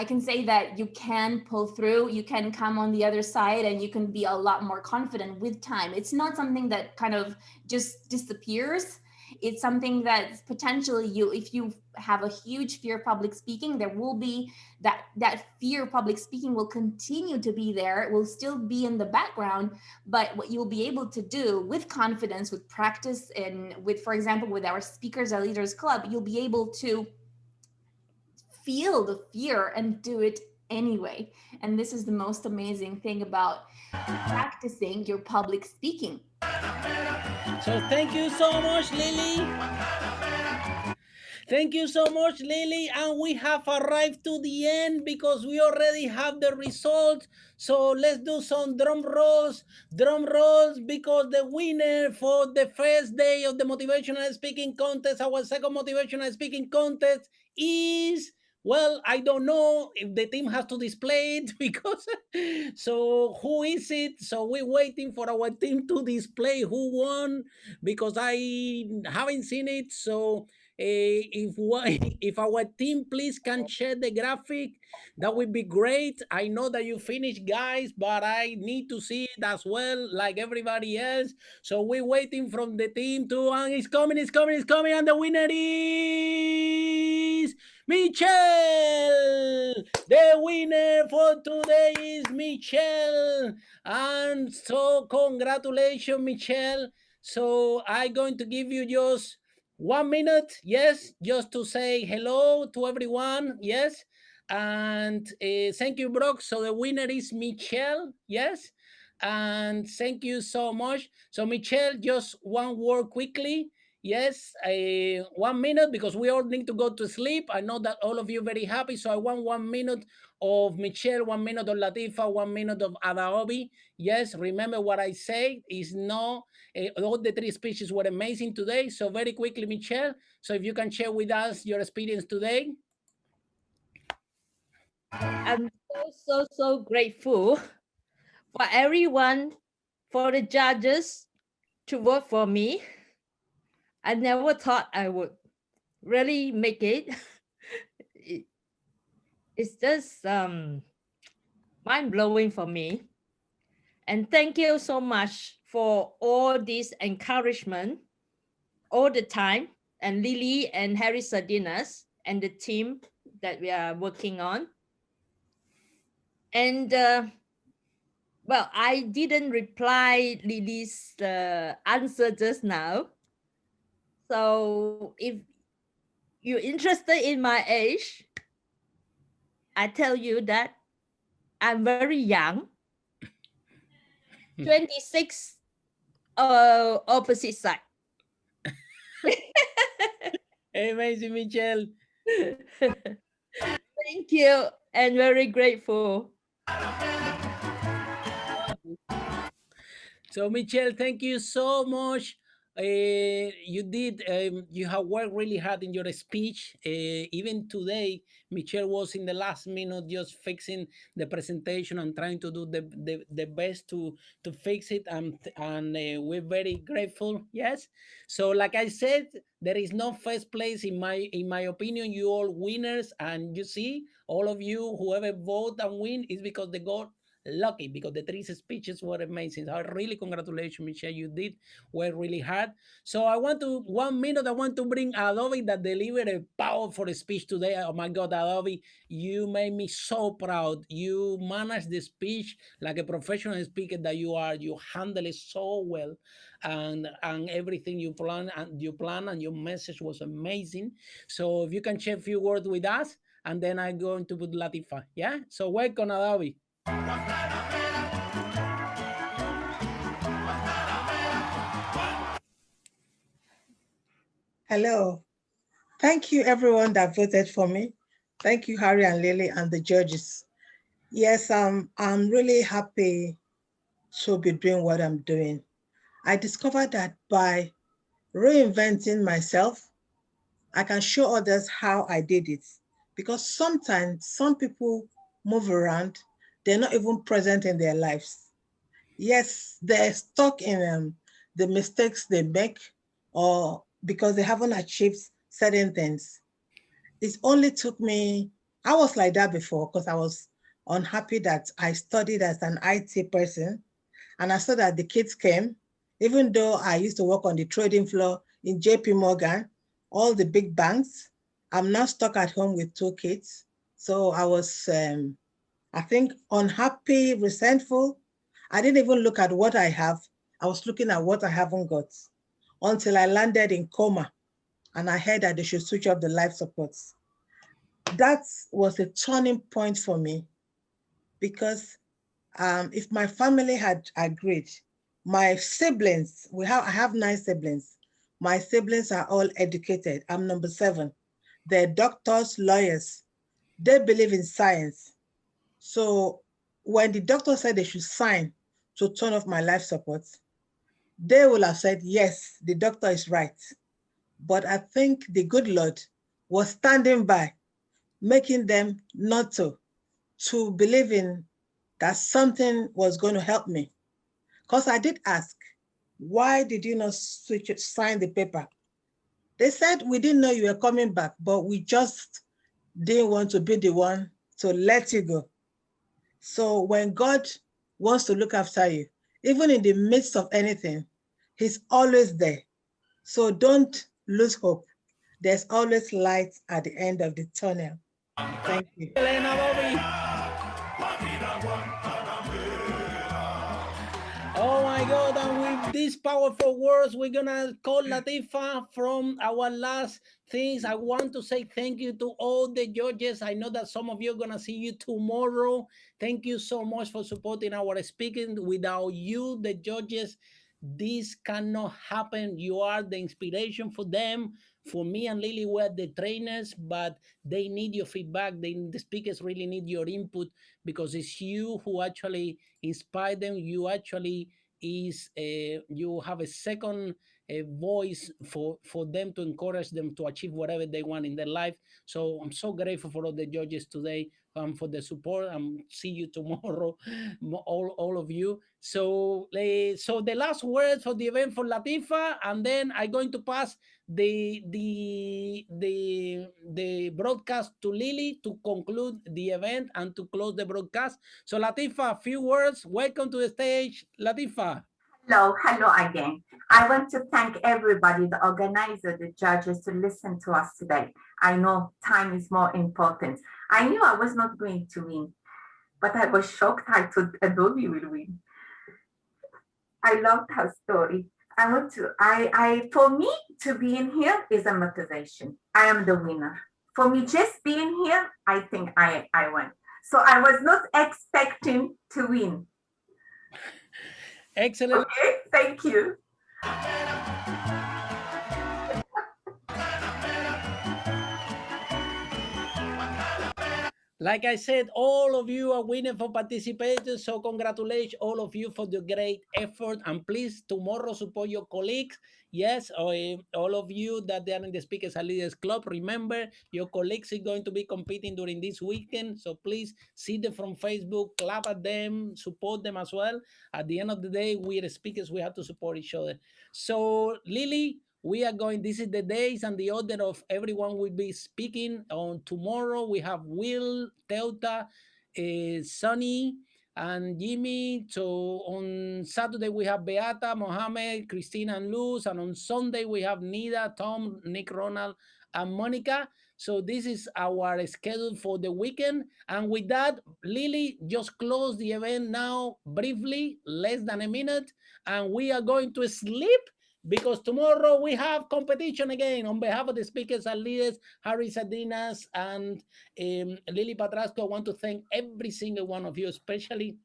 can say that you can pull through, you can come on the other side, and you can be a lot more confident with time. It's not something that kind of just disappears. It's something that potentially if you have a huge fear of public speaking, there will be that fear of public speaking will continue to be there. It will still be in the background, but what you'll be able to do with confidence, with practice, and with, for example, with our Speakers Are Leaders Club, you'll be able to feel the fear and do it anyway. And this is the most amazing thing about practicing your public speaking. So thank you so much, Lily. Thank you so much, Lily. And we have arrived to the end because we already have the results. So let's do some drum rolls, because the winner for the first day of the motivational speaking contest, our second motivational speaking contest, is, well, I don't know if the team has to display it because, so who is it? So we're waiting for our team to display who won because I haven't seen it. So if our team please can share the graphic, that would be great. I know that you finished, guys, but I need to see it as well, like everybody else. So we're waiting from the team to, and it's coming, and the winner is Michelle. The winner for today is Michelle, and so congratulations, Michelle. So I'm going to give you just 1 minute, yes, just to say hello to everyone, yes. And thank you, Brock. So the winner is Michelle, yes. And thank you so much. So Michelle, just one word quickly. Yes, 1 minute because we all need to go to sleep. I know that all of you are very happy. So I want 1 minute of Michelle, 1 minute of Latifa, 1 minute of Adaobi. Yes, remember what I say is no. All the three speeches were amazing today. So very quickly, Michelle, so if you can share with us your experience today. I'm so grateful for everyone, for the judges to vote for me. I never thought I would really make it. It's just mind-blowing for me. And thank you so much for all this encouragement all the time. And Lily and Harry Sardinas and the team that we are working on. And Well, I didn't reply Lily's answer just now. So if you're interested in my age, I tell you that I'm very young, 26 opposite side. Amazing, Michelle. Thank you and very grateful. So, Michelle, thank you so much. You have worked really hard in your speech. Even today, Michelle was in the last minute just fixing the presentation and trying to do the best to fix it. And we're very grateful. Yes. So, like I said, there is no first place in my opinion. You all winners, and you see, all of you, whoever vote and win, is because they got lucky, because the three speeches were amazing. So really congratulations, Michelle. You did work really hard. So I want to 1 minute. I want to bring Adaobi that delivered a powerful speech today. Oh my God, Adaobi, you made me so proud. You managed the speech like a professional speaker that you are. You handle it so well, and everything you plan and your message was amazing. So if you can share a few words with us, and then I'm going to put Latifa. Yeah. So welcome, Adaobi. Hello. Thank you, everyone that voted for me. Thank you, Harry and Lily and the judges. Yes, I'm really happy to be doing what I'm doing. I discovered that by reinventing myself, I can show others how I did it. Because sometimes some people move around, they're not even present in their lives. Yes, they're stuck in the mistakes they make, or because they haven't achieved certain things. It only took me, I was like that before because I was unhappy that I studied as an IT person, and I saw that the kids came, even though I used to work on the trading floor in JP Morgan, all the big banks. I'm now stuck at home with 2 kids. So I was, I think, unhappy, resentful. I didn't even look at what I have. I was looking at what I haven't got until I landed in coma and I heard that they should switch off the life supports. That was a turning point for me because if my family had agreed, my siblings, I have 9 siblings. My siblings are all educated. I'm number 7. They're doctors, lawyers. They believe in science. So when the doctor said they should sign to turn off my life support, they will have said, yes, the doctor is right. But I think the good Lord was standing by, making them not to believe in that something was going to help me. Because I did ask, why did you not sign the paper? They said, we didn't know you were coming back, but we just didn't want to be the one to let you go. So when God wants to look after you, even in the midst of anything, he's always there. So don't lose hope. There's always light at the end of the tunnel. Thank you. Oh my God, and with these powerful words, we're gonna call Latifa from our last things. I want to say thank you to all the judges. I know that some of you are gonna see you tomorrow. Thank you so much for supporting our speaking. Without you, the judges, this cannot happen. You are the inspiration for them. For me and Lily, we're the trainers, but they need your feedback. The speakers really need your input because it's you who actually inspire them. You actually you have a second voice for them to encourage them to achieve whatever they want in their life. So I'm so grateful for all the judges today, for the support, and see you tomorrow, all of you. So so the last words for the event for Latifa, and then I'm going to pass the broadcast to Lily to conclude the event and to close the broadcast. So Latifa, a few words. Welcome to the stage, Latifa. Hello again. I want to thank everybody, the organizer, the judges, to listen to us today. I know time is more important. I knew I was not going to win, but I was shocked. I thought Adaobi will win. I loved her story. For me to be in here is a motivation. I am the winner. For me, just being here, I think I won. So I was not expecting to win. Excellent. Okay, thank you. Like I said, all of you are winning for participating. So congratulations all of you for the great effort. And please tomorrow support your colleagues. Yes, all of you that they are in the Speakers and Leaders Club, remember your colleagues are going to be competing during this weekend. So please see them from Facebook, clap at them, support them as well. At the end of the day, we are speakers, we have to support each other. So Lily, we are going, this is the days and the order of everyone will be speaking. On tomorrow, we have Will, Teuta, Sunny, and Jimmy. So on Saturday, we have Beata, Mohammed, Christina, and Luz. And on Sunday, we have Nida, Tom, Nick, Ronald, and Monica. So this is our schedule for the weekend. And with that, Lily, just close the event now briefly, less than a minute. And we are going to sleep, because tomorrow we have competition again. On behalf of the speakers and leaders, Harry Sardinas and Lily Patrascu, I want to thank every single one of you, especially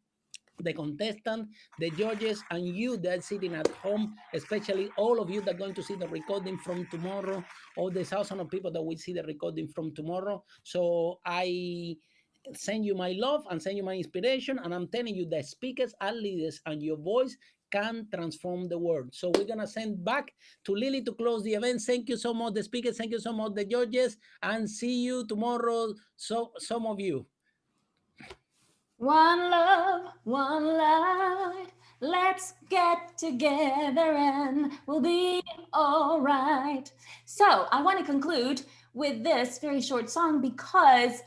the contestant, the judges, and you that are sitting at home, especially all of you that are going to see the recording from tomorrow, all the thousands of people that will see the recording from tomorrow. So I send you my love and send you my inspiration, and I'm telling you that speakers and leaders and your voice can transform the world. So we're gonna send back to Lily to close the event. Thank you so much, the speakers. Thank you so much, the judges, and see you tomorrow. So some of you. One love, one life. Let's get together and we'll be all right. So I want to conclude with this very short song, because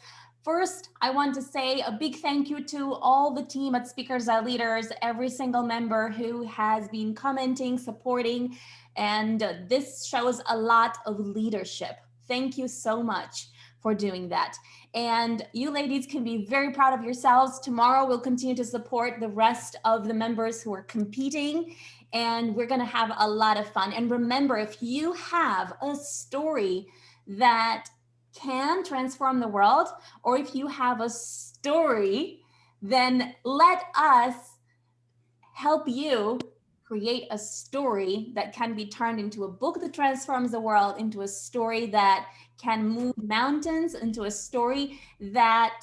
first, I want to say a big thank you to all the team at Speakers Are Leaders, every single member who has been commenting, supporting, and this shows a lot of leadership. Thank you so much for doing that. And you ladies can be very proud of yourselves. Tomorrow, we'll continue to support the rest of the members who are competing, and we're gonna have a lot of fun. And remember, if you have a story that can transform the world, or if you have a story, then let us help you create a story that can be turned into a book that transforms the world, into a story that can move mountains, into a story that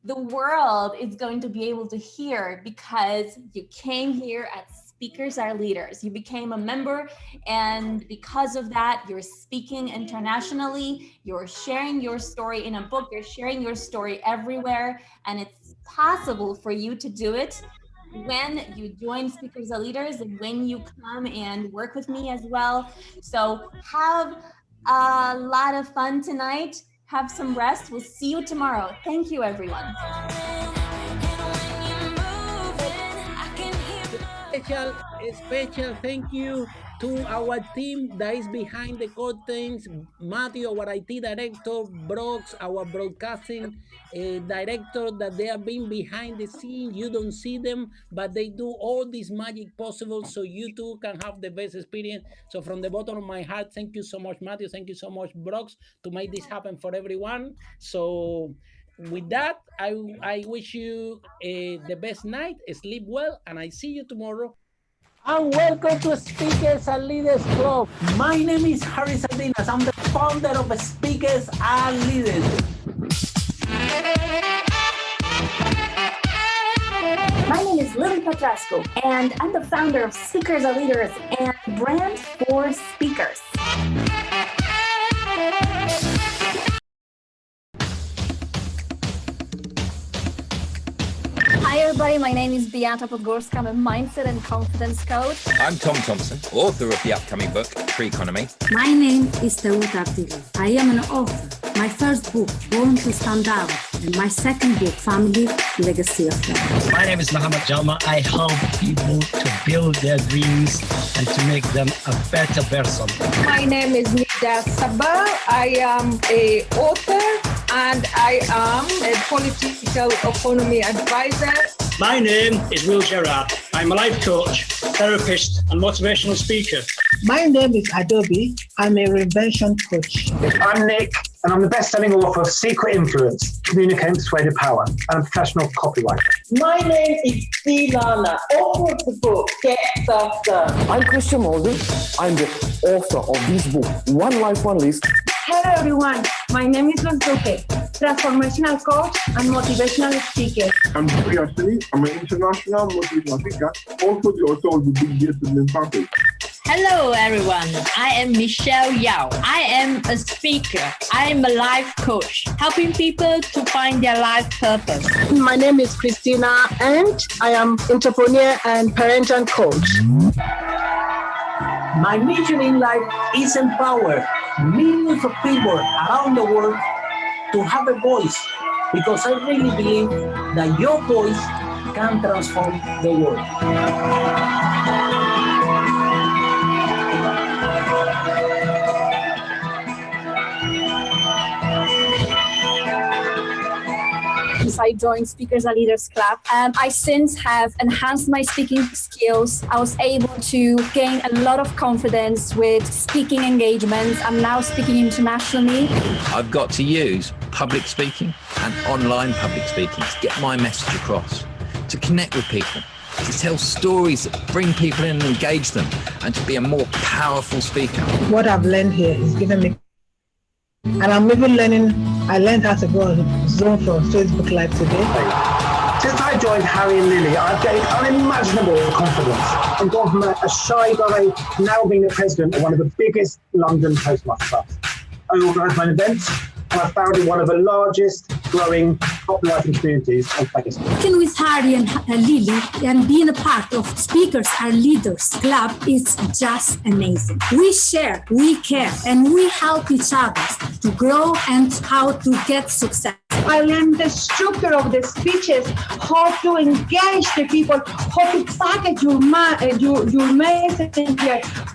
the world is going to be able to hear because you came here at Speakers Are Leaders. You became a member, and because of that, you're speaking internationally, you're sharing your story in a book, you're sharing your story everywhere, and it's possible for you to do it when you join Speakers Are Leaders and when you come and work with me as well. So have a lot of fun tonight. Have some rest. We'll see you tomorrow. Thank you, everyone. Special thank you to our team that is behind the curtains. Matthew, our IT director, Brooks, our broadcasting director, that they have been behind the scenes. You don't see them, but they do all this magic possible so you too can have the best experience. So from the bottom of my heart, thank you so much, Matthew. Thank you so much, Brooks, to make this happen for everyone. So with that, I wish you the best night, sleep well, and I see you tomorrow. And welcome to Speakers and Leaders Club. My name is Harry Sardinas. I'm the founder of Speakers and Leaders. My name is Lily Patrascu, and I'm the founder of Speakers Are Leaders and Brand for Speakers. Hi everybody, my name is Beata Podgorska. I'm a mindset and confidence coach. I'm Tom Thompson, author of the upcoming book, Tree Economy. My name is Teuta Abdili. I am an author. My first book, Born to Stand Out, and my second book, Family, Legacy of Love. My name is Muhammad Jalma. I help people to build their dreams and to make them a better person. My name is Nida Sabah. I am an author and I am a political economy advisor. My name is Will Gerard. I'm a life coach, therapist, and motivational speaker. My name is Adaobi. I'm a reinvention coach. I'm Nick, and I'm the best-selling author of Secret Influence, Communicate and Persuade Power, and a professional copywriter. My name is Dilana, author of the book, Get Stuff Done. I'm Christian Mulder. I'm the author of this book, One Life, One List. Hello everyone, my name is Latifa, transformational coach and motivational speaker. I'm Patrascu. I'm an international motivational speaker, also the author of the Big Deal Student Package. Hello everyone, I am Michelle Yiow. I am a speaker. I am a life coach, helping people to find their life purpose. My name is Christina and I am entrepreneur and parental coach. My mission in life is empower millions of people around the world to have a voice, because I really believe that your voice can transform the world. I joined Speakers and Leaders Club. I since have enhanced my speaking skills. I was able to gain a lot of confidence with speaking engagements. I'm now speaking internationally. I've got to use public speaking and online public speaking to get my message across, to connect with people, to tell stories that bring people in and engage them, and to be a more powerful speaker. What I've learned here is giving me, and I'm even learning, I learned how to go on Zoom for Facebook Live today. Since I joined Harry and Lily, I've gained unimaginable confidence and gone from a shy guy now being the president of one of the biggest London Toastmaster clubs. I organised my events, and I founded one of the largest growing copywriting communities on Pakistan. Working with Harry and Lily and being a part of Speakers Are Leaders Club is just amazing. We share, we care, and we help each other to grow and how to get success. I learned the structure of the speeches, how to engage the people, how to package your message,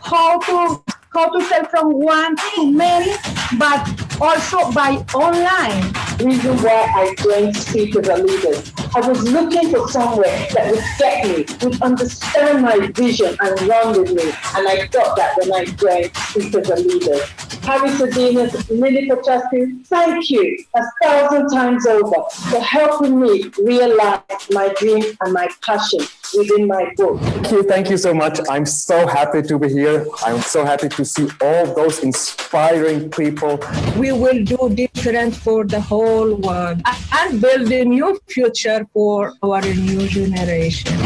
how to sell from one to many, but also by online. Reason why I joined Speakers and Leaders. I was looking for somewhere that would get me, would understand my vision and run with me. And I got that when I joined Speakers and Leaders. Harry Sardinas, Lily Patrascu, thank you 1,000 times over for helping me realize my dream and my passion within my book. Thank you so much. I'm so happy to be here. I'm so happy to see all those inspiring people. We will do different for the whole world and build a new future for our new generation.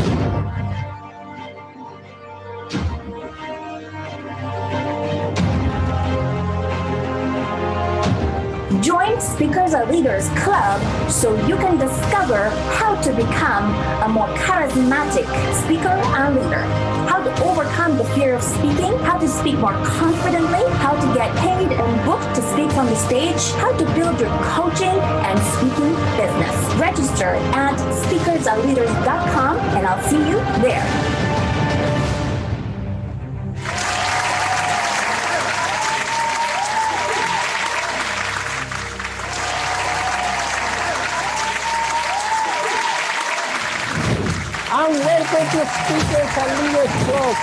Join Speakers Are Leaders Club so you can discover how to become a more charismatic speaker and leader, how to overcome the fear of speaking, how to speak more confidently, how to get paid and booked to speak on the stage, how to build your coaching and speaking business. Register at speakersareleaders.com and I'll see you there. And welcome to Speakers and Leaders Club.